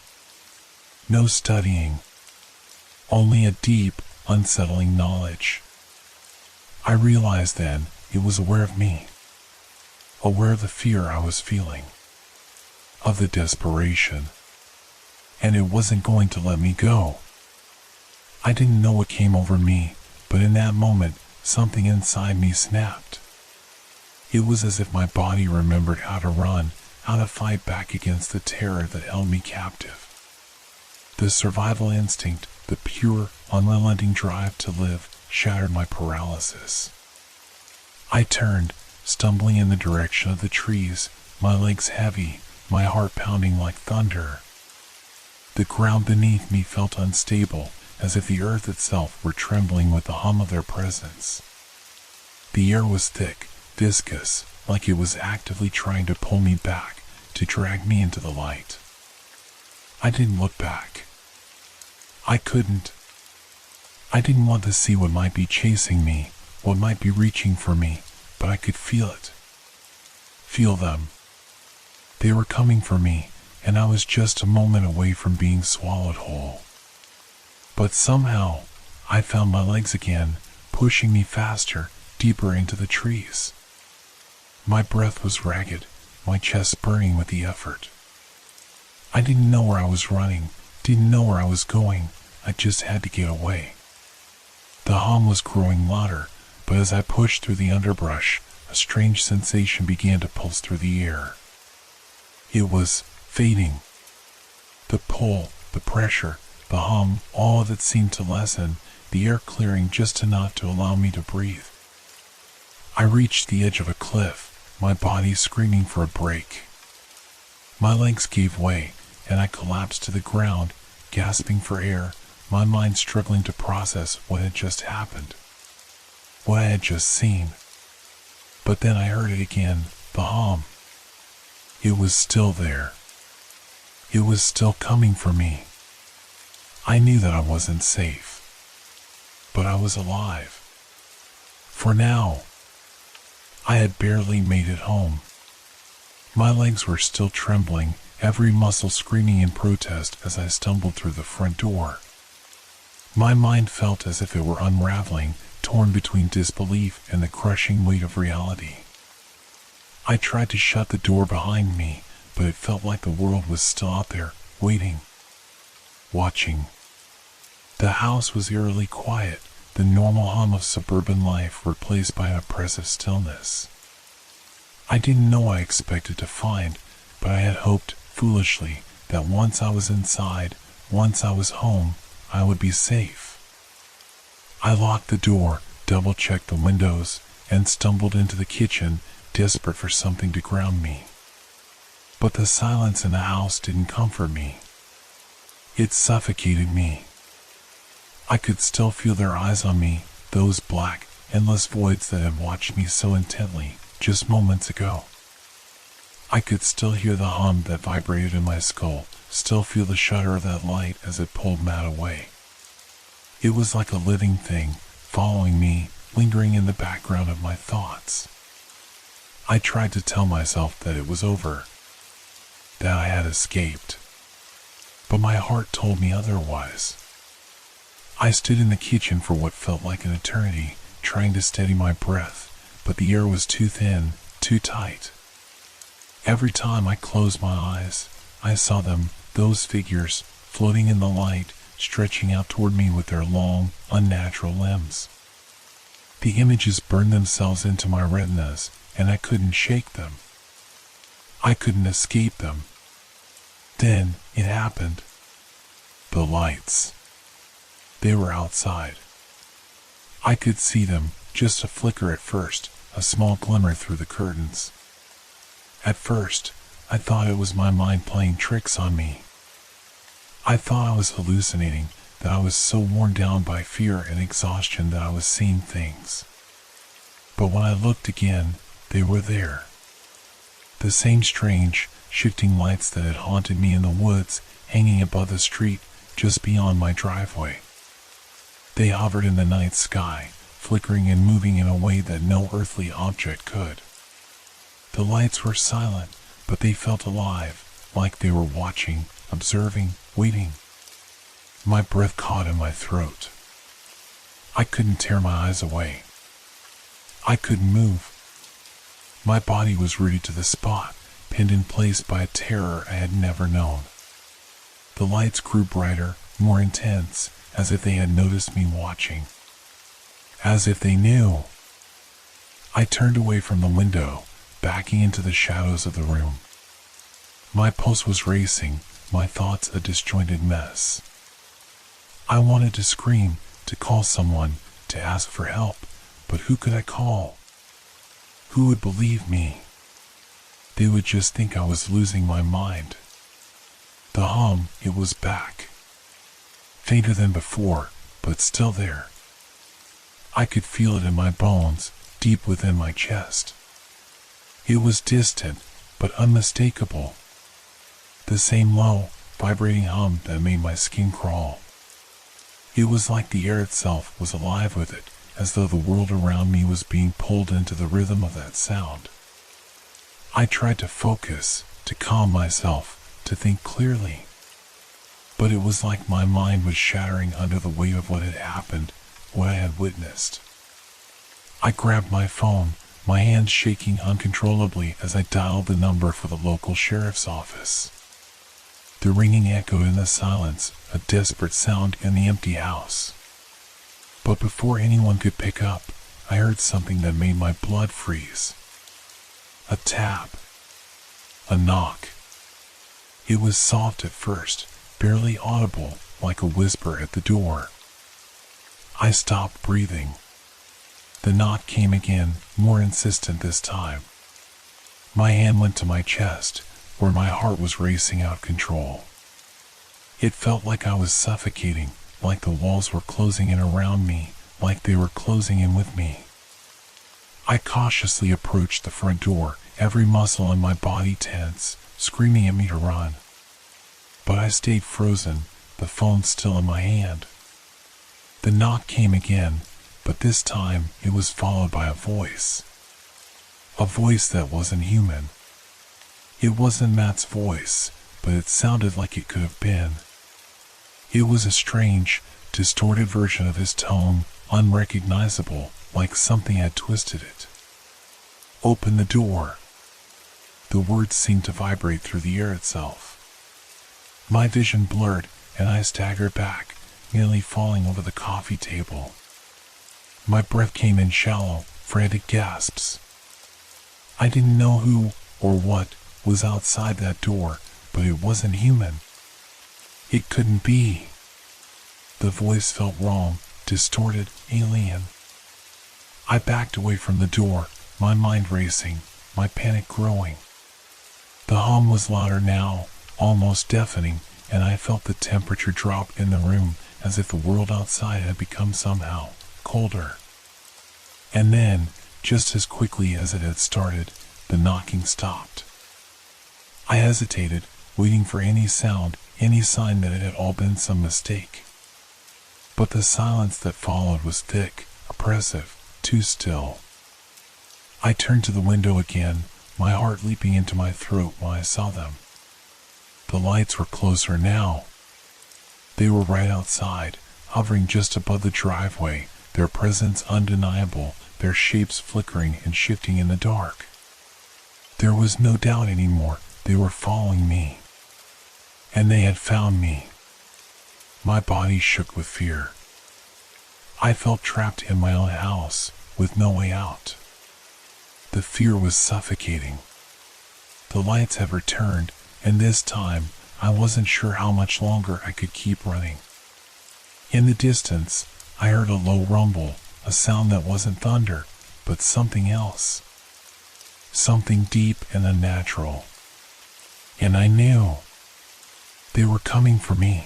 No studying. Only a deep, unsettling knowledge. I realized then it was aware of me. Aware of the fear I was feeling. Of the desperation. And it wasn't going to let me go. I didn't know what came over me, but in that moment, something inside me snapped. It was as if my body remembered how to run, how to fight back against the terror that held me captive. The survival instinct, the pure, unrelenting drive to live, shattered my paralysis. I turned, stumbling in the direction of the trees, my legs heavy, my heart pounding like thunder. The ground beneath me felt unstable, as if the earth itself were trembling with the hum of their presence. The air was thick, viscous, like it was actively trying to pull me back, to drag me into the light. I didn't look back. I couldn't. I didn't want to see what might be chasing me, what might be reaching for me, but I could feel it. Feel them. They were coming for me, and I was just a moment away from being swallowed whole. But somehow, I found my legs again, pushing me faster, deeper into the trees. My breath was ragged, my chest burning with the effort. I didn't know where I was running, didn't know where I was going, I just had to get away. The hum was growing louder, but as I pushed through the underbrush, a strange sensation began to pulse through the air. It was fading. The pull, the pressure, the hum, all of it seemed to lessen, the air clearing just enough to allow me to breathe. I reached the edge of a cliff, my body screaming for a break. My legs gave way, and I collapsed to the ground, gasping for air, my mind struggling to process what had just happened, what I had just seen. But then I heard it again, the hum. It was still there. It was still coming for me. I knew that I wasn't safe, but I was alive. For now, I had barely made it home. My legs were still trembling, every muscle screaming in protest as I stumbled through the front door. My mind felt as if it were unraveling, torn between disbelief and the crushing weight of reality. I tried to shut the door behind me, but it felt like the world was still out there, waiting, watching. The house was eerily quiet, the normal hum of suburban life replaced by an oppressive stillness. I didn't know what I expected to find, but I had hoped, foolishly, that once I was inside, once I was home, I would be safe. I locked the door, double-checked the windows, and stumbled into the kitchen, desperate for something to ground me. But the silence in the house didn't comfort me. It suffocated me. I could still feel their eyes on me, those black, endless voids that had watched me so intently just moments ago. I could still hear the hum that vibrated in my skull, still feel the shudder of that light as it pulled Matt away. It was like a living thing, following me, lingering in the background of my thoughts. I tried to tell myself that it was over. that I had escaped. But my heart told me otherwise. I stood in the kitchen for what felt like an eternity, trying to steady my breath, but the air was too thin, too tight. Every time I closed my eyes, I saw them, those figures, floating in the light, stretching out toward me with their long, unnatural limbs. The images burned themselves into my retinas, and I couldn't shake them. I couldn't escape them. Then, it happened. The lights. They were outside. I could see them, just a flicker at first, a small glimmer through the curtains. At first, I thought it was my mind playing tricks on me. I thought I was hallucinating, that I was so worn down by fear and exhaustion that I was seeing things. But when I looked again, they were there. The same strange, shifting lights that had haunted me in the woods, hanging above the street, just beyond my driveway. They hovered in the night sky, flickering and moving in a way that no earthly object could. The lights were silent, but they felt alive, like they were watching, observing, waiting. My breath caught in my throat. I couldn't tear my eyes away. I couldn't move. My body was rooted to the spot, pinned in place by a terror I had never known. The lights grew brighter, more intense, as if they had noticed me watching. As if they knew. I turned away from the window, backing into the shadows of the room. My pulse was racing, my thoughts a disjointed mess. I wanted to scream, to call someone, to ask for help, but who could I call? Who would believe me? They would just think I was losing my mind. The hum, it was back. Fainter than before, but still there. I could feel it in my bones, deep within my chest. It was distant, but unmistakable. The same low, vibrating hum that made my skin crawl. It was like the air itself was alive with it, as though the world around me was being pulled into the rhythm of that sound. I tried to focus, to calm myself, to think clearly. But it was like my mind was shattering under the weight of what had happened, what I had witnessed. I grabbed my phone, my hands shaking uncontrollably as I dialed the number for the local sheriff's office. The ringing echoed in the silence, a desperate sound in the empty house. But before anyone could pick up, I heard something that made my blood freeze. A tap. A knock. It was soft at first, barely audible, like a whisper at the door. I stopped breathing. The knock came again, more insistent this time. My hand went to my chest, where my heart was racing out of control. It felt like I was suffocating, like the walls were closing in around me, like they were closing in with me. I cautiously approached the front door, every muscle in my body tense, screaming at me to run. But I stayed frozen, the phone still in my hand. The knock came again, but this time it was followed by a voice. A voice that wasn't human. It wasn't Matt's voice, but it sounded like it could have been. It was a strange, distorted version of his tone, unrecognizable, like something had twisted it. Open the door. The words seemed to vibrate through the air itself. My vision blurred, and I staggered back, nearly falling over the coffee table. My breath came in shallow, frantic gasps. I didn't know who, or what, was outside that door, but it wasn't human. It couldn't be. The voice felt wrong, distorted, alien. I backed away from the door, my mind racing, my panic growing. The hum was louder now, almost deafening, and I felt the temperature drop in the room as if the world outside had become somehow colder. And then, just as quickly as it had started, the knocking stopped. I hesitated, waiting for any sound, any sign that it had all been some mistake. But the silence that followed was thick, oppressive, too still. I turned to the window again, my heart leaping into my throat when I saw them. The lights were closer now. They were right outside, hovering just above the driveway, their presence undeniable, their shapes flickering and shifting in the dark. There was no doubt anymore, they were following me. And they had found me. My body shook with fear. I felt trapped in my own house, with no way out. The fear was suffocating. The lights had returned, and this time, I wasn't sure how much longer I could keep running. In the distance, I heard a low rumble, a sound that wasn't thunder, but something else. Something deep and unnatural. And I knew. They were coming for me.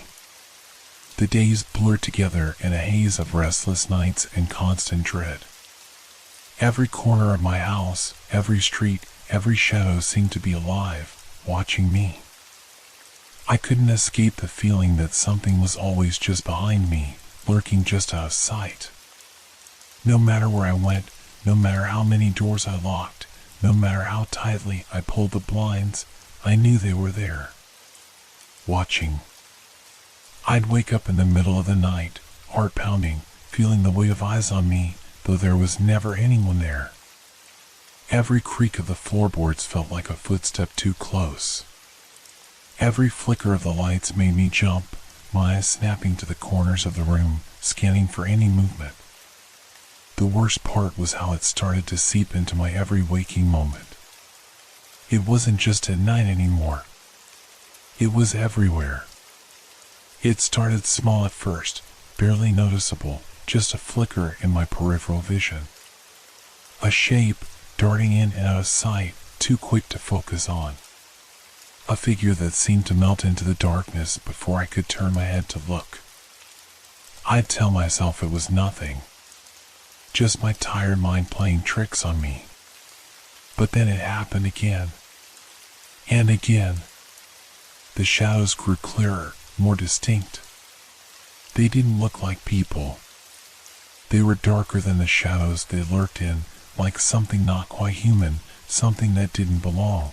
The days blurred together in a haze of restless nights and constant dread. Every corner of my house, every street, every shadow seemed to be alive, watching me. I couldn't escape the feeling that something was always just behind me, lurking just out of sight. No matter where I went, no matter how many doors I locked, no matter how tightly I pulled the blinds, I knew they were there. Watching. I'd wake up in the middle of the night, heart pounding, feeling the weight of eyes on me, though there was never anyone there. Every creak of the floorboards felt like a footstep too close. Every flicker of the lights made me jump, my eyes snapping to the corners of the room, scanning for any movement. The worst part was how it started to seep into my every waking moment. It wasn't just at night anymore. It was everywhere. It started small at first, barely noticeable, just a flicker in my peripheral vision. A shape, darting in and out of sight, too quick to focus on. A figure that seemed to melt into the darkness before I could turn my head to look. I'd tell myself it was nothing. Just my tired mind playing tricks on me. But then it happened again. And again. The shadows grew clearer, more distinct. They didn't look like people. They were darker than the shadows they lurked in, like something not quite human, something that didn't belong.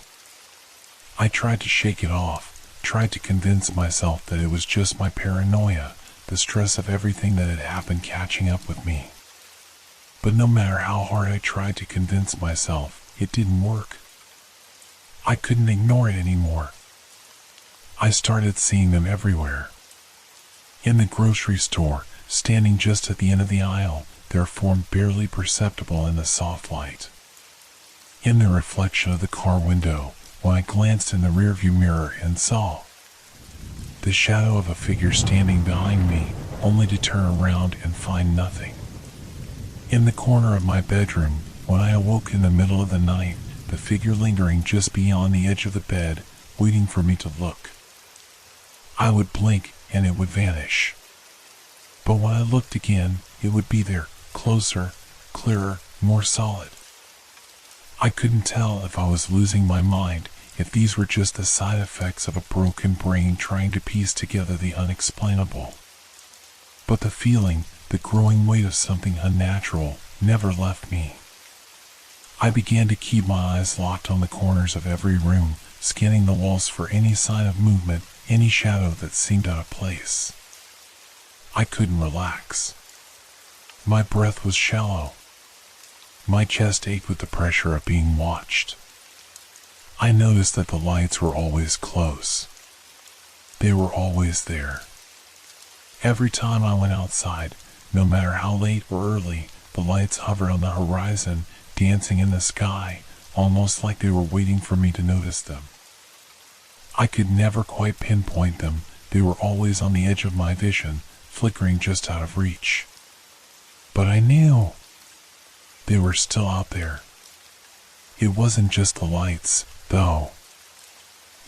I tried to shake it off, tried to convince myself that it was just my paranoia, the stress of everything that had happened catching up with me. But no matter how hard I tried to convince myself, it didn't work. I couldn't ignore it anymore. I started seeing them everywhere. In the grocery store, standing just at the end of the aisle, their form barely perceptible in the soft light. In the reflection of the car window, when I glanced in the rearview mirror and saw the shadow of a figure standing behind me, only to turn around and find nothing. In the corner of my bedroom, when I awoke in the middle of the night, the figure lingering just beyond the edge of the bed, waiting for me to look. I would blink and it would vanish. But when I looked again, it would be there, closer, clearer, more solid. I couldn't tell if I was losing my mind, if these were just the side effects of a broken brain trying to piece together the unexplainable. But the feeling, the growing weight of something unnatural, never left me. I began to keep my eyes locked on the corners of every room, scanning the walls for any sign of movement, any shadow that seemed out of place. I couldn't relax. My breath was shallow. My chest ached with the pressure of being watched. I noticed that the lights were always close. They were always there. Every time I went outside, no matter how late or early, the lights hovered on the horizon, dancing in the sky, almost like they were waiting for me to notice them. I could never quite pinpoint them. They were always on the edge of my vision, flickering just out of reach. But I knew they were still out there. It wasn't just the lights, though.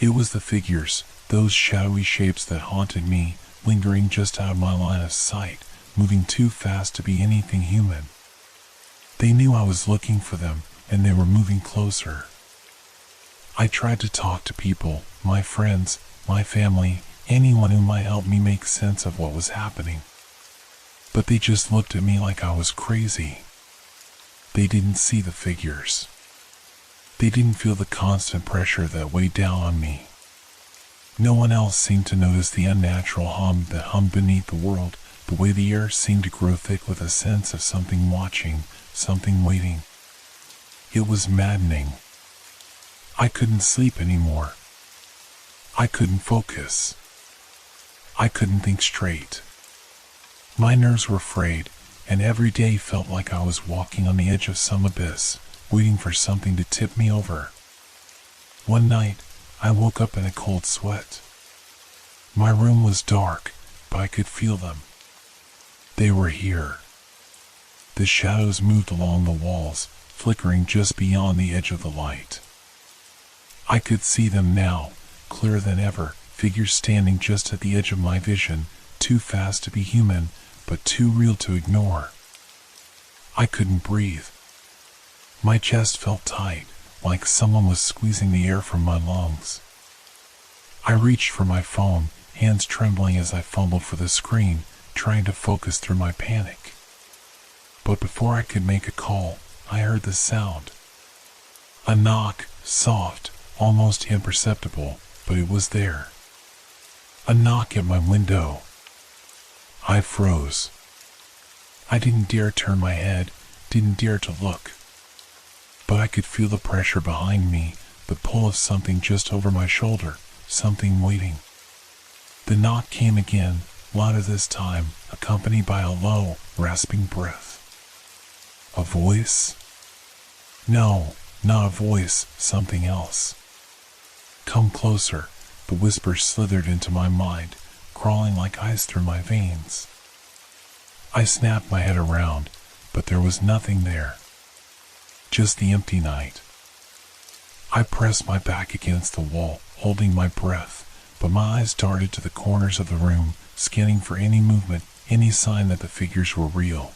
It was the figures, those shadowy shapes that haunted me, lingering just out of my line of sight, moving too fast to be anything human. They knew I was looking for them, and they were moving closer. I tried to talk to people, my friends, my family, anyone who might help me make sense of what was happening. But they just looked at me like I was crazy. They didn't see the figures. They didn't feel the constant pressure that weighed down on me. No one else seemed to notice the unnatural hum that hummed beneath the world, the way the air seemed to grow thick with a sense of something watching, something waiting. It was maddening. I couldn't sleep anymore. I couldn't focus. I couldn't think straight. My nerves were frayed, and every day felt like I was walking on the edge of some abyss, waiting for something to tip me over. One night, I woke up in a cold sweat. My room was dark, but I could feel them. They were here. The shadows moved along the walls, flickering just beyond the edge of the light. I could see them now, clearer than ever, figures standing just at the edge of my vision, too fast to be human, but too real to ignore. I couldn't breathe. My chest felt tight, like someone was squeezing the air from my lungs. I reached for my phone, hands trembling as I fumbled for the screen, trying to focus through my panic. But before I could make a call, I heard the sound. A knock, soft, almost imperceptible, but it was there. A knock at my window. I froze. I didn't dare turn my head, didn't dare to look. But I could feel the pressure behind me, the pull of something just over my shoulder, something waiting. The knock came again, louder this time, accompanied by a low, rasping breath. A voice? No, not a voice, something else. Come closer, the whisper slithered into my mind, crawling like ice through my veins. I snapped my head around, but there was nothing there. Just the empty night. I pressed my back against the wall, holding my breath, but my eyes darted to the corners of the room, scanning for any movement, any sign that the figures were real.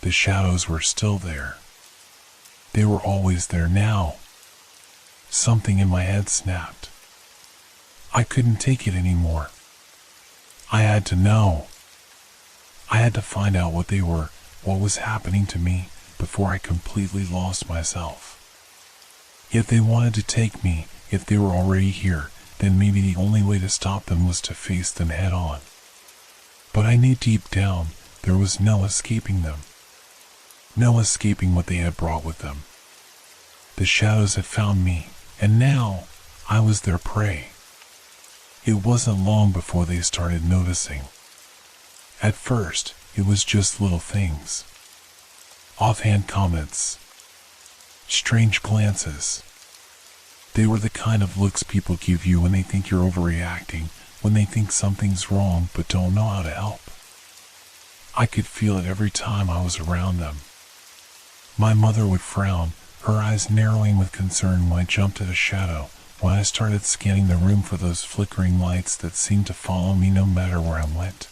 The shadows were still there. They were always there now. Something in my head snapped. I couldn't take it anymore. I had to know. I had to find out what they were, what was happening to me, before I completely lost myself. If they wanted to take me, if they were already here, then maybe the only way to stop them was to face them head on. But I knew deep down there was no escaping them. No escaping what they had brought with them. The shadows had found me, and now I was their prey. It wasn't long before they started noticing. At first, it was just little things. Offhand comments. Strange glances. They were the kind of looks people give you when they think you're overreacting, when they think something's wrong but don't know how to help. I could feel it every time I was around them. My mother would frown, her eyes narrowing with concern when I jumped at a shadow, when I started scanning the room for those flickering lights that seemed to follow me no matter where I went.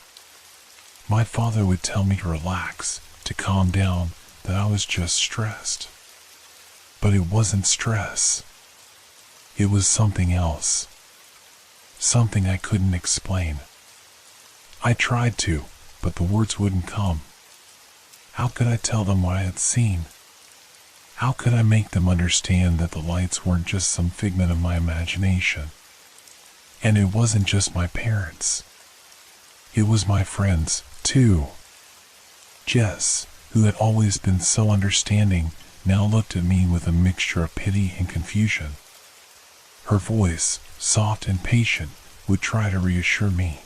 My father would tell me to relax, to calm down, that I was just stressed. But it wasn't stress. It was something else. Something I couldn't explain. I tried to, but the words wouldn't come. How could I tell them what I had seen? How could I make them understand that the lights weren't just some figment of my imagination? And it wasn't just my parents. It was my friends, too. Jess, who had always been so understanding, now looked at me with a mixture of pity and confusion. Her voice, soft and patient, would try to reassure me.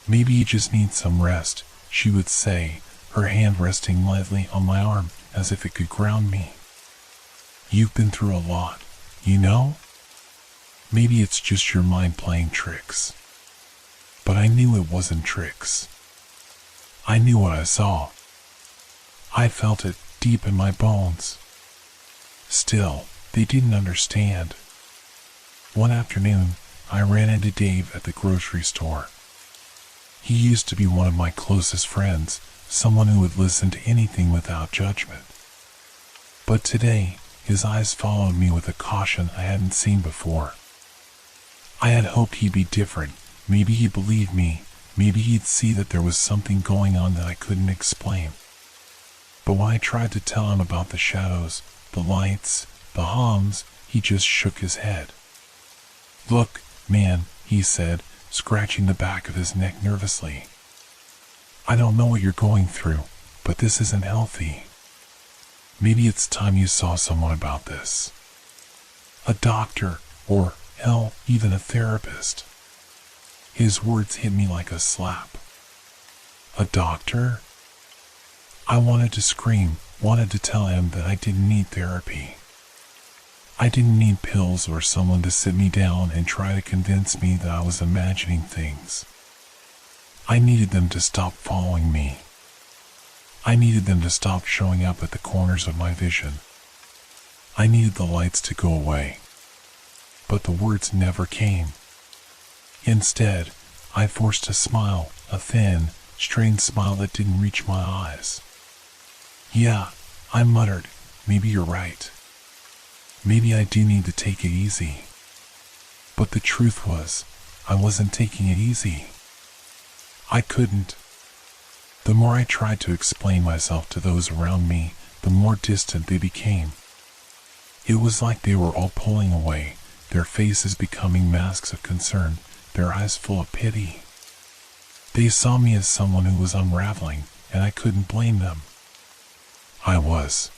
Maybe you just need some rest, she would say, her hand resting lightly on my arm as if it could ground me. You've been through a lot, you know? Maybe it's just your mind playing tricks. But I knew it wasn't tricks. I knew what I saw. I felt it deep in my bones. Still, they didn't understand. One afternoon, I ran into Dave at the grocery store. He used to be one of my closest friends, someone who would listen to anything without judgment. But today, his eyes followed me with a caution I hadn't seen before. I had hoped he'd be different. Maybe he'd believe me. Maybe he'd see that there was something going on that I couldn't explain. But when I tried to tell him about the shadows, the lights, the hums, he just shook his head. Look, "Man," he said, scratching the back of his neck nervously. "I don't know what you're going through, but this isn't healthy. Maybe it's time you saw someone about this. A doctor, or, hell, even a therapist." His words hit me like a slap. A doctor? I wanted to scream, wanted to tell him that I didn't need therapy. I didn't need pills or someone to sit me down and try to convince me that I was imagining things. I needed them to stop following me. I needed them to stop showing up at the corners of my vision. I needed the lights to go away. But the words never came. Instead, I forced a smile, a thin, strained smile that didn't reach my eyes. "Yeah," I muttered, "maybe you're right. Maybe I do need to take it easy." But the truth was, I wasn't taking it easy. I couldn't. The more I tried to explain myself to those around me, the more distant they became. It was like they were all pulling away, their faces becoming masks of concern, their eyes full of pity. They saw me as someone who was unraveling, and I couldn't blame them. I was.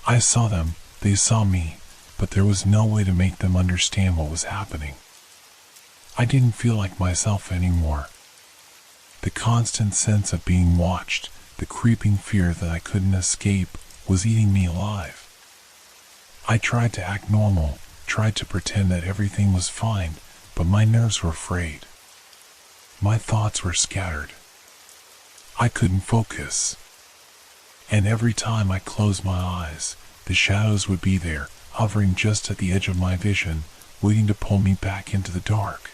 I saw them, they saw me, but there was no way to make them understand what was happening. I didn't feel like myself anymore. The constant sense of being watched, the creeping fear that I couldn't escape, was eating me alive. I tried to act normal, tried to pretend that everything was fine, but my nerves were frayed. My thoughts were scattered. I couldn't focus. And every time I closed my eyes, the shadows would be there, hovering just at the edge of my vision, waiting to pull me back into the dark.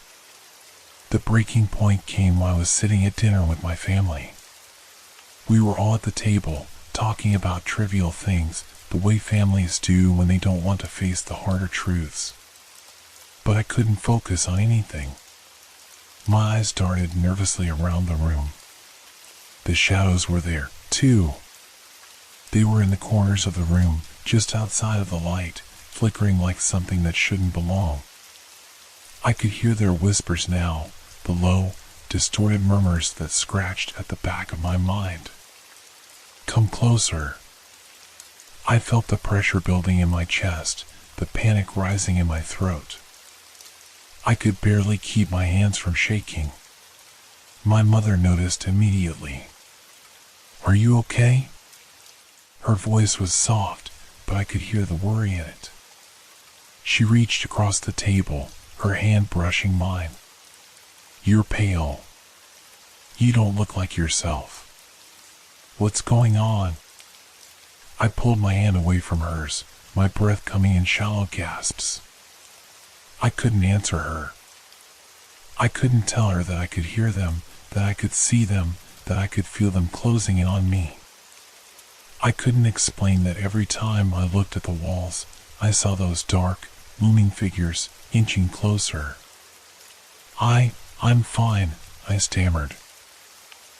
The breaking point came while I was sitting at dinner with my family. We were all at the table, talking about trivial things, the way families do when they don't want to face the harder truths. But I couldn't focus on anything. My eyes darted nervously around the room. The shadows were there, too. They were in the corners of the room, just outside of the light, flickering like something that shouldn't belong. I could hear their whispers now, the low, distorted murmurs that scratched at the back of my mind. "Come closer." I felt the pressure building in my chest, the panic rising in my throat. I could barely keep my hands from shaking. My mother noticed immediately. "Are you okay?" Her voice was soft, but I could hear the worry in it. She reached across the table, her hand brushing mine. "You're pale. You don't look like yourself. What's going on?" I pulled my hand away from hers, my breath coming in shallow gasps. I couldn't answer her. I couldn't tell her that I could hear them, that I could see them, that I could feel them closing in on me. I couldn't explain that every time I looked at the walls, I saw those dark, looming figures inching closer. I'm fine," I stammered.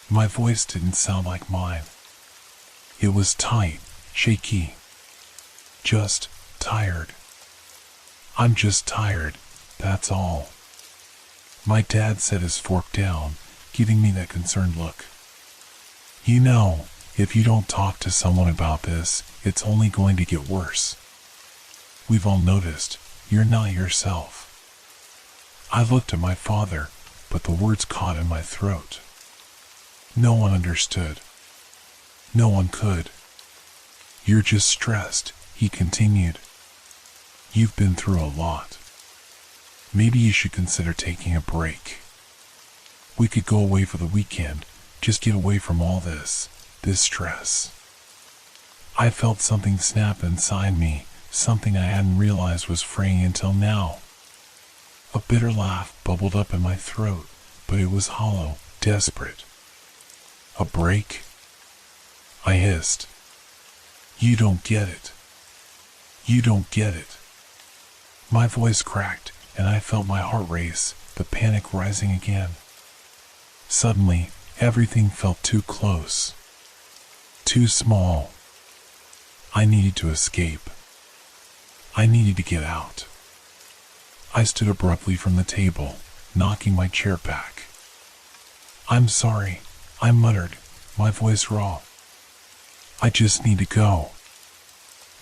My voice didn't sound like mine. It was tight, shaky. Just tired. "I'm just tired, that's all." My dad set his fork down, giving me that concerned look. "You know, if you don't talk to someone about this, it's only going to get worse. We've all noticed, you're not yourself." I looked at my father, but the words caught in my throat. No one understood. No one could. "You're just stressed," he continued. "You've been through a lot. Maybe you should consider taking a break. We could go away for the weekend, just get away from all this stress." I felt something snap inside me, something I hadn't realized was fraying until now. A bitter laugh bubbled up in my throat, but it was hollow, desperate. "A break?" I hissed. "You don't get it. You don't get it." My voice cracked, and I felt my heart race, the panic rising again. Suddenly, everything felt too close. Too small. I needed to escape. I needed to get out. I stood abruptly from the table, knocking my chair back. "I'm sorry," I muttered, my voice raw. "I just need to go."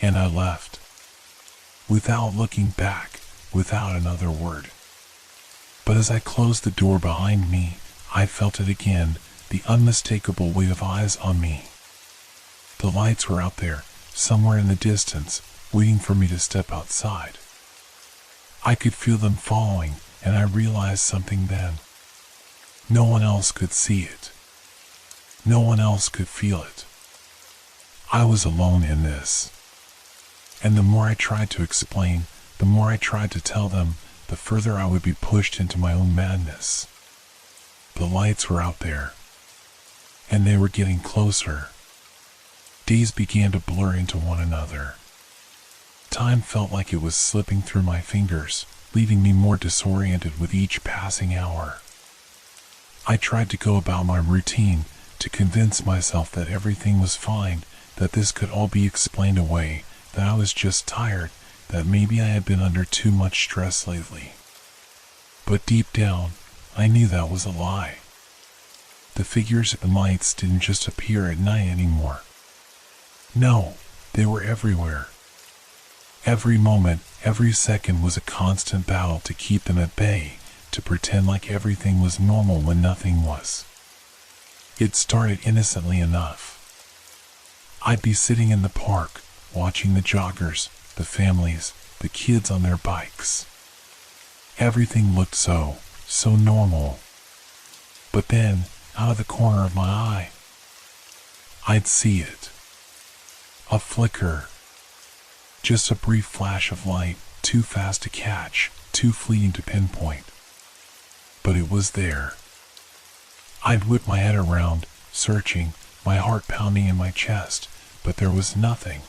And I left. Without looking back, without another word. But as I closed the door behind me, I felt it again, the unmistakable weight of eyes on me. The lights were out there, somewhere in the distance, waiting for me to step outside. I could feel them following, and I realized something then. No one else could see it. No one else could feel it. I was alone in this. And the more I tried to explain, the more I tried to tell them, the further I would be pushed into my own madness. The lights were out there, and they were getting closer. Days began to blur into one another. Time felt like it was slipping through my fingers, leaving me more disoriented with each passing hour. I tried to go about my routine, to convince myself that everything was fine, that this could all be explained away, that I was just tired, that maybe I had been under too much stress lately. But deep down, I knew that was a lie. The figures and lights didn't just appear at night anymore. No, they were everywhere. Every moment, every second was a constant battle to keep them at bay, to pretend like everything was normal when nothing was. It started innocently enough. I'd be sitting in the park, watching the joggers, the families, the kids on their bikes. Everything looked so normal. But then, out of the corner of my eye, I'd see it. A flicker. Just a brief flash of light, too fast to catch, too fleeting to pinpoint. But it was there. I'd whip my head around, searching, my heart pounding in my chest, but there was nothing.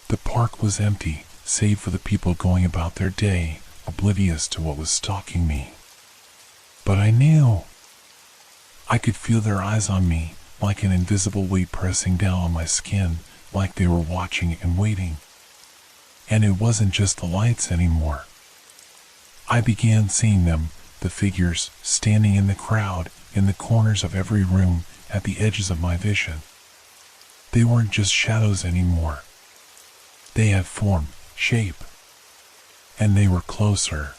The park was empty, save for the people going about their day, oblivious to what was stalking me. But I knew. I could feel their eyes on me, like an invisible weight pressing down on my skin, like they were watching and waiting. And it wasn't just the lights anymore. I began seeing them, the figures, standing in the crowd, in the corners of every room, at the edges of my vision. They weren't just shadows anymore. They had form, shape. And they were closer.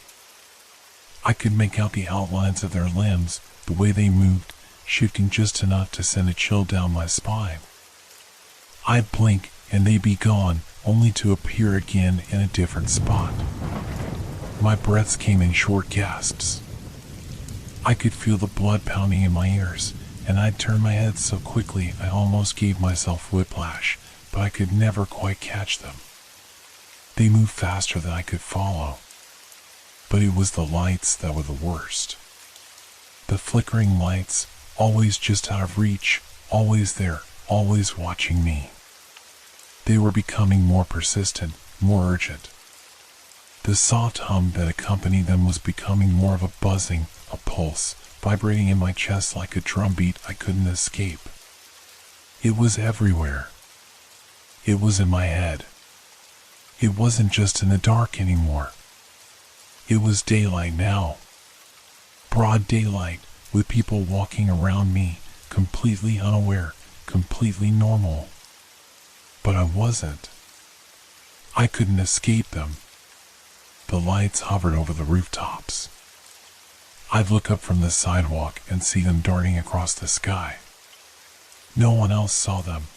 I could make out the outlines of their limbs, the way they moved, shifting just enough to send a chill down my spine. I'd blink, and they'd be gone, only to appear again in a different spot. My breaths came in short gasps. I could feel the blood pounding in my ears, and I'd turn my head so quickly I almost gave myself whiplash, but I could never quite catch them. They moved faster than I could follow. But it was the lights that were the worst. The flickering lights, always just out of reach, always there, always watching me. They were becoming more persistent, more urgent. The soft hum that accompanied them was becoming more of a buzzing, a pulse, vibrating in my chest like a drumbeat I couldn't escape. It was everywhere. It was in my head. It wasn't just in the dark anymore. It was daylight now. Broad daylight, with people walking around me, completely unaware, completely normal. But I wasn't. I couldn't escape them. The lights hovered over the rooftops. I'd look up from the sidewalk and see them darting across the sky. No one else saw them.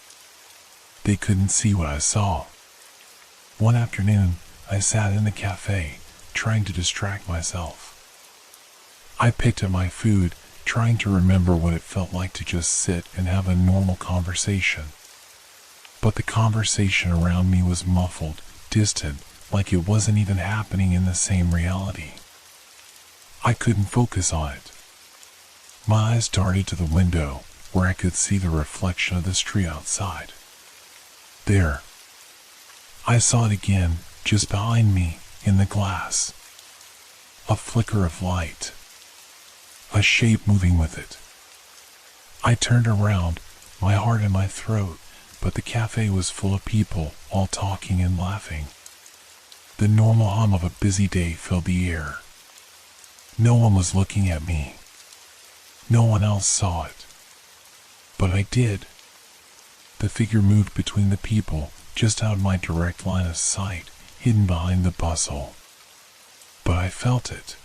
They couldn't see what I saw. One afternoon, I sat in the cafe, trying to distract myself. I picked at my food, trying to remember what it felt like to just sit and have a normal conversation. But the conversation around me was muffled, distant, like it wasn't even happening in the same reality. I couldn't focus on it. My eyes darted to the window, where I could see the reflection of the street outside. There. I saw it again, just behind me, in the glass. A flicker of light. A shape moving with it. I turned around, my heart in my throat, but the cafe was full of people, all talking and laughing. The normal hum of a busy day filled the air. No one was looking at me. No one else saw it. But I did. The figure moved between the people, just out of my direct line of sight, hidden behind the bustle. But I felt it.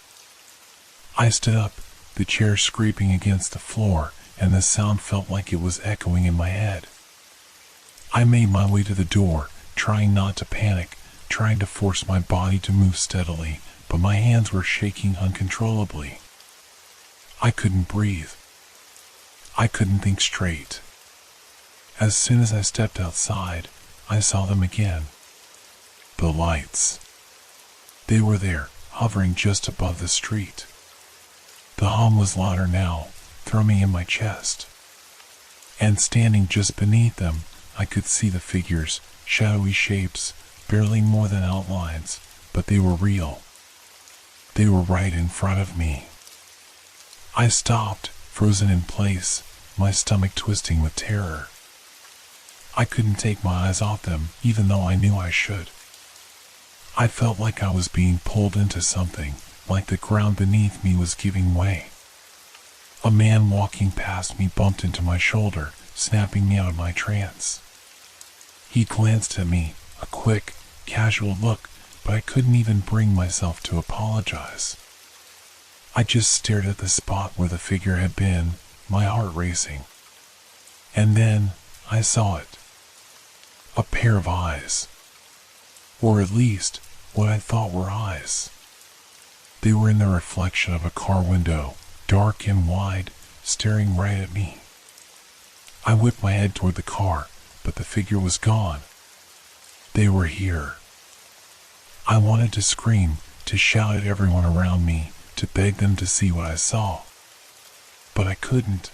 I stood up, the chair scraping against the floor, and the sound felt like it was echoing in my head. I made my way to the door, trying not to panic, trying to force my body to move steadily, but my hands were shaking uncontrollably. I couldn't breathe. I couldn't think straight. As soon as I stepped outside, I saw them again. The lights. They were there, hovering just above the street. The hum was louder now, thrumming in my chest. And standing just beneath them, I could see the figures, shadowy shapes, barely more than outlines, but they were real. They were right in front of me. I stopped, frozen in place, my stomach twisting with terror. I couldn't take my eyes off them, even though I knew I should. I felt like I was being pulled into something, like the ground beneath me was giving way. A man walking past me bumped into my shoulder, snapping me out of my trance. He glanced at me, a quick, casual look, but I couldn't even bring myself to apologize. I just stared at the spot where the figure had been, my heart racing. And then, I saw it. A pair of eyes. Or at least, what I thought were eyes. They were in the reflection of a car window, dark and wide, staring right at me. I whipped my head toward the car, but the figure was gone. They were here. I wanted to scream, to shout at everyone around me, to beg them to see what I saw. But I couldn't.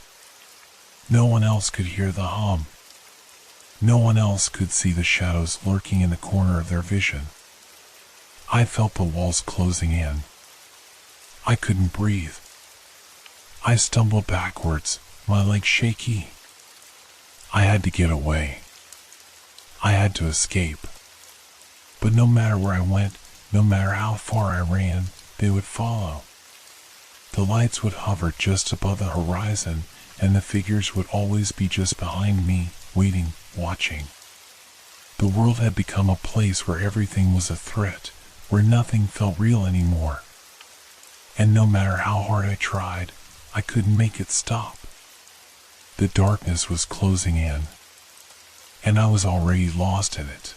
No one else could hear the hum. No one else could see the shadows lurking in the corner of their vision. I felt the walls closing in. I couldn't breathe. I stumbled backwards, my legs shaky. I had to get away. I had to escape. But no matter where I went, no matter how far I ran, they would follow. The lights would hover just above the horizon, and the figures would always be just behind me, waiting, watching. The world had become a place where everything was a threat, where nothing felt real anymore. And no matter how hard I tried, I couldn't make it stop. The darkness was closing in, and I was already lost in it.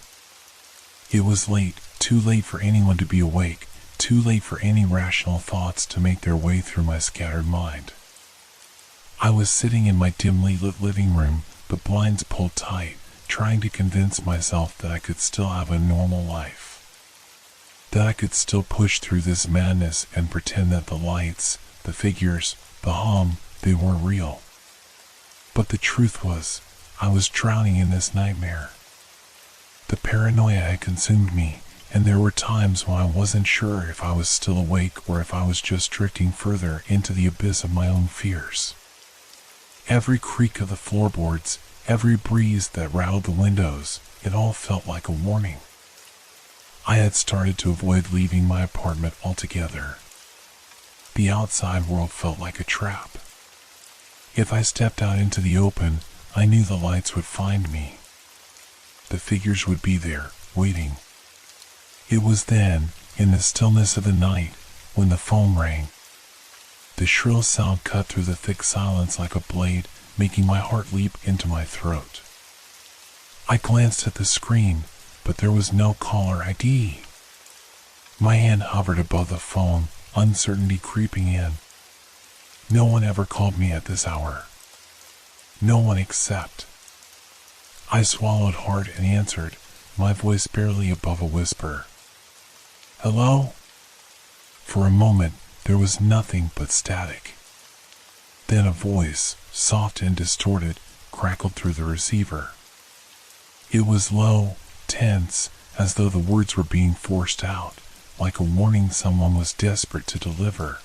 It was late, too late for anyone to be awake, too late for any rational thoughts to make their way through my scattered mind. I was sitting in my dimly lit living room, the blinds pulled tight, trying to convince myself that I could still have a normal life. That I could still push through this madness and pretend that the lights, the figures, the hum, they weren't real. But the truth was, I was drowning in this nightmare. The paranoia had consumed me, and there were times when I wasn't sure if I was still awake or if I was just drifting further into the abyss of my own fears. Every creak of the floorboards, every breeze that rattled the windows, it all felt like a warning. I had started to avoid leaving my apartment altogether. The outside world felt like a trap. If I stepped out into the open, I knew the lights would find me. The figures would be there, waiting. It was then, in the stillness of the night, when the phone rang. The shrill sound cut through the thick silence like a blade, making my heart leap into my throat. I glanced at the screen, but there was no caller ID. My hand hovered above the phone, uncertainty creeping in. No one ever called me at this hour. No one except. I swallowed hard and answered, my voice barely above a whisper. Hello? For a moment, there was nothing but static. Then a voice, soft and distorted, crackled through the receiver. It was low, tense, as though the words were being forced out, like a warning someone was desperate to deliver.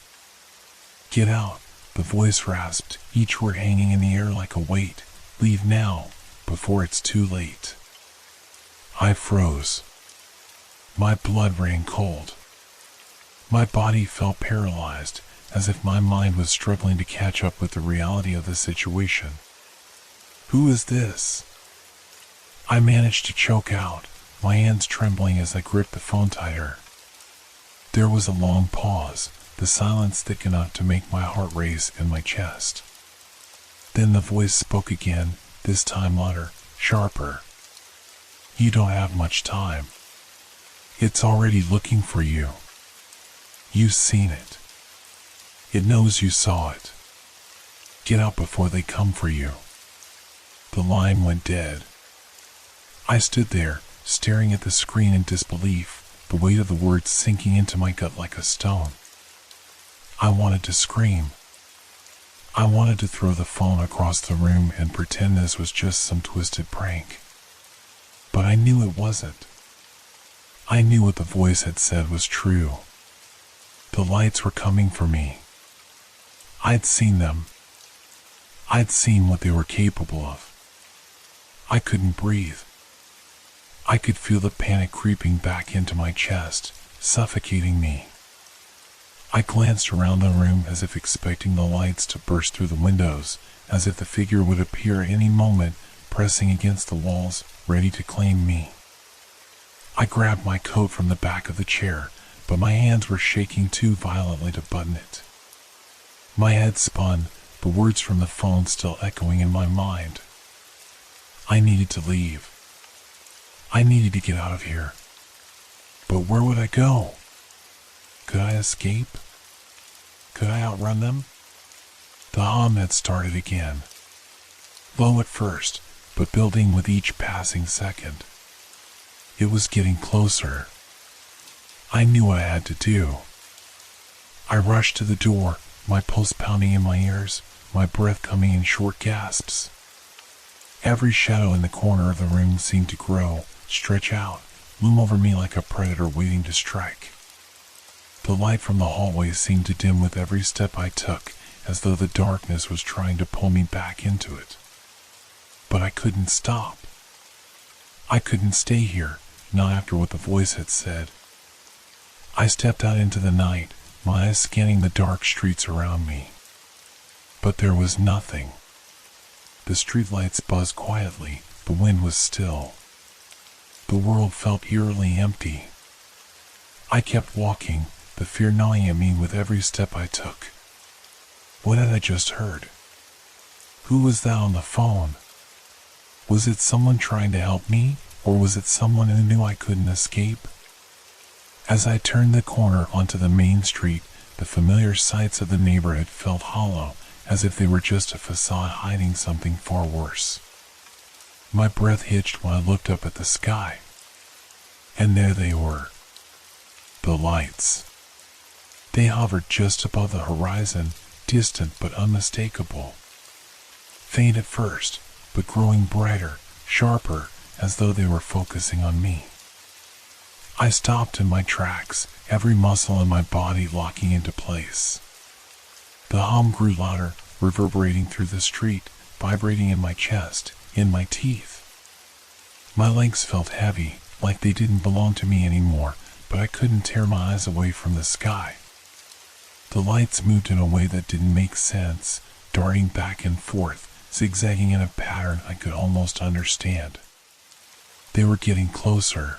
Get out, the voice rasped, each word hanging in the air like a weight. Leave now, before it's too late. I froze. My blood ran cold. My body felt paralyzed, as if my mind was struggling to catch up with the reality of the situation. Who is this? I managed to choke out, my hands trembling as I gripped the phone tighter. There was a long pause, the silence thick enough to make my heart race in my chest. Then the voice spoke again, this time louder, sharper. You don't have much time. It's already looking for you. You've seen it. It knows you saw it. Get out before they come for you. The line went dead. I stood there, staring at the screen in disbelief, the weight of the words sinking into my gut like a stone. I wanted to scream. I wanted to throw the phone across the room and pretend this was just some twisted prank. But I knew it wasn't. I knew what the voice had said was true. The lights were coming for me. I'd seen them. I'd seen what they were capable of. I couldn't breathe. I could feel the panic creeping back into my chest, suffocating me. I glanced around the room as if expecting the lights to burst through the windows, as if the figure would appear any moment, pressing against the walls, ready to claim me. I grabbed my coat from the back of the chair, but my hands were shaking too violently to button it. My head spun, the words from the phone still echoing in my mind. I needed to leave. I needed to get out of here. But where would I go? Could I escape? Could I outrun them? The hum had started again. Low at first, but building with each passing second. It was getting closer. I knew what I had to do. I rushed to the door, my pulse pounding in my ears, my breath coming in short gasps. Every shadow in the corner of the room seemed to grow, stretch out, loom over me like a predator waiting to strike. The light from the hallway seemed to dim with every step I took, as though the darkness was trying to pull me back into it. But I couldn't stop. I couldn't stay here, not after what the voice had said. I stepped out into the night, my eyes scanning the dark streets around me. But there was nothing. The streetlights buzzed quietly, the wind was still. The world felt eerily empty. I kept walking, the fear gnawing at me with every step I took. What had I just heard? Who was that on the phone? Was it someone trying to help me, or was it someone who knew I couldn't escape? As I turned the corner onto the main street, the familiar sights of the neighborhood felt hollow, as if they were just a facade hiding something far worse. My breath hitched when I looked up at the sky. And there they were. The lights. They hovered just above the horizon, distant but unmistakable. Faint at first, but growing brighter, sharper, as though they were focusing on me. I stopped in my tracks, every muscle in my body locking into place. The hum grew louder, reverberating through the street, vibrating in my chest, in my teeth. My legs felt heavy, like they didn't belong to me anymore, but I couldn't tear my eyes away from the sky. The lights moved in a way that didn't make sense, darting back and forth, zigzagging in a pattern I could almost understand. They were getting closer.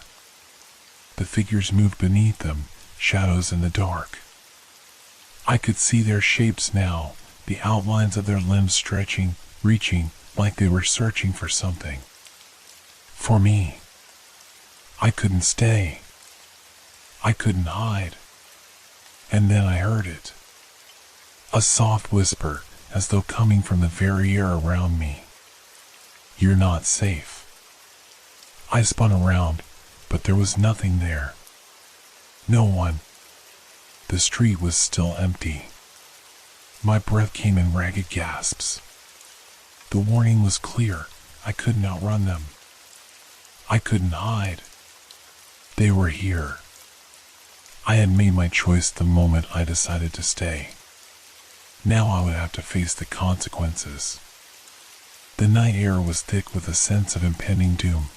The figures moved beneath them, shadows in the dark. I could see their shapes now, the outlines of their limbs stretching, reaching, like they were searching for something. For me. I couldn't stay. I couldn't hide. And then I heard it. A soft whisper, as though coming from the very air around me. You're not safe. I spun around, but there was nothing there. No one. The street was still empty. My breath came in ragged gasps. The warning was clear. I couldn't outrun them. I couldn't hide. They were here. I had made my choice the moment I decided to stay. Now I would have to face the consequences. The night air was thick with a sense of impending doom.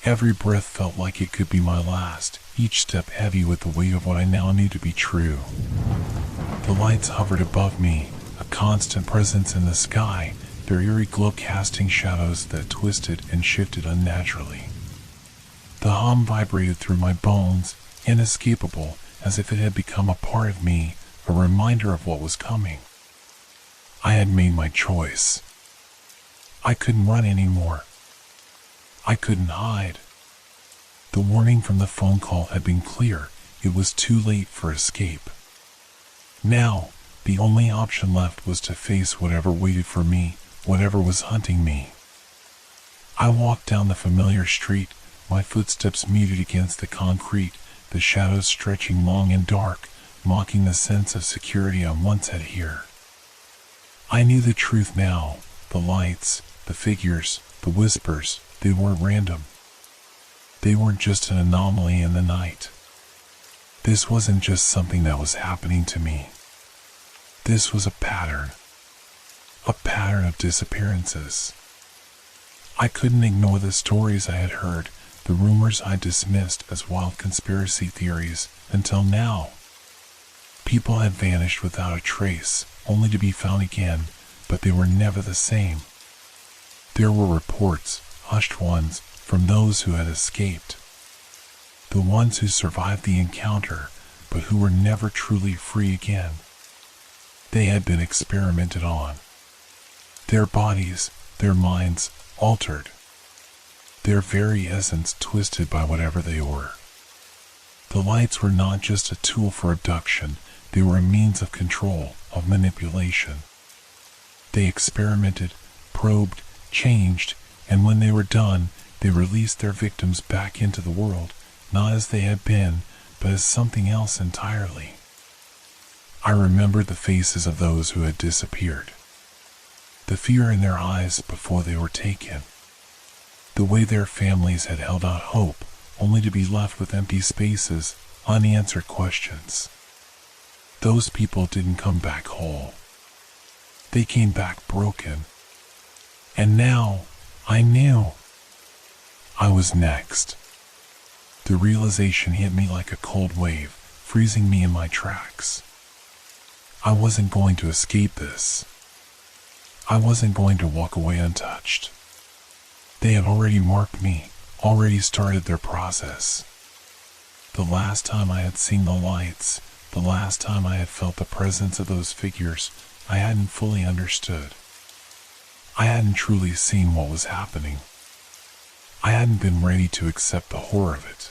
Every breath felt like it could be my last, each step heavy with the weight of what I now knew to be true. The lights hovered above me, a constant presence in the sky, their eerie glow casting shadows that twisted and shifted unnaturally. The hum vibrated through my bones, inescapable, as if it had become a part of me, a reminder of what was coming. I had made my choice. I couldn't run anymore. I couldn't hide. The warning from the phone call had been clear. It was too late for escape. Now, the only option left was to face whatever waited for me, whatever was hunting me. I walked down the familiar street, my footsteps muted against the concrete, the shadows stretching long and dark, mocking the sense of security I once had here. I knew the truth now. The lights, the figures, the whispers, they weren't random. They weren't just an anomaly in the night. This wasn't just something that was happening to me. This was a pattern of disappearances. I couldn't ignore the stories I had heard, the rumors I dismissed as wild conspiracy theories, until now. People had vanished without a trace, only to be found again, but they were never the same. There were reports, hushed ones, from those who had escaped. The ones who survived the encounter, but who were never truly free again. They had been experimented on. Their bodies, their minds, altered. Their very essence twisted by whatever they were. The lights were not just a tool for abduction, they were a means of control, of manipulation. They experimented, probed, changed, and when they were done, they released their victims back into the world, not as they had been, but as something else entirely. I remembered the faces of those who had disappeared. The fear in their eyes before they were taken. The way their families had held out hope, only to be left with empty spaces, unanswered questions. Those people didn't come back whole. They came back broken. And now, I knew. I was next. The realization hit me like a cold wave, freezing me in my tracks. I wasn't going to escape this. I wasn't going to walk away untouched. They had already marked me, already started their process. The last time I had seen the lights, the last time I had felt the presence of those figures, I hadn't fully understood. I hadn't truly seen what was happening. I hadn't been ready to accept the horror of it.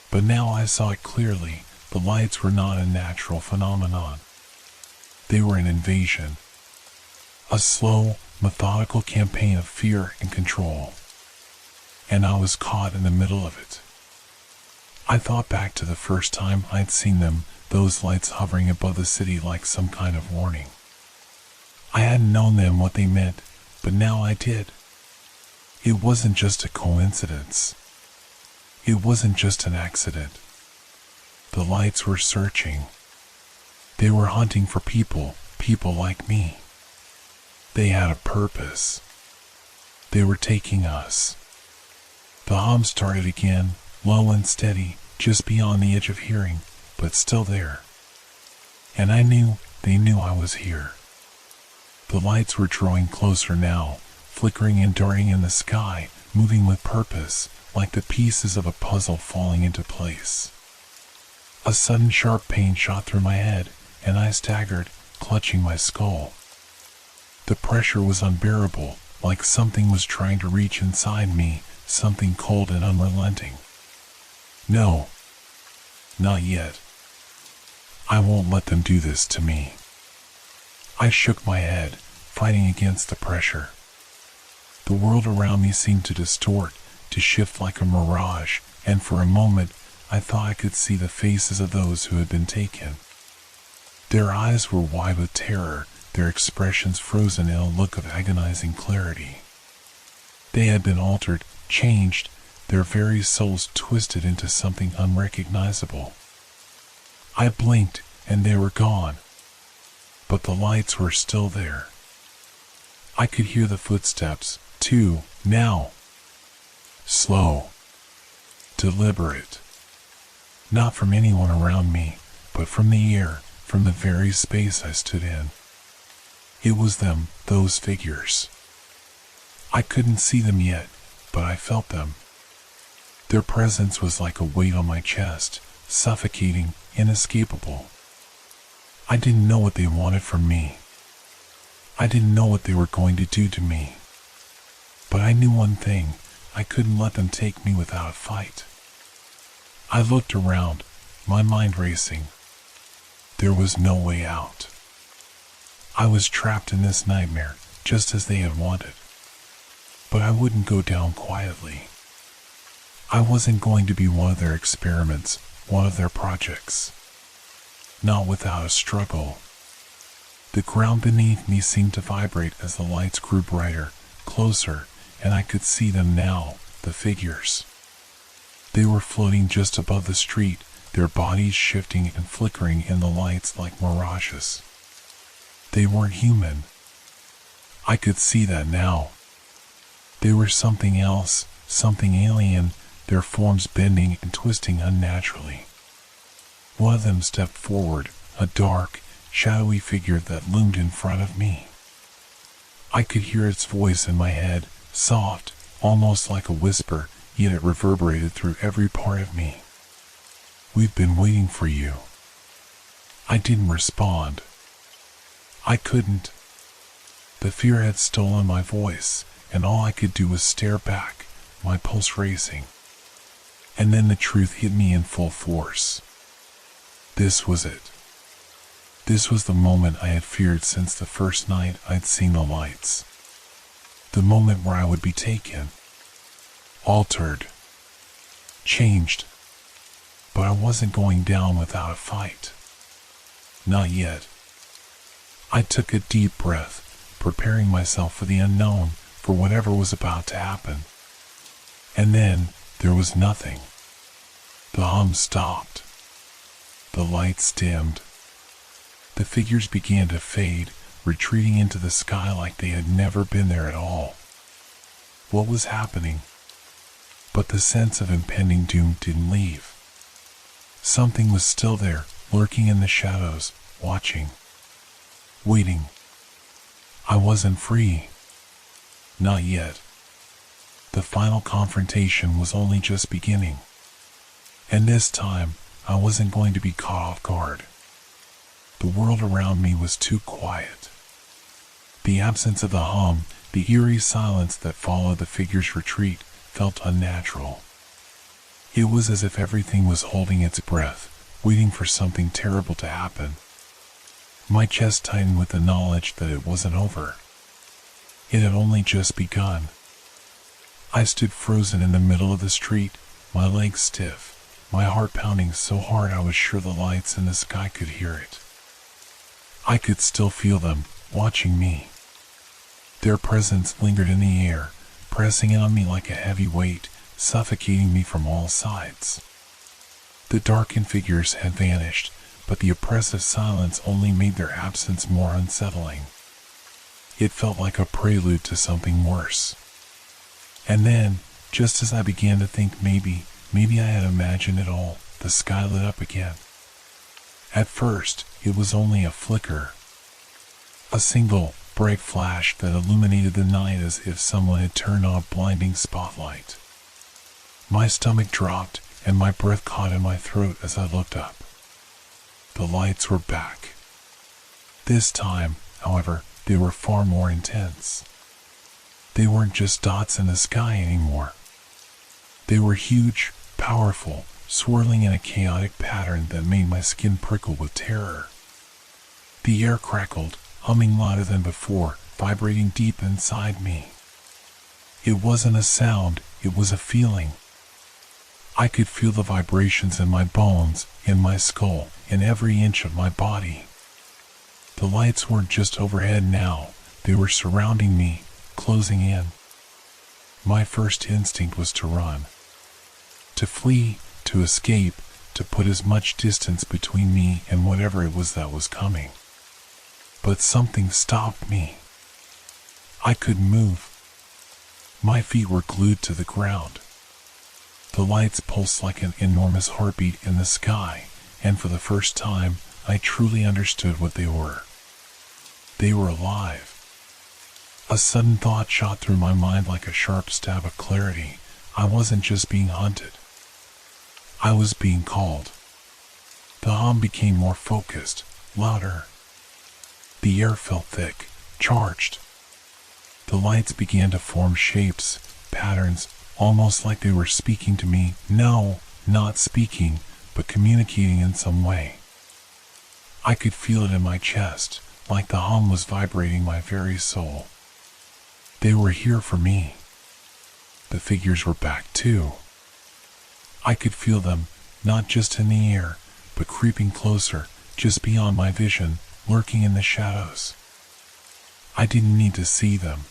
But now I saw it clearly. The lights were not a natural phenomenon. They were an invasion. A slow, methodical campaign of fear and control. And I was caught in the middle of it. I thought back to the first time I'd seen them, those lights hovering above the city like some kind of warning. I hadn't known then what they meant, but now I did. It wasn't just a coincidence. It wasn't just an accident. The lights were searching. They were hunting for people like me. They had a purpose. They were taking us. The hum started again, low and steady, just beyond the edge of hearing, but still there. And I knew they knew I was here. The lights were drawing closer now, flickering and darting in the sky, moving with purpose, like the pieces of a puzzle falling into place. A sudden sharp pain shot through my head, and I staggered, clutching my skull. The pressure was unbearable, like something was trying to reach inside me, something cold and unrelenting. No, not yet. I won't let them do this to me. I shook my head, fighting against the pressure. The world around me seemed to distort, to shift like a mirage, and for a moment, I thought I could see the faces of those who had been taken. Their eyes were wide with terror, their expressions frozen in a look of agonizing clarity. They had been altered, changed, their very souls twisted into something unrecognizable. I blinked, and they were gone. But the lights were still there. I could hear the footsteps, too, now. slow, deliberate. Not from anyone around me, but from the air, from the very space I stood in. It was them, those figures. I couldn't see them yet, but I felt them. Their presence was like a weight on my chest, suffocating, inescapable. I didn't know what they wanted from me. I didn't know what they were going to do to me. But I knew one thing, I couldn't let them take me without a fight. I looked around, my mind racing. There was no way out. I was trapped in this nightmare, just as they had wanted. But I wouldn't go down quietly. I wasn't going to be one of their experiments, one of their projects. Not without a struggle. The ground beneath me seemed to vibrate as the lights grew brighter, closer, and I could see them now, the figures. They were floating just above the street, their bodies shifting and flickering in the lights like mirages. They weren't human. I could see that now. They were something else, something alien, their forms bending and twisting unnaturally. One of them stepped forward, a dark, shadowy figure that loomed in front of me. I could hear its voice in my head, soft, almost like a whisper, yet it reverberated through every part of me. "We've been waiting for you." I didn't respond. I couldn't. The fear had stolen my voice, and all I could do was stare back, my pulse racing. And then the truth hit me in full force. This was it. This was the moment I had feared since the first night I'd seen the lights. The moment where I would be taken. Altered. Changed. But I wasn't going down without a fight. Not yet. I took a deep breath, preparing myself for the unknown, for whatever was about to happen. And then, there was nothing. The hum stopped. The lights dimmed. The figures began to fade, retreating into the sky like they had never been there at all. What was happening? But the sense of impending doom didn't leave. Something was still there, lurking in the shadows, watching. Waiting. I wasn't free. Not yet. The final confrontation was only just beginning. And this time, I wasn't going to be caught off guard. The world around me was too quiet. The absence of the hum, the eerie silence that followed the figure's retreat, felt unnatural. It was as if everything was holding its breath, waiting for something terrible to happen. My chest tightened with the knowledge that it wasn't over. It had only just begun. I stood frozen in the middle of the street, my legs stiff, my heart pounding so hard I was sure the lights in the sky could hear it. I could still feel them, watching me. Their presence lingered in the air, pressing in on me like a heavy weight, suffocating me from all sides. The darkened figures had vanished, but the oppressive silence only made their absence more unsettling. It felt like a prelude to something worse. And then, just as I began to think maybe I had imagined it all, the sky lit up again. At first, it was only a flicker. A single, bright flash that illuminated the night as if someone had turned on a blinding spotlight. My stomach dropped, and my breath caught in my throat as I looked up. The lights were back. This time, however, they were far more intense. They weren't just dots in the sky anymore. They were huge, powerful, swirling in a chaotic pattern that made my skin prickle with terror. The air crackled, humming louder than before, vibrating deep inside me. It wasn't a sound, it was a feeling. I could feel the vibrations in my bones, in my skull, in every inch of my body. The lights weren't just overhead now, they were surrounding me, closing in. My first instinct was to run. To flee, to escape, to put as much distance between me and whatever it was that was coming. But something stopped me. I couldn't move. My feet were glued to the ground. The lights pulsed like an enormous heartbeat in the sky, and for the first time, I truly understood what they were. They were alive. A sudden thought shot through my mind like a sharp stab of clarity. I wasn't just being hunted. I was being called. The hum became more focused, louder. The air felt thick, charged. The lights began to form shapes, patterns, almost like they were speaking to me. No, not speaking, but communicating in some way. I could feel it in my chest, like the hum was vibrating my very soul. They were here for me. The figures were back too. I could feel them, not just in the air, but creeping closer, just beyond my vision, lurking in the shadows. I didn't need to see them.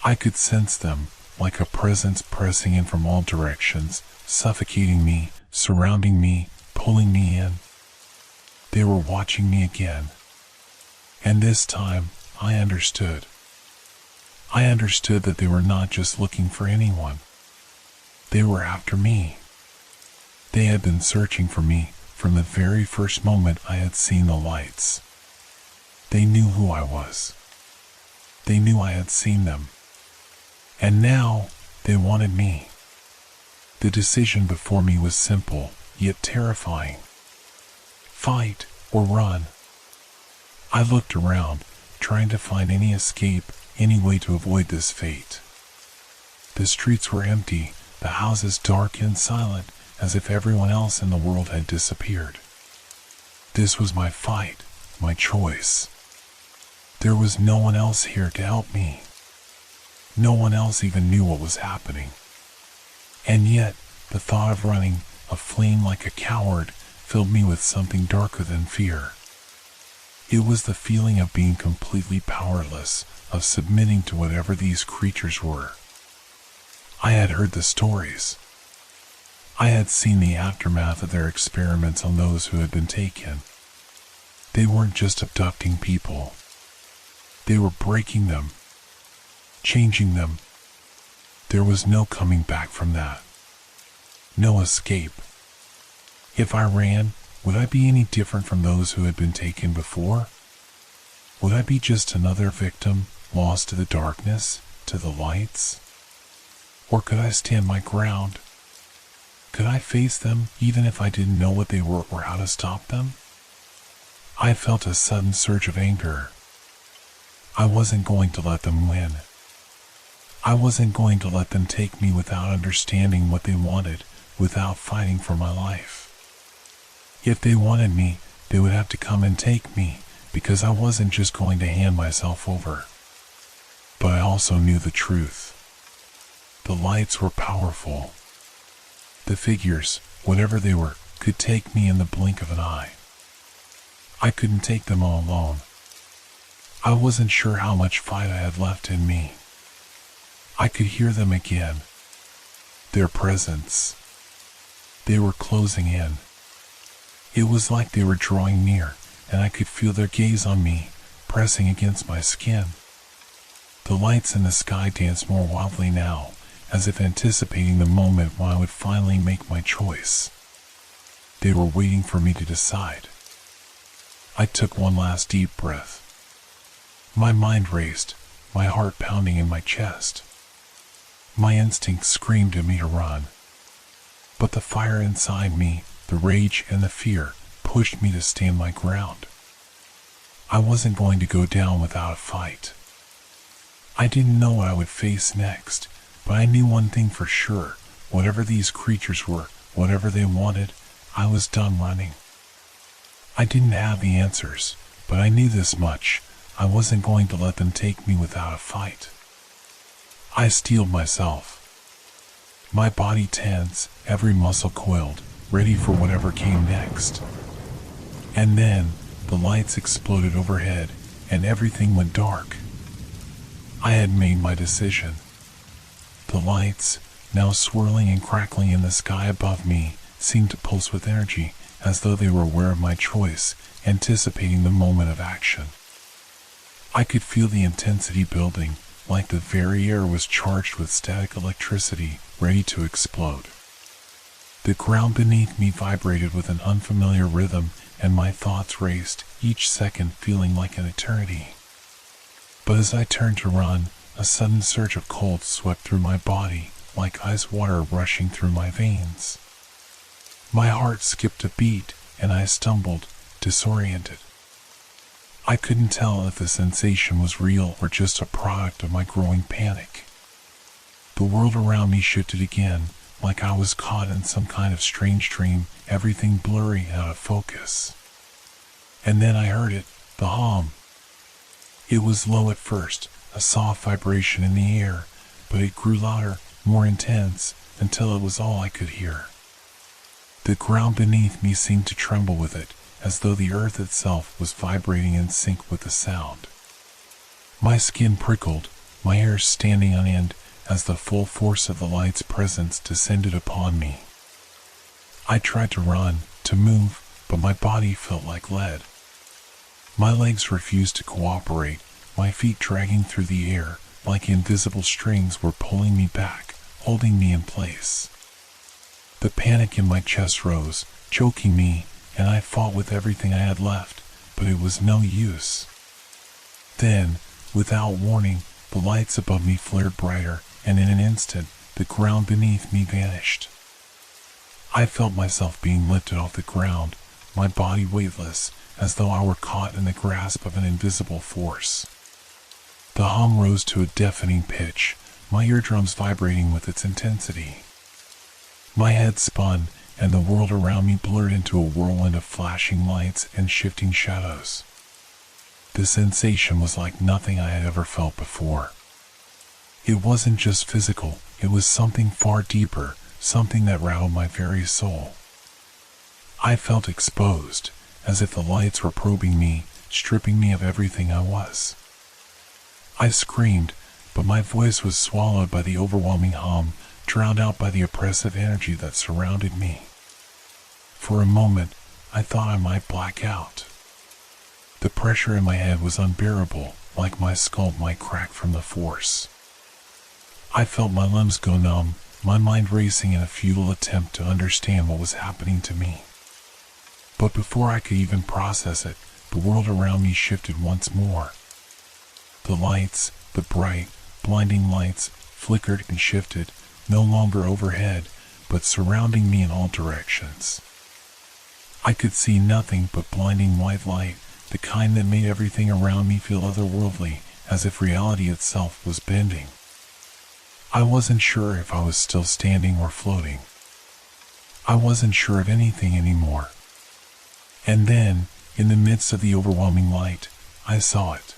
I could sense them, like a presence pressing in from all directions, suffocating me, surrounding me, pulling me in. They were watching me again. And this time, I understood. I understood that they were not just looking for anyone. They were after me. They had been searching for me from the very first moment I had seen the lights. They knew who I was. They knew I had seen them. And now, they wanted me. The decision before me was simple, yet terrifying. Fight or run. I looked around, trying to find any escape, any way to avoid this fate. The streets were empty, the houses dark and silent, as if everyone else in the world had disappeared. This was my fight, my choice. There was no one else here to help me. No one else even knew what was happening. And yet, the thought of running, of fleeing like a coward, filled me with something darker than fear. It was the feeling of being completely powerless, of submitting to whatever these creatures were. I had heard the stories. I had seen the aftermath of their experiments on those who had been taken. They weren't just abducting people. They were breaking them, changing them. There was no coming back from that. No escape. If I ran, would I be any different from those who had been taken before? Would I be just another victim, lost to the darkness, to the lights? Or could I stand my ground? Could I face them even if I didn't know what they were or how to stop them? I felt a sudden surge of anger. I wasn't going to let them win. I wasn't going to let them take me without understanding what they wanted, without fighting for my life. If they wanted me, they would have to come and take me, because I wasn't just going to hand myself over. But I also knew the truth. The lights were powerful. The figures, whatever they were, could take me in the blink of an eye. I couldn't take them all alone. I wasn't sure how much fight I had left in me. I could hear them again. Their presence. They were closing in. It was like they were drawing near, and I could feel their gaze on me, pressing against my skin. The lights in the sky danced more wildly now, as if anticipating the moment when I would finally make my choice. They were waiting for me to decide. I took one last deep breath. My mind raced, my heart pounding in my chest. My instinct screamed at me to run. But the fire inside me, the rage and the fear, pushed me to stand my ground. I wasn't going to go down without a fight. I didn't know what I would face next, but I knew one thing for sure. Whatever these creatures were, whatever they wanted, I was done running. I didn't have the answers, but I knew this much. I wasn't going to let them take me without a fight. I steeled myself. My body tense, every muscle coiled, ready for whatever came next. And then, the lights exploded overhead, and everything went dark. I had made my decision. The lights, now swirling and crackling in the sky above me, seemed to pulse with energy, as though they were aware of my choice, anticipating the moment of action. I could feel the intensity building, like the very air was charged with static electricity, ready to explode. The ground beneath me vibrated with an unfamiliar rhythm, and my thoughts raced, each second feeling like an eternity. But as I turned to run, a sudden surge of cold swept through my body, like ice water rushing through my veins. My heart skipped a beat, and I stumbled, disoriented. I couldn't tell if the sensation was real or just a product of my growing panic. The world around me shifted again, like I was caught in some kind of strange dream, everything blurry and out of focus. And then I heard it, the hum. It was low at first, a soft vibration in the air, but it grew louder, more intense, until it was all I could hear. The ground beneath me seemed to tremble with it, as though the earth itself was vibrating in sync with the sound. My skin prickled, my hair standing on end, as the full force of the light's presence descended upon me. I tried to run, to move, but my body felt like lead. My legs refused to cooperate, my feet dragging through the air, like invisible strings were pulling me back, holding me in place. The panic in my chest rose, choking me, and I fought with everything I had left, but it was no use. Then, without warning, the lights above me flared brighter, and in an instant, the ground beneath me vanished. I felt myself being lifted off the ground, my body weightless, as though I were caught in the grasp of an invisible force. The hum rose to a deafening pitch, my eardrums vibrating with its intensity. My head spun, and the world around me blurred into a whirlwind of flashing lights and shifting shadows. The sensation was like nothing I had ever felt before. It wasn't just physical, it was something far deeper, something that rattled my very soul. I felt exposed, as if the lights were probing me, stripping me of everything I was. I screamed, but my voice was swallowed by the overwhelming hum, drowned out by the oppressive energy that surrounded me. For a moment, I thought I might black out. The pressure in my head was unbearable, like my skull might crack from the force. I felt my limbs go numb, my mind racing in a futile attempt to understand what was happening to me. But before I could even process it, the world around me shifted once more. The lights, the bright, blinding lights, flickered and shifted, no longer overhead, but surrounding me in all directions. I could see nothing but blinding white light, the kind that made everything around me feel otherworldly, as if reality itself was bending. I wasn't sure if I was still standing or floating. I wasn't sure of anything anymore. And then, in the midst of the overwhelming light, I saw it.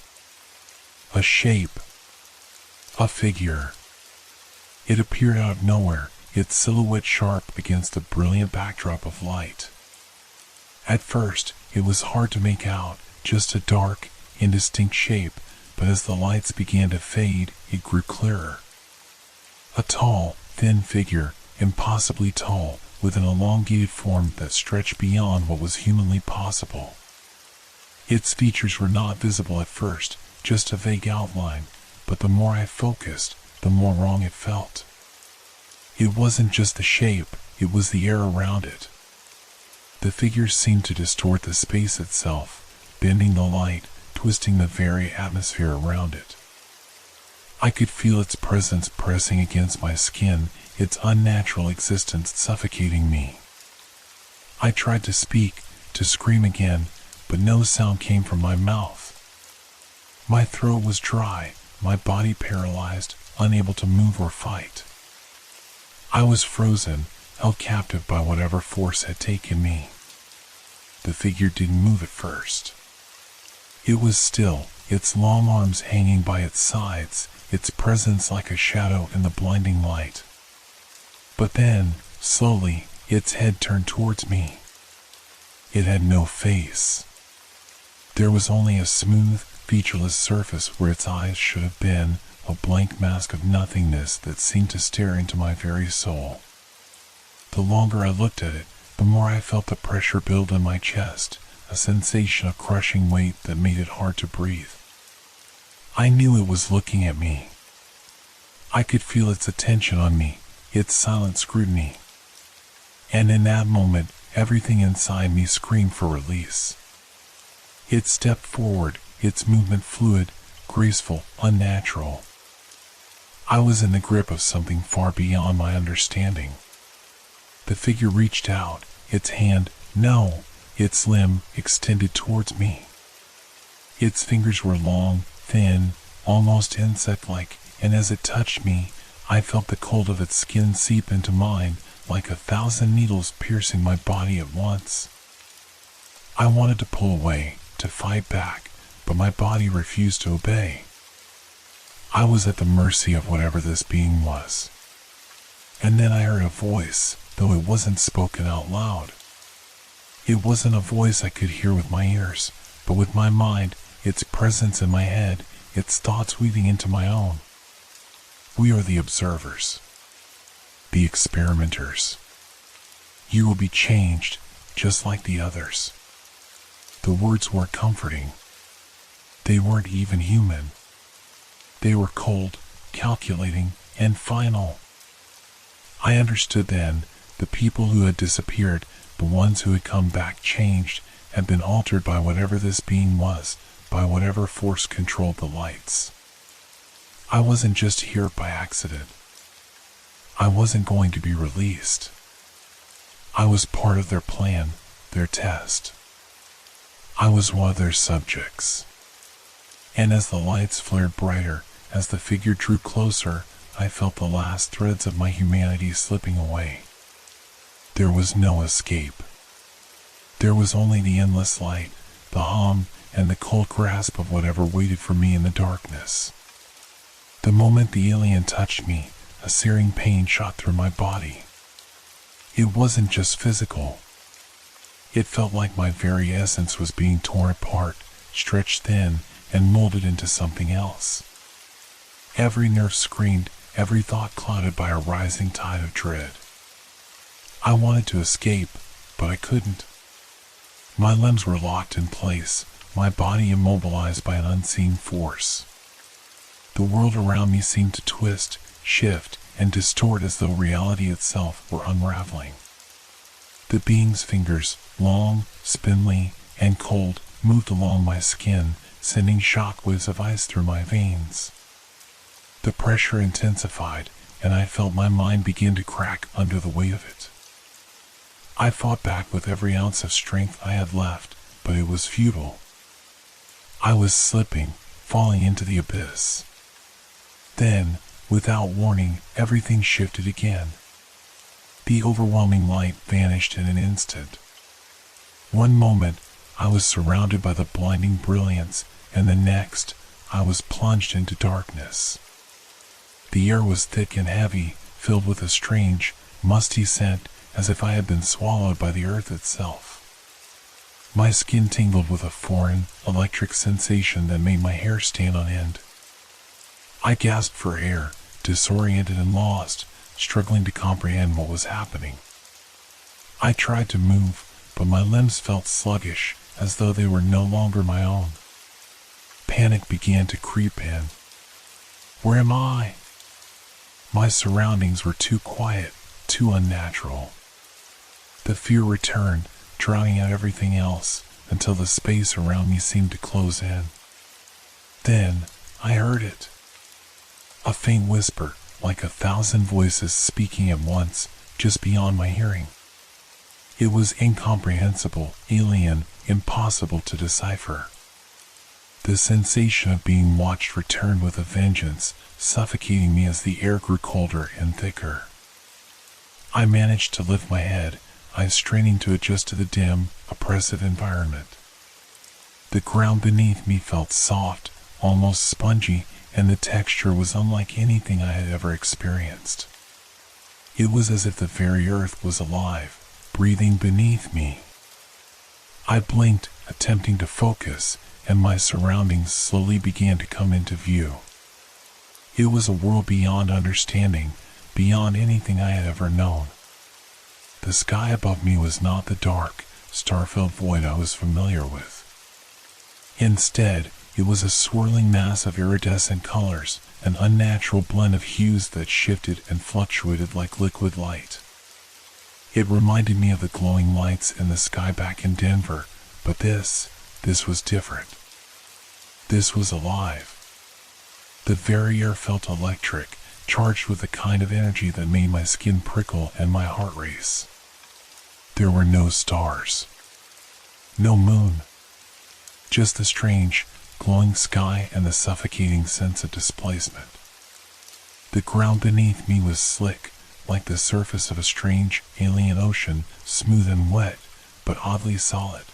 A shape. A figure. It appeared out of nowhere, its silhouette sharp against the brilliant backdrop of light. At first, it was hard to make out, just a dark, indistinct shape, but as the lights began to fade, it grew clearer. A tall, thin figure, impossibly tall, with an elongated form that stretched beyond what was humanly possible. Its features were not visible at first, just a vague outline, but the more I focused, the more wrong it felt. It wasn't just the shape, it was the air around it. The figure seemed to distort the space itself, bending the light, twisting the very atmosphere around it. I could feel its presence pressing against my skin, its unnatural existence suffocating me. I tried to speak, to scream again, but no sound came from my mouth. My throat was dry, my body paralyzed, unable to move or fight. I was frozen, held captive by whatever force had taken me. The figure didn't move at first. It was still, its long arms hanging by its sides, its presence like a shadow in the blinding light. But then, slowly, its head turned towards me. It had no face. There was only a smooth, featureless surface where its eyes should have been, a blank mask of nothingness that seemed to stare into my very soul. The longer I looked at it, the more I felt the pressure build in my chest, a sensation of crushing weight that made it hard to breathe. I knew it was looking at me. I could feel its attention on me, its silent scrutiny. And in that moment, everything inside me screamed for release. It stepped forward, its movement fluid, graceful, unnatural. I was in the grip of something far beyond my understanding. The figure reached out, its hand, no, its limb, extended towards me. Its fingers were long, thin, almost insect-like, and as it touched me, I felt the cold of its skin seep into mine, like 1,000 needles piercing my body at once. I wanted to pull away, to fight back, but my body refused to obey. I was at the mercy of whatever this being was. And then I heard a voice, though it wasn't spoken out loud. It wasn't a voice I could hear with my ears, but with my mind, its presence in my head, its thoughts weaving into my own. We are the observers, the experimenters. You will be changed, just like the others. The words weren't comforting. They weren't even human. They were cold, calculating, and final. I understood then, the people who had disappeared, the ones who had come back changed, had been altered by whatever this being was, by whatever force controlled the lights. I wasn't just here by accident. I wasn't going to be released. I was part of their plan, their test. I was one of their subjects. And as the lights flared brighter, as the figure drew closer, I felt the last threads of my humanity slipping away. There was no escape. There was only the endless light, the hum, and the cold grasp of whatever waited for me in the darkness. The moment the alien touched me, a searing pain shot through my body. It wasn't just physical. It felt like my very essence was being torn apart, stretched thin, and molded into something else. Every nerve screamed, every thought clouded by a rising tide of dread. I wanted to escape, but I couldn't. My limbs were locked in place, my body immobilized by an unseen force. The world around me seemed to twist, shift, and distort as though reality itself were unraveling. The being's fingers, long, spindly, and cold, moved along my skin, sending shockwaves of ice through my veins. The pressure intensified, and I felt my mind begin to crack under the weight of it. I fought back with every ounce of strength I had left, but it was futile. I was slipping, falling into the abyss. Then, without warning, everything shifted again. The overwhelming light vanished in an instant. One moment, I was surrounded by the blinding brilliance, and the next, I was plunged into darkness. The air was thick and heavy, filled with a strange, musty scent, as if I had been swallowed by the earth itself. My skin tingled with a foreign, electric sensation that made my hair stand on end. I gasped for air, disoriented and lost, struggling to comprehend what was happening. I tried to move, but my limbs felt sluggish, as though they were no longer my own. Panic began to creep in. Where am I? My surroundings were too quiet, too unnatural. The fear returned, drowning out everything else, until the space around me seemed to close in. Then, I heard it. A faint whisper, like 1,000 voices speaking at once, just beyond my hearing. It was incomprehensible, alien, impossible to decipher. The sensation of being watched returned with a vengeance, suffocating me as the air grew colder and thicker. I managed to lift my head, eyes straining to adjust to the dim, oppressive environment. The ground beneath me felt soft, almost spongy, and the texture was unlike anything I had ever experienced. It was as if the very earth was alive, breathing beneath me. I blinked, attempting to focus, and my surroundings slowly began to come into view. It was a world beyond understanding, beyond anything I had ever known. The sky above me was not the dark, star-filled void I was familiar with. Instead, it was a swirling mass of iridescent colors, an unnatural blend of hues that shifted and fluctuated like liquid light. It reminded me of the glowing lights in the sky back in Denver, but this was different. This was alive. The very air felt electric, charged with the kind of energy that made my skin prickle and my heart race. There were no stars. No moon. Just the strange, glowing sky and the suffocating sense of displacement. The ground beneath me was slick, like the surface of a strange, alien ocean, smooth and wet, but oddly solid.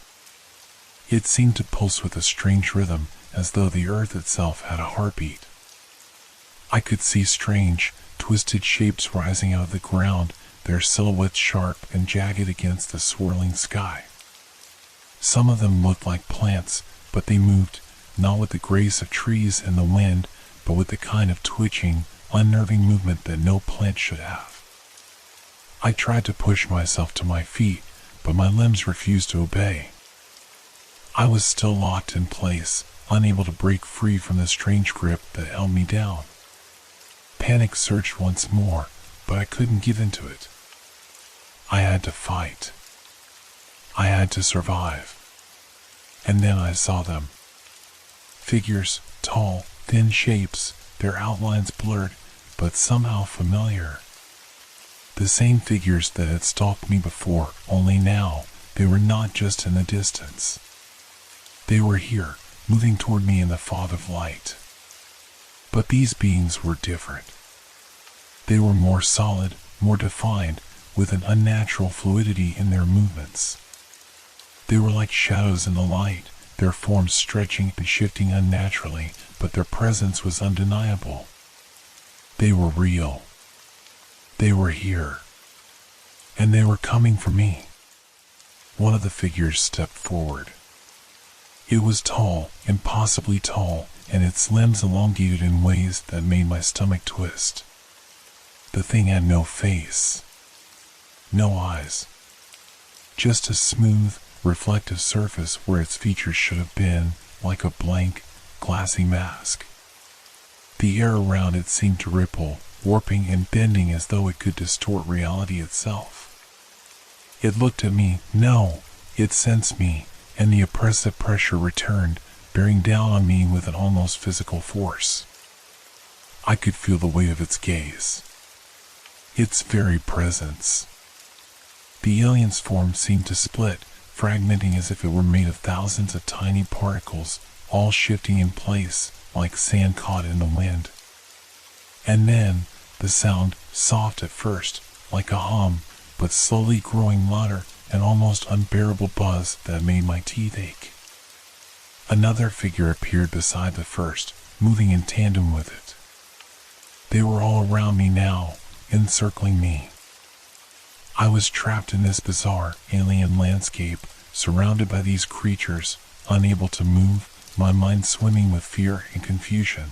It seemed to pulse with a strange rhythm, as though the earth itself had a heartbeat. I could see strange, twisted shapes rising out of the ground, their silhouettes sharp and jagged against the swirling sky. Some of them looked like plants, but they moved, not with the grace of trees in the wind, but with the kind of twitching, unnerving movement that no plant should have. I tried to push myself to my feet, but my limbs refused to obey. I was still locked in place, unable to break free from the strange grip that held me down. Panic surged once more, but I couldn't give in to it. I had to fight. I had to survive. And then I saw them. Figures, tall, thin shapes, their outlines blurred, but somehow familiar. The same figures that had stalked me before, only now, they were not just in the distance. They were here, moving toward me in the fog of light. But these beings were different. They were more solid, more defined, with an unnatural fluidity in their movements. They were like shadows in the light, their forms stretching and shifting unnaturally, but their presence was undeniable. They were real. They were here. And they were coming for me. One of the figures stepped forward. It was tall, impossibly tall, and its limbs elongated in ways that made my stomach twist. The thing had no face. No eyes. Just a smooth, reflective surface where its features should have been, like a blank, glassy mask. The air around it seemed to ripple, warping and bending as though it could distort reality itself. It looked at me, no, it sensed me, and the oppressive pressure returned, bearing down on me with an almost physical force. I could feel the weight of its gaze. Its very presence. The alien's form seemed to split, fragmenting as if it were made of thousands of tiny particles, all shifting in place, like sand caught in the wind. And then, the sound, soft at first, like a hum, but slowly growing louder, an almost unbearable buzz that made my teeth ache. Another figure appeared beside the first, moving in tandem with it. They were all around me now, encircling me. I was trapped in this bizarre, alien landscape, surrounded by these creatures, unable to move, my mind swimming with fear and confusion.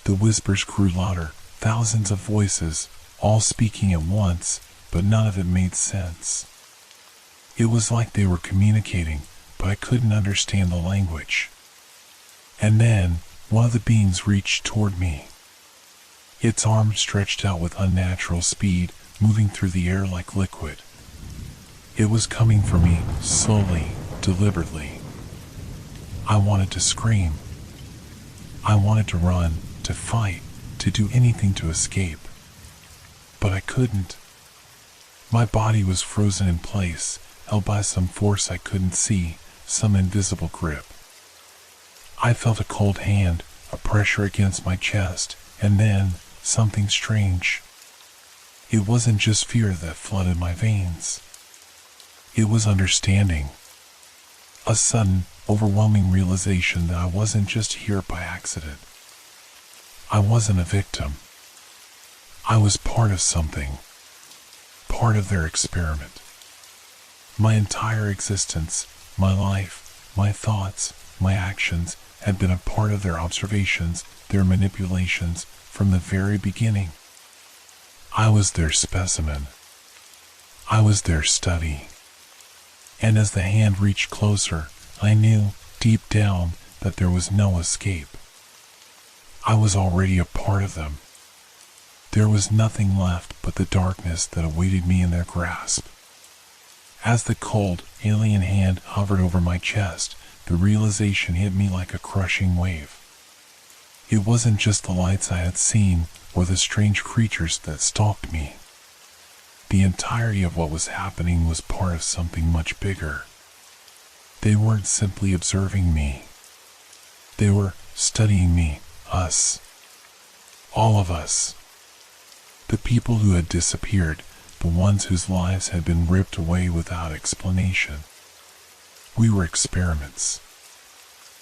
The whispers grew louder, thousands of voices, all speaking at once, but none of it made sense. It was like they were communicating, but I couldn't understand the language. And then, one of the beings reached toward me. Its arm stretched out with unnatural speed, moving through the air like liquid. It was coming for me, slowly, deliberately. I wanted to scream. I wanted to run, to fight, to do anything to escape. But I couldn't. My body was frozen in place, held by some force I couldn't see, some invisible grip. I felt a cold hand, a pressure against my chest, and then, something strange. It wasn't just fear that flooded my veins. It was understanding. A sudden, overwhelming realization that I wasn't just here by accident. I wasn't a victim. I was part of something. Part of their experiment. My entire existence, my life, my thoughts, my actions had been a part of their observations, their manipulations, from the very beginning. I was their specimen. I was their study. And as the hand reached closer, I knew, deep down, that there was no escape. I was already a part of them. There was nothing left but the darkness that awaited me in their grasp. As the cold, alien hand hovered over my chest, the realization hit me like a crushing wave. It wasn't just the lights I had seen or the strange creatures that stalked me. The entirety of what was happening was part of something much bigger. They weren't simply observing me. They were studying me, us. All of us. The people who had disappeared, the ones whose lives had been ripped away without explanation. We were experiments.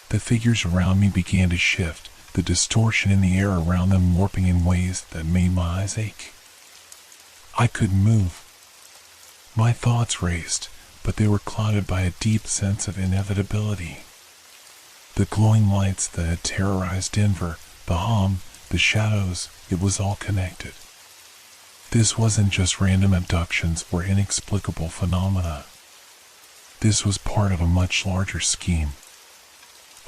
The figures around me began to shift, the distortion in the air around them warping in ways that made my eyes ache. I couldn't move. My thoughts raced, but they were clouded by a deep sense of inevitability. The glowing lights that had terrorized Denver, the hum, the shadows, it was all connected. This wasn't just random abductions or inexplicable phenomena. This was part of a much larger scheme.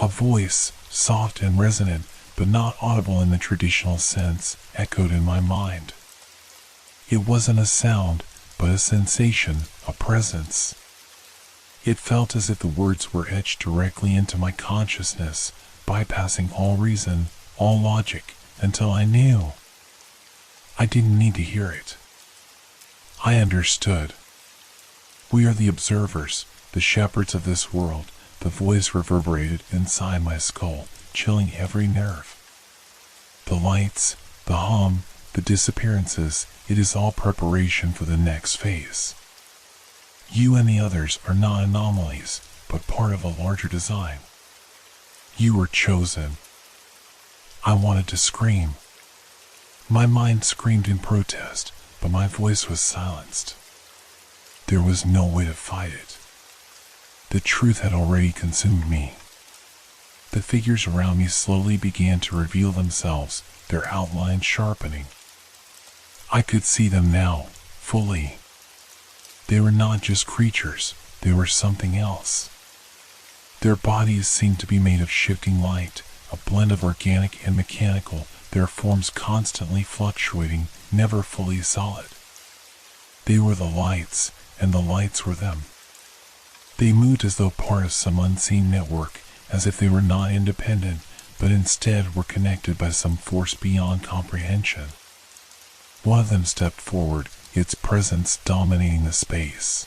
A voice, soft and resonant, but not audible in the traditional sense, echoed in my mind. It wasn't a sound, but a sensation, a presence. It felt as if the words were etched directly into my consciousness, bypassing all reason, all logic, until I knew. I didn't need to hear it. I understood. We are the observers, the shepherds of this world. The voice reverberated inside my skull, chilling every nerve. The lights, the hum, the disappearances, it is all preparation for the next phase. You and the others are not anomalies, but part of a larger design. You were chosen. I wanted to scream. My mind screamed in protest, but my voice was silenced. There was no way to fight it. The truth had already consumed me. The figures around me slowly began to reveal themselves, their outlines sharpening. I could see them now, fully. They were not just creatures, they were something else. Their bodies seemed to be made of shifting light, a blend of organic and mechanical, their forms constantly fluctuating, never fully solid. They were the lights, and the lights were them. They moved as though part of some unseen network, as if they were not independent, but instead were connected by some force beyond comprehension. One of them stepped forward, its presence dominating the space.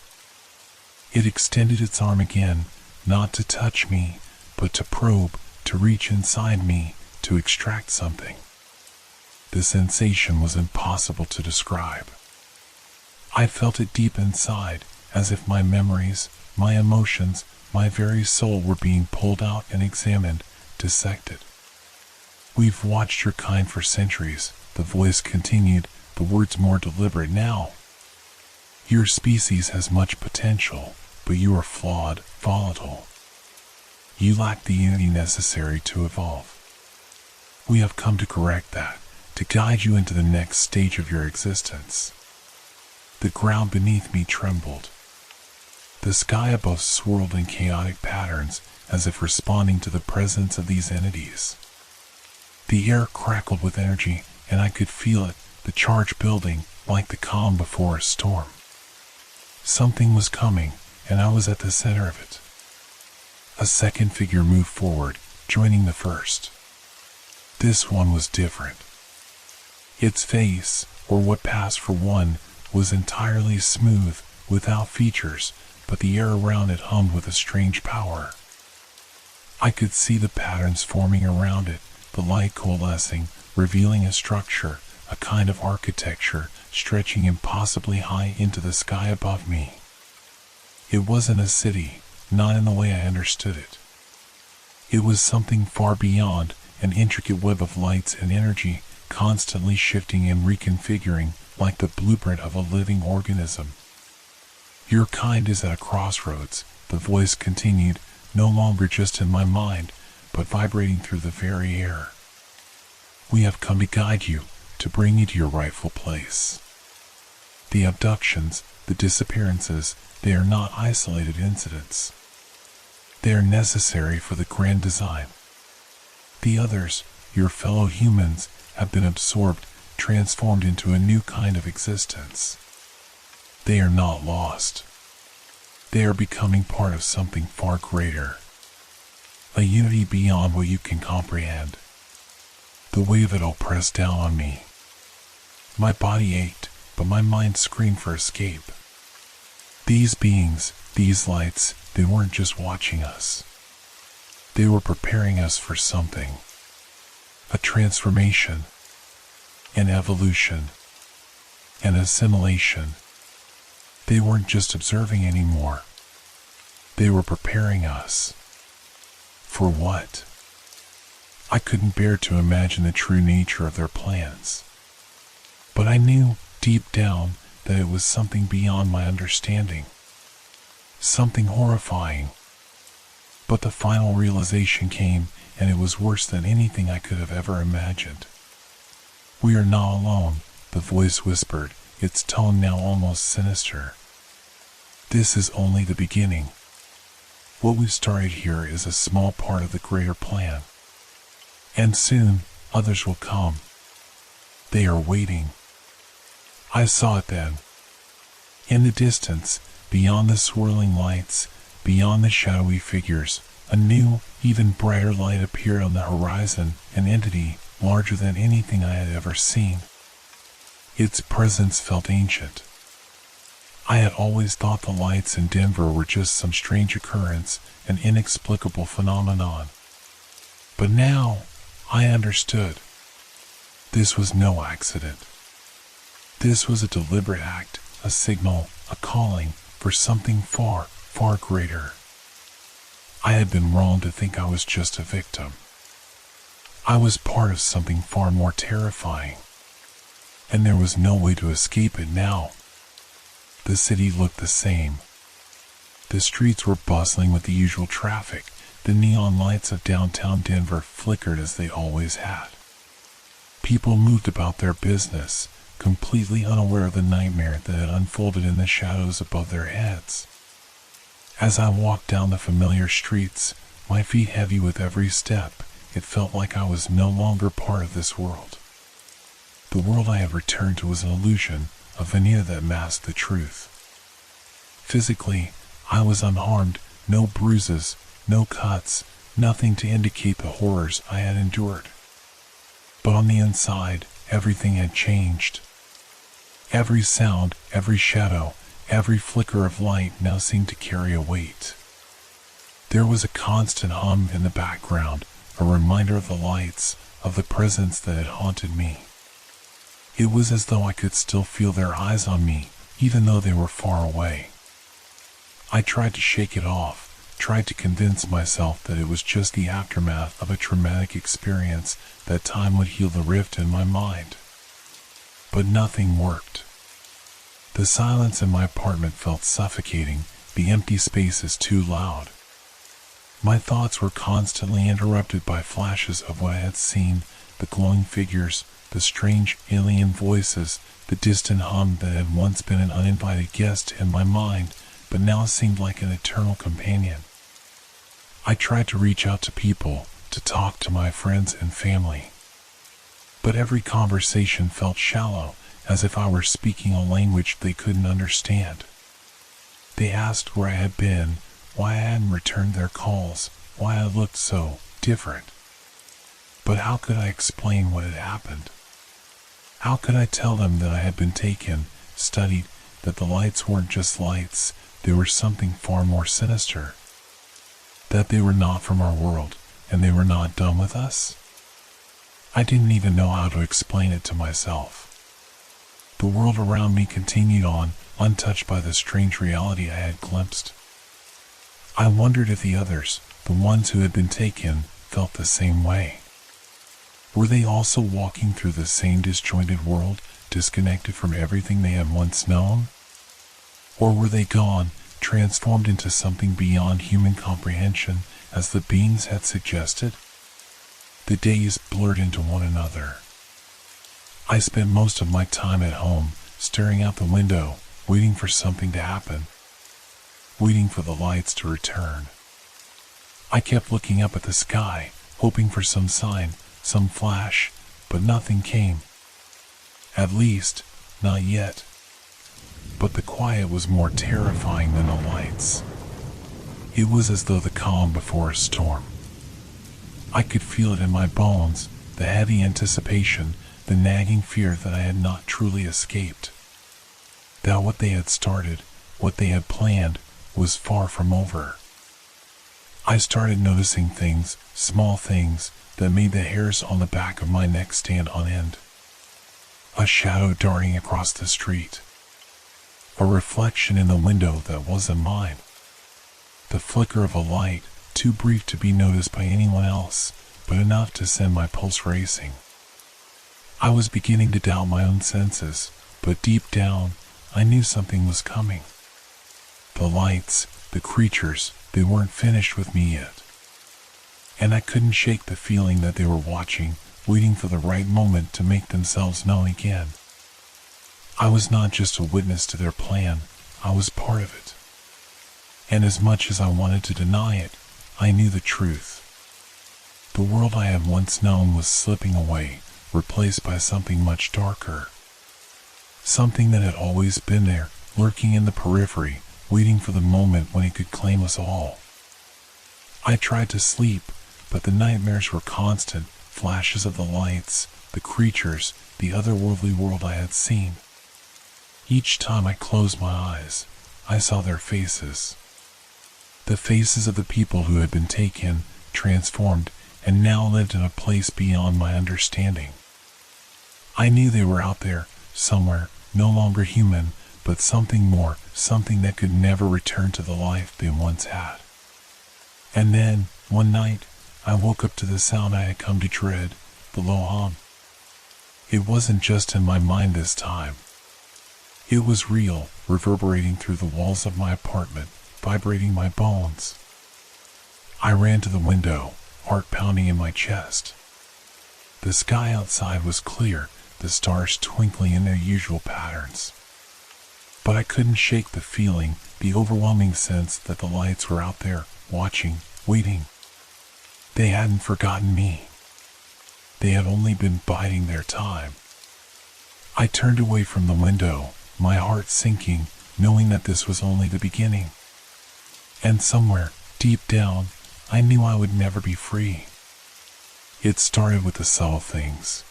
It extended its arm again, not to touch me, but to probe, to reach inside me, to extract something. The sensation was impossible to describe. I felt it deep inside, as if my memories, my emotions, my very soul were being pulled out and examined, dissected. We've watched your kind for centuries, the voice continued, the words more deliberate now. Your species has much potential, but you are flawed, volatile. You lack the unity necessary to evolve. We have come to correct that, to guide you into the next stage of your existence. The ground beneath me trembled. The sky above swirled in chaotic patterns, as if responding to the presence of these entities. The air crackled with energy, and I could feel it, the charge building, like the calm before a storm. Something was coming, and I was at the center of it. A second figure moved forward, joining the first. This one was different. Its face, or what passed for one, was entirely smooth, without features, but the air around it hummed with a strange power. I could see the patterns forming around it, the light coalescing, revealing a structure, a kind of architecture, stretching impossibly high into the sky above me. It wasn't a city, not in the way I understood it. It was something far beyond, an intricate web of lights and energy, constantly shifting and reconfiguring, like the blueprint of a living organism. Your kind is at a crossroads, the voice continued, no longer just in my mind, but vibrating through the very air. We have come to guide you, to bring you to your rightful place. The abductions, the disappearances, they are not isolated incidents. They are necessary for the grand design. The others, your fellow humans, have been absorbed, transformed into a new kind of existence. They are not lost. They are becoming part of something far greater. A unity beyond what you can comprehend. The weight of it all pressed down on me. My body ached, but my mind screamed for escape. These beings, these lights, they weren't just watching us. They were preparing us for something. A transformation. An evolution. An assimilation. They weren't just observing anymore. They were preparing us. For what? I couldn't bear to imagine the true nature of their plans. But I knew, deep down, that it was something beyond my understanding. Something horrifying. But the final realization came, and it was worse than anything I could have ever imagined. "We are not alone," the voice whispered, its tone now almost sinister. "This is only the beginning. What we've started here is a small part of the greater plan. And soon, others will come. They are waiting." I saw it then. In the distance, beyond the swirling lights, beyond the shadowy figures, a new, even brighter light appeared on the horizon, an entity larger than anything I had ever seen. Its presence felt ancient. I had always thought the lights in Denver were just some strange occurrence, an inexplicable phenomenon. But now, I understood. This was no accident. This was a deliberate act, a signal, a calling for something far, far greater. I had been wrong to think I was just a victim. I was part of something far more terrifying. And there was no way to escape it now. The city looked the same. The streets were bustling with the usual traffic. The neon lights of downtown Denver flickered as they always had. People moved about their business, completely unaware of the nightmare that had unfolded in the shadows above their heads. As I walked down the familiar streets, my feet heavy with every step, it felt like I was no longer part of this world. The world I had returned to was an illusion, a veneer that masked the truth. Physically, I was unharmed, no bruises, no cuts, nothing to indicate the horrors I had endured. But on the inside, everything had changed. Every sound, every shadow, every flicker of light now seemed to carry a weight. There was a constant hum in the background, a reminder of the lights, of the presence that had haunted me. It was as though I could still feel their eyes on me, even though they were far away. I tried to shake it off, tried to convince myself that it was just the aftermath of a traumatic experience, that time would heal the rift in my mind. But nothing worked. The silence in my apartment felt suffocating, the empty spaces too loud. My thoughts were constantly interrupted by flashes of what I had seen, the glowing figures, the strange alien voices, the distant hum that had once been an uninvited guest in my mind, but now seemed like an eternal companion. I tried to reach out to people, to talk to my friends and family. But every conversation felt shallow, as if I were speaking a language they couldn't understand. They asked where I had been, why I hadn't returned their calls, why I looked so different. But how could I explain what had happened? How could I tell them that I had been taken, studied, that the lights weren't just lights, they were something far more sinister? That they were not from our world, and they were not done with us? I didn't even know how to explain it to myself. The world around me continued on, untouched by the strange reality I had glimpsed. I wondered if the others, the ones who had been taken, felt the same way. Were they also walking through the same disjointed world, disconnected from everything they had once known? Or were they gone, transformed into something beyond human comprehension, as the beings had suggested? The days blurred into one another. I spent most of my time at home, staring out the window, waiting for something to happen, waiting for the lights to return. I kept looking up at the sky, hoping for some sign, some flash, but nothing came. At least, not yet. But the quiet was more terrifying than the lights. It was as though the calm before a storm. I could feel it in my bones, the heavy anticipation, the nagging fear that I had not truly escaped. That what they had started, what they had planned, was far from over. I started noticing things, small things, that made the hairs on the back of my neck stand on end. A shadow darting across the street. A reflection in the window that wasn't mine. The flicker of a light, too brief to be noticed by anyone else, but enough to send my pulse racing. I was beginning to doubt my own senses, but deep down, I knew something was coming. The lights, the creatures, they weren't finished with me yet. And I couldn't shake the feeling that they were watching, waiting for the right moment to make themselves known again. I was not just a witness to their plan, I was part of it. And as much as I wanted to deny it, I knew the truth. The world I had once known was slipping away, replaced by something much darker. Something that had always been there, lurking in the periphery, waiting for the moment when it could claim us all. I tried to sleep, but the nightmares were constant, flashes of the lights, the creatures, the otherworldly world I had seen. Each time I closed my eyes, I saw their faces. The faces of the people who had been taken, transformed, and now lived in a place beyond my understanding. I knew they were out there, somewhere, no longer human, but something more, something that could never return to the life they once had. And then, one night, I woke up to the sound I had come to dread, the low hum. It wasn't just in my mind this time. It was real, reverberating through the walls of my apartment, vibrating my bones. I ran to the window, heart pounding in my chest. The sky outside was clear, the stars twinkling in their usual patterns. But I couldn't shake the feeling, the overwhelming sense that the lights were out there, watching, waiting. They hadn't forgotten me. They had only been biding their time. I turned away from the window, my heart sinking, knowing that this was only the beginning. And somewhere, deep down, I knew I would never be free. It started with the subtle things.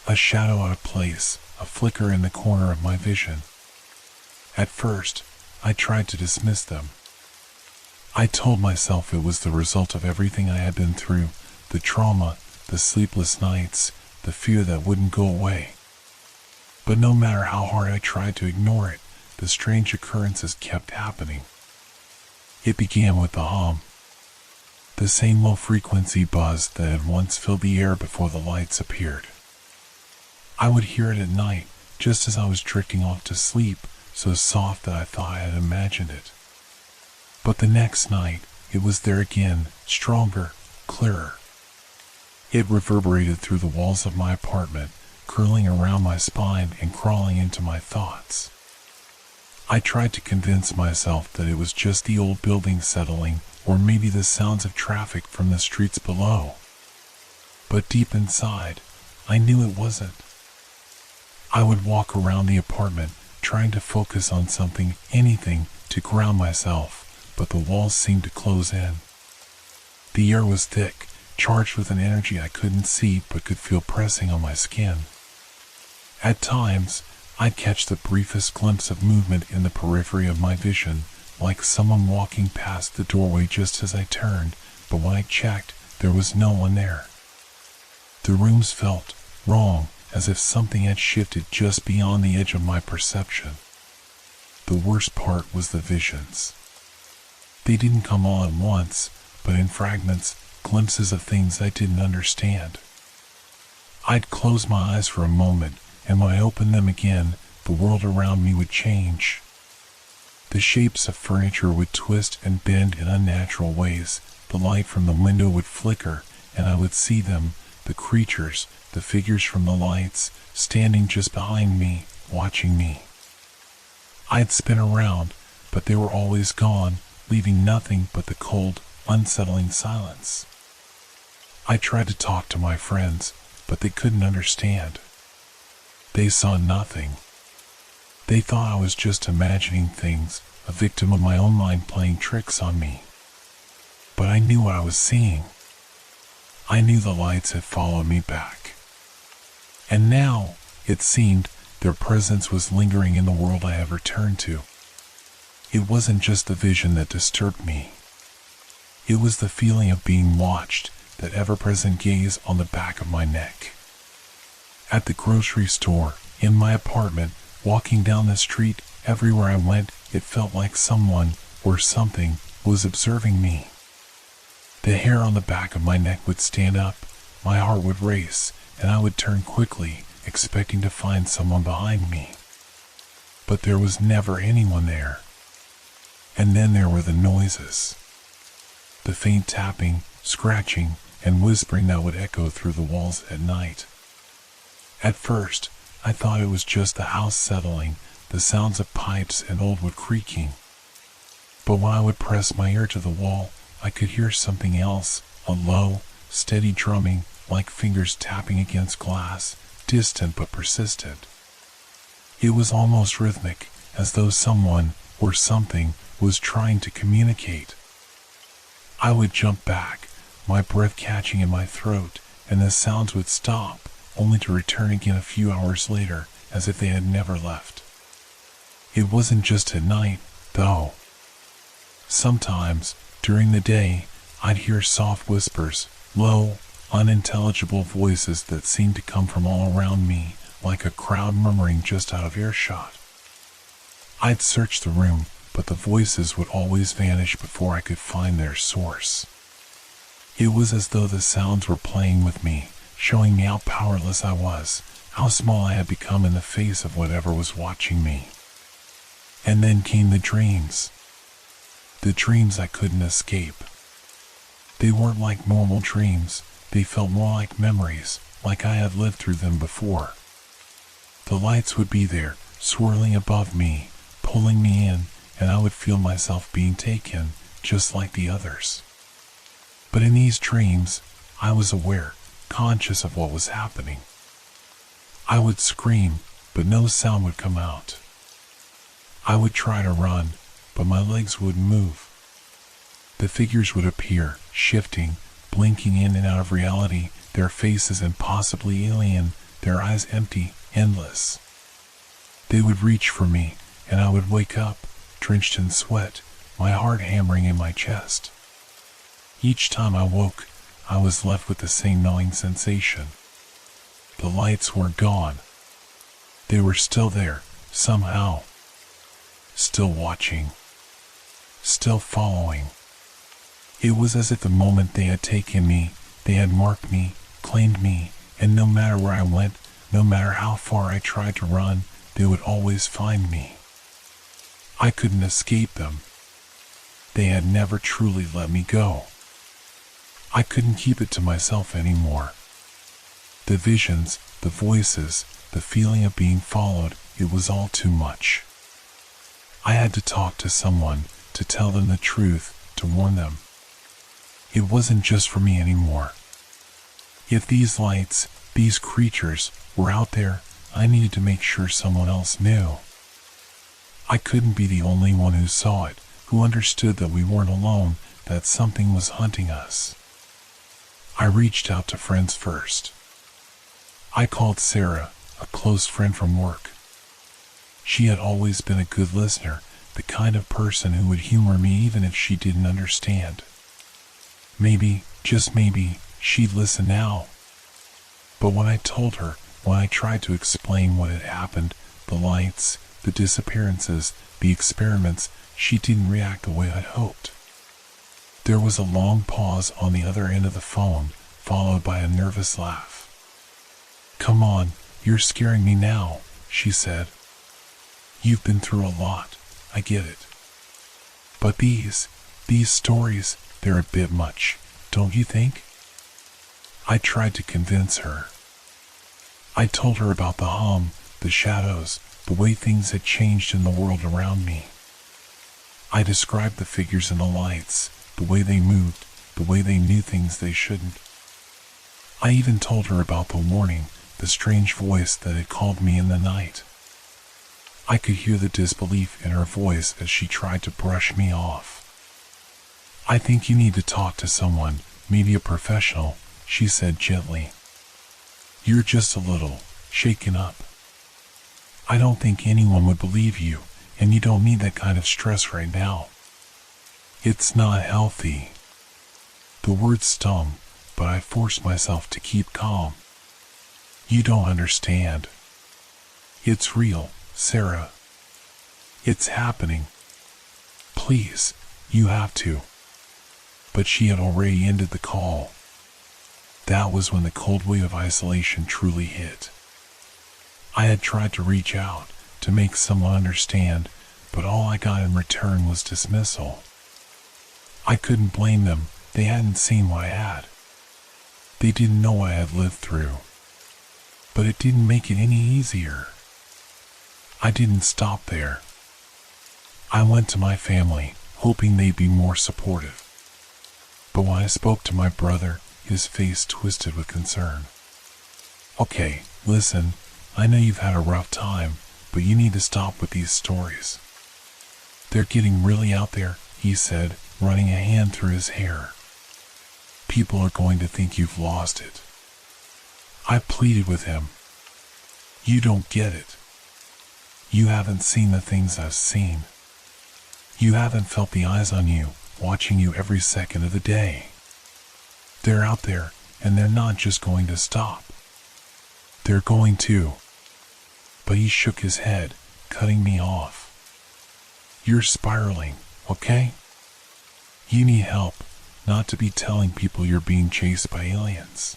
A shadow out of place, a flicker in the corner of my vision. At first, I tried to dismiss them. I told myself it was the result of everything I had been through, the trauma, the sleepless nights, the fear that wouldn't go away. But no matter how hard I tried to ignore it, the strange occurrences kept happening. It began with the hum. The same low-frequency buzz that had once filled the air before the lights appeared. I would hear it at night, just as I was drifting off to sleep, so soft that I thought I had imagined it. But the next night, it was there again, stronger, clearer. It reverberated through the walls of my apartment, curling around my spine and crawling into my thoughts. I tried to convince myself that it was just the old building settling, or maybe the sounds of traffic from the streets below. But deep inside, I knew it wasn't. I would walk around the apartment, trying to focus on something, anything, to ground myself, but the walls seemed to close in. The air was thick, charged with an energy I couldn't see but could feel pressing on my skin. At times, I'd catch the briefest glimpse of movement in the periphery of my vision, like someone walking past the doorway just as I turned, but when I checked, there was no one there. The rooms felt wrong, as if something had shifted just beyond the edge of my perception. The worst part was the visions. They didn't come all at once, but in fragments, glimpses of things I didn't understand. I'd close my eyes for a moment, and when I opened them again, the world around me would change. The shapes of furniture would twist and bend in unnatural ways, the light from the window would flicker, and I would see them, the creatures, the figures from the lights, standing just behind me, watching me. I'd spin around, but they were always gone, leaving nothing but the cold, unsettling silence. I tried to talk to my friends, but they couldn't understand. They saw nothing. They thought I was just imagining things, a victim of my own mind playing tricks on me. But I knew what I was seeing. I knew the lights had followed me back. And now, it seemed, their presence was lingering in the world I had returned to. It wasn't just the vision that disturbed me. It was the feeling of being watched, that ever-present gaze on the back of my neck. At the grocery store, in my apartment, walking down the street, everywhere I went, it felt like someone, or something, was observing me. The hair on the back of my neck would stand up, my heart would race, and I would turn quickly, expecting to find someone behind me. But there was never anyone there. And then there were the noises. The faint tapping, scratching, and whispering that would echo through the walls at night. At first, I thought it was just the house settling, the sounds of pipes and old wood creaking. But when I would press my ear to the wall, I could hear something else, a low, steady drumming, like fingers tapping against glass, distant but persistent. It was almost rhythmic, as though someone, or something, was trying to communicate. I would jump back, my breath catching in my throat, and the sounds would stop, only to return again a few hours later, as if they had never left. It wasn't just at night, though. Sometimes, during the day, I'd hear soft whispers, low, unintelligible voices that seemed to come from all around me, like a crowd murmuring just out of earshot. I'd search the room, but the voices would always vanish before I could find their source. It was as though the sounds were playing with me, showing me how powerless I was, how small I had become in the face of whatever was watching me. And then came the dreams. The dreams I couldn't escape. They weren't like normal dreams, they felt more like memories, like I had lived through them before. The lights would be there, swirling above me, pulling me in, and I would feel myself being taken, just like the others. But in these dreams, I was aware, conscious of what was happening. I would scream, but no sound would come out. I would try to run, but my legs wouldn't move. The figures would appear, shifting, blinking in and out of reality, their faces impossibly alien, their eyes empty, endless. They would reach for me, and I would wake up, drenched in sweat, my heart hammering in my chest. Each time I woke, I was left with the same gnawing sensation. The lights weren't gone. They were still there, somehow. Still watching. Still following. It was as if the moment they had taken me, they had marked me, claimed me, and no matter where I went, no matter how far I tried to run, they would always find me. I couldn't escape them. They had never truly let me go. I couldn't keep it to myself anymore. The visions, the voices, the feeling of being followed, it was all too much. I had to talk to someone, to tell them the truth, to warn them. It wasn't just for me anymore. If these lights, these creatures, were out there, I needed to make sure someone else knew. I couldn't be the only one who saw it, who understood that we weren't alone, that something was hunting us. I reached out to friends first. I called Sarah, a close friend from work. She had always been a good listener, the kind of person who would humor me even if she didn't understand. Maybe, just maybe, she'd listen now. But when I told her, when I tried to explain what had happened, the lights, the disappearances, the experiments, she didn't react the way I'd hoped. There was a long pause on the other end of the phone, followed by a nervous laugh. "Come on, you're scaring me now," she said. "You've been through a lot, I get it. But these stories, they're a bit much, don't you think?" I tried to convince her. I told her about the hum, the shadows, the way things had changed in the world around me. I described the figures in the lights, the way they moved, the way they knew things they shouldn't. I even told her about the warning, the strange voice that had called me in the night. I could hear the disbelief in her voice as she tried to brush me off. "I think you need to talk to someone, maybe a professional," she said gently. "You're just a little shaken up. I don't think anyone would believe you, and you don't need that kind of stress right now. It's not healthy." The words stung, but I forced myself to keep calm. "You don't understand. It's real, Sarah. It's happening. Please, you have to." But she had already ended the call. That was when the cold wave of isolation truly hit. I had tried to reach out, to make someone understand, but all I got in return was dismissal. I couldn't blame them. They hadn't seen what I had. They didn't know what I had lived through. But it didn't make it any easier. I didn't stop there. I went to my family, hoping they'd be more supportive. But when I spoke to my brother, his face twisted with concern. "Okay, listen, I know you've had a rough time, but you need to stop with these stories. They're getting really out there," he said, running a hand through his hair. "People are going to think you've lost it." I pleaded with him. "You don't get it. You haven't seen the things I've seen. You haven't felt the eyes on you, watching you every second of the day. They're out there, and they're not just going to stop. They're going to." But he shook his head, cutting me off. "You're spiraling, okay? You need help, not to be telling people you're being chased by aliens.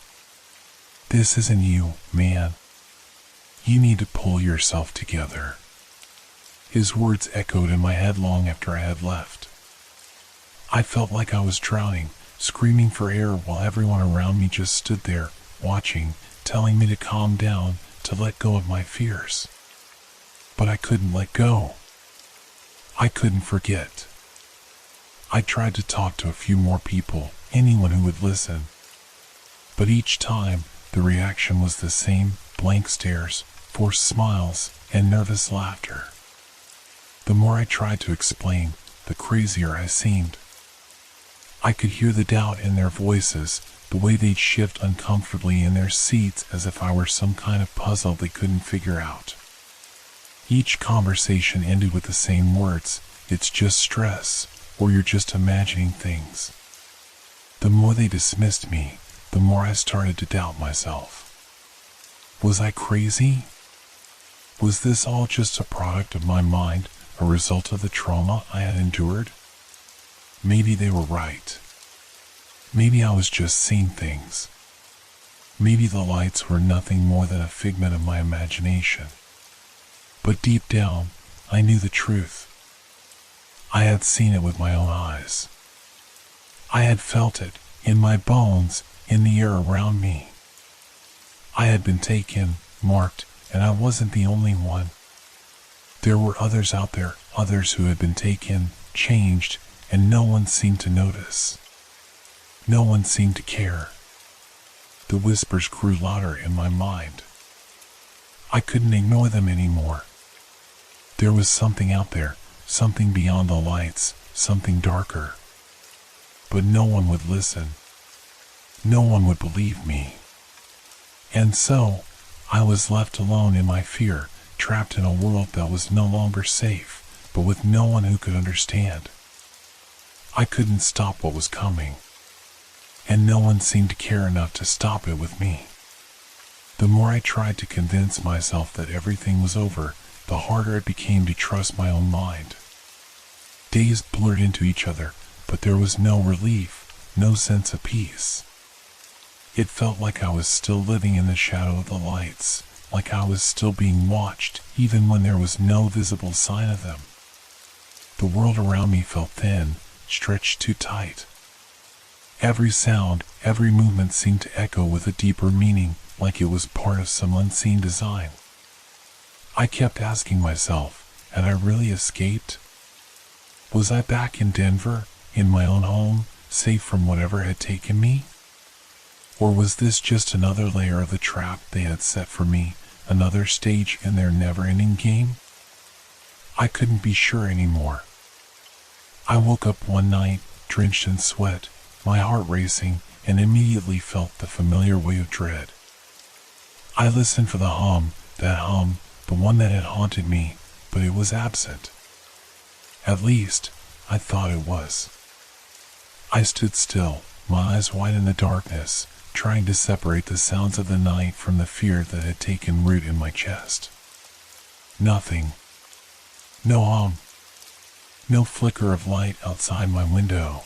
This isn't you, man. You need to pull yourself together." His words echoed in my head long after I had left. I felt like I was drowning, screaming for air while everyone around me just stood there, watching, telling me to calm down, to let go of my fears. But I couldn't let go. I couldn't forget. I tried to talk to a few more people, anyone who would listen. But each time, the reaction was the same: blank stares, forced smiles, and nervous laughter. The more I tried to explain, the crazier I seemed. I could hear the doubt in their voices, the way they'd shift uncomfortably in their seats as if I were some kind of puzzle they couldn't figure out. Each conversation ended with the same words: "It's just stress," or "You're just imagining things." The more they dismissed me, the more I started to doubt myself. Was I crazy? Was this all just a product of my mind, a result of the trauma I had endured? Maybe they were right. Maybe I was just seeing things. Maybe the lights were nothing more than a figment of my imagination. But deep down, I knew the truth. I had seen it with my own eyes. I had felt it, in my bones, in the air around me. I had been taken, marked, and I wasn't the only one. There were others out there, others who had been taken, changed, and no one seemed to notice. No one seemed to care. The whispers grew louder in my mind. I couldn't ignore them anymore. There was something out there, something beyond the lights, something darker. But no one would listen. No one would believe me. And so, I was left alone in my fear, trapped in a world that was no longer safe, but with no one who could understand. I couldn't stop what was coming, and no one seemed to care enough to stop it with me. The more I tried to convince myself that everything was over, the harder it became to trust my own mind. Days blurred into each other, but there was no relief, no sense of peace. It felt like I was still living in the shadow of the lights, like I was still being watched, even when there was no visible sign of them. The world around me felt thin, stretched too tight. Every sound, every movement seemed to echo with a deeper meaning, like it was part of some unseen design. I kept asking myself, had I really escaped? Was I back in Denver, in my own home, safe from whatever had taken me? Or was this just another layer of the trap they had set for me, another stage in their never-ending game? I couldn't be sure anymore. I woke up one night, drenched in sweat, my heart racing, and immediately felt the familiar wave of dread. I listened for the hum, the one that had haunted me, but it was absent. At least, I thought it was. I stood still, my eyes wide in the darkness, trying to separate the sounds of the night from the fear that had taken root in my chest. Nothing. No hum. No flicker of light outside my window.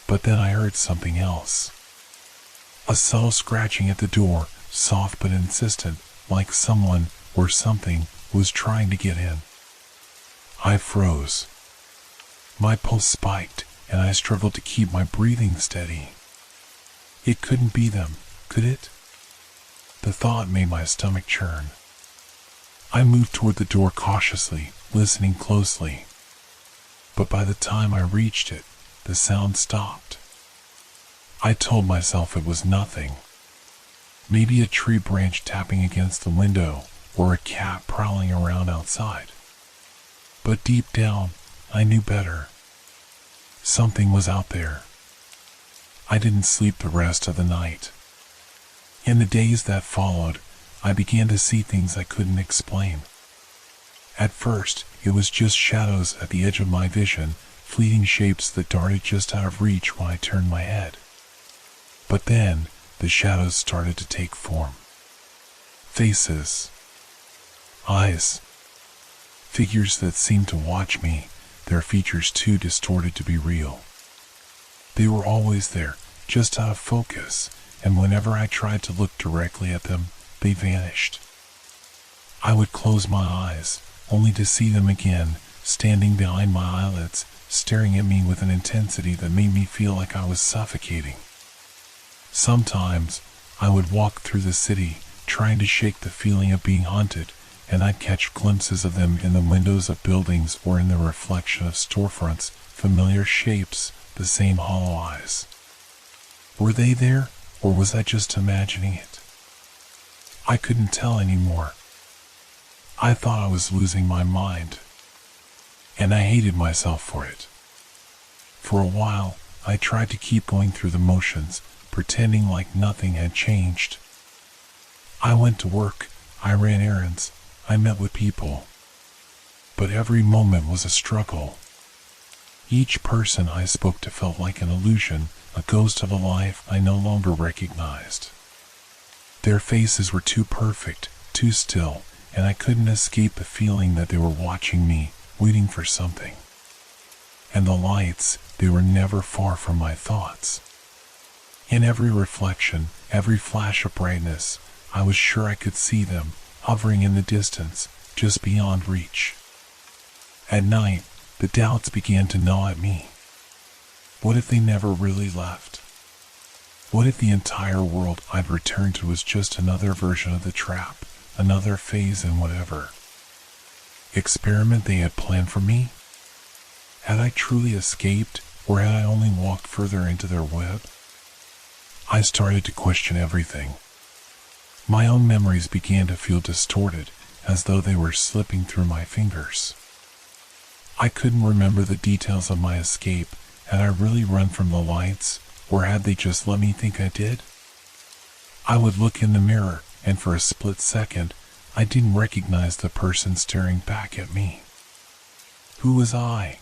But then I heard something else. A subtle scratching at the door, soft but insistent, like someone or something was trying to get in. I froze. My pulse spiked, and I struggled to keep my breathing steady. It couldn't be them, could it? The thought made my stomach churn. I moved toward the door cautiously, listening closely. But by the time I reached it, the sound stopped. I told myself it was nothing. Maybe a tree branch tapping against the window, or a cat prowling around outside. But deep down, I knew better. Something was out there. I didn't sleep the rest of the night. In the days that followed, I began to see things I couldn't explain. At first, it was just shadows at the edge of my vision, fleeting shapes that darted just out of reach when I turned my head. But then, the shadows started to take form. Faces. Eyes. Figures that seemed to watch me, their features too distorted to be real. They were always there, just out of focus, and whenever I tried to look directly at them, they vanished. I would close my eyes, only to see them again, standing behind my eyelids, staring at me with an intensity that made me feel like I was suffocating. Sometimes, I would walk through the city, trying to shake the feeling of being haunted, and I'd catch glimpses of them in the windows of buildings or in the reflection of storefronts, familiar shapes, the same hollow eyes. Were they there, or was I just imagining it? I couldn't tell anymore. I thought I was losing my mind, and I hated myself for it. For a while, I tried to keep going through the motions, pretending like nothing had changed. I went to work, I ran errands, I met with people. But every moment was a struggle. Each person I spoke to felt like an illusion, a ghost of a life I no longer recognized. Their faces were too perfect, too still, and I couldn't escape the feeling that they were watching me, waiting for something. And the lights, they were never far from my thoughts. In every reflection, every flash of brightness, I was sure I could see them, hovering in the distance, just beyond reach. At night, the doubts began to gnaw at me. What if they never really left? What if the entire world I'd returned to was just another version of the trap, another phase in whatever experiment they had planned for me? Had I truly escaped, or had I only walked further into their web? I started to question everything. My own memories began to feel distorted, as though they were slipping through my fingers. I couldn't remember the details of my escape. Had I really run from the lights, or had they just let me think I did? I would look in the mirror, and for a split second, I didn't recognize the person staring back at me. Who was I?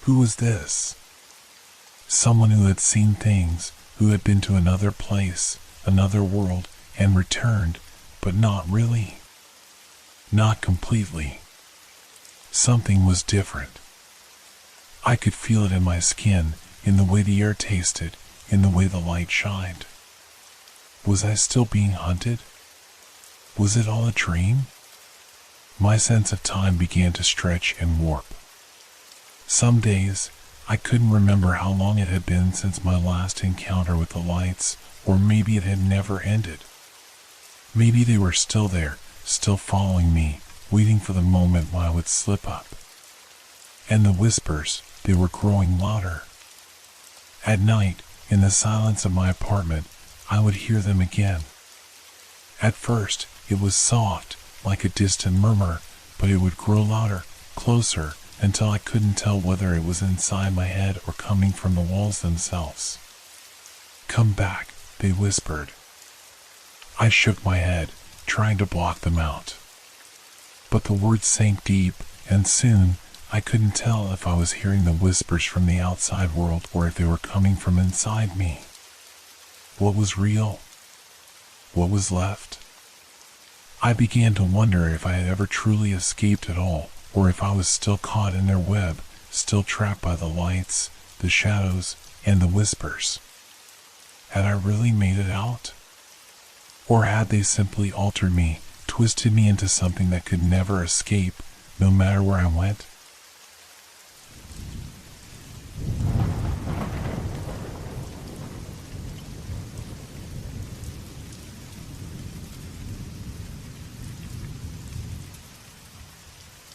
Who was this? Someone who had seen things, who had been to another place, another world, and returned, but not really. Not completely. Something was different. I could feel it in my skin, in the way the air tasted, in the way the light shined. Was I still being hunted? Was it all a dream? My sense of time began to stretch and warp. Some days, I couldn't remember how long it had been since my last encounter with the lights, or maybe it had never ended. Maybe they were still there, still following me, waiting for the moment when I would slip up. And the whispers, they were growing louder. At night, In the silence of my apartment, I would hear them again. At first, it was soft, like a distant murmur, but it would grow louder, closer, until I couldn't tell whether it was inside my head or coming from the walls themselves. "Come back," they whispered. I shook my head, trying to block them out. But the words sank deep, and soon, I couldn't tell if I was hearing the whispers from the outside world or if they were coming from inside me. What was real? What was left? I began to wonder if I had ever truly escaped at all, or if I was still caught in their web, still trapped by the lights, the shadows, and the whispers. Had I really made it out? Or had they simply altered me, twisted me into something that could never escape, no matter where I went?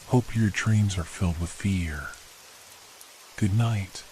Hope your dreams are filled with fear. Good night.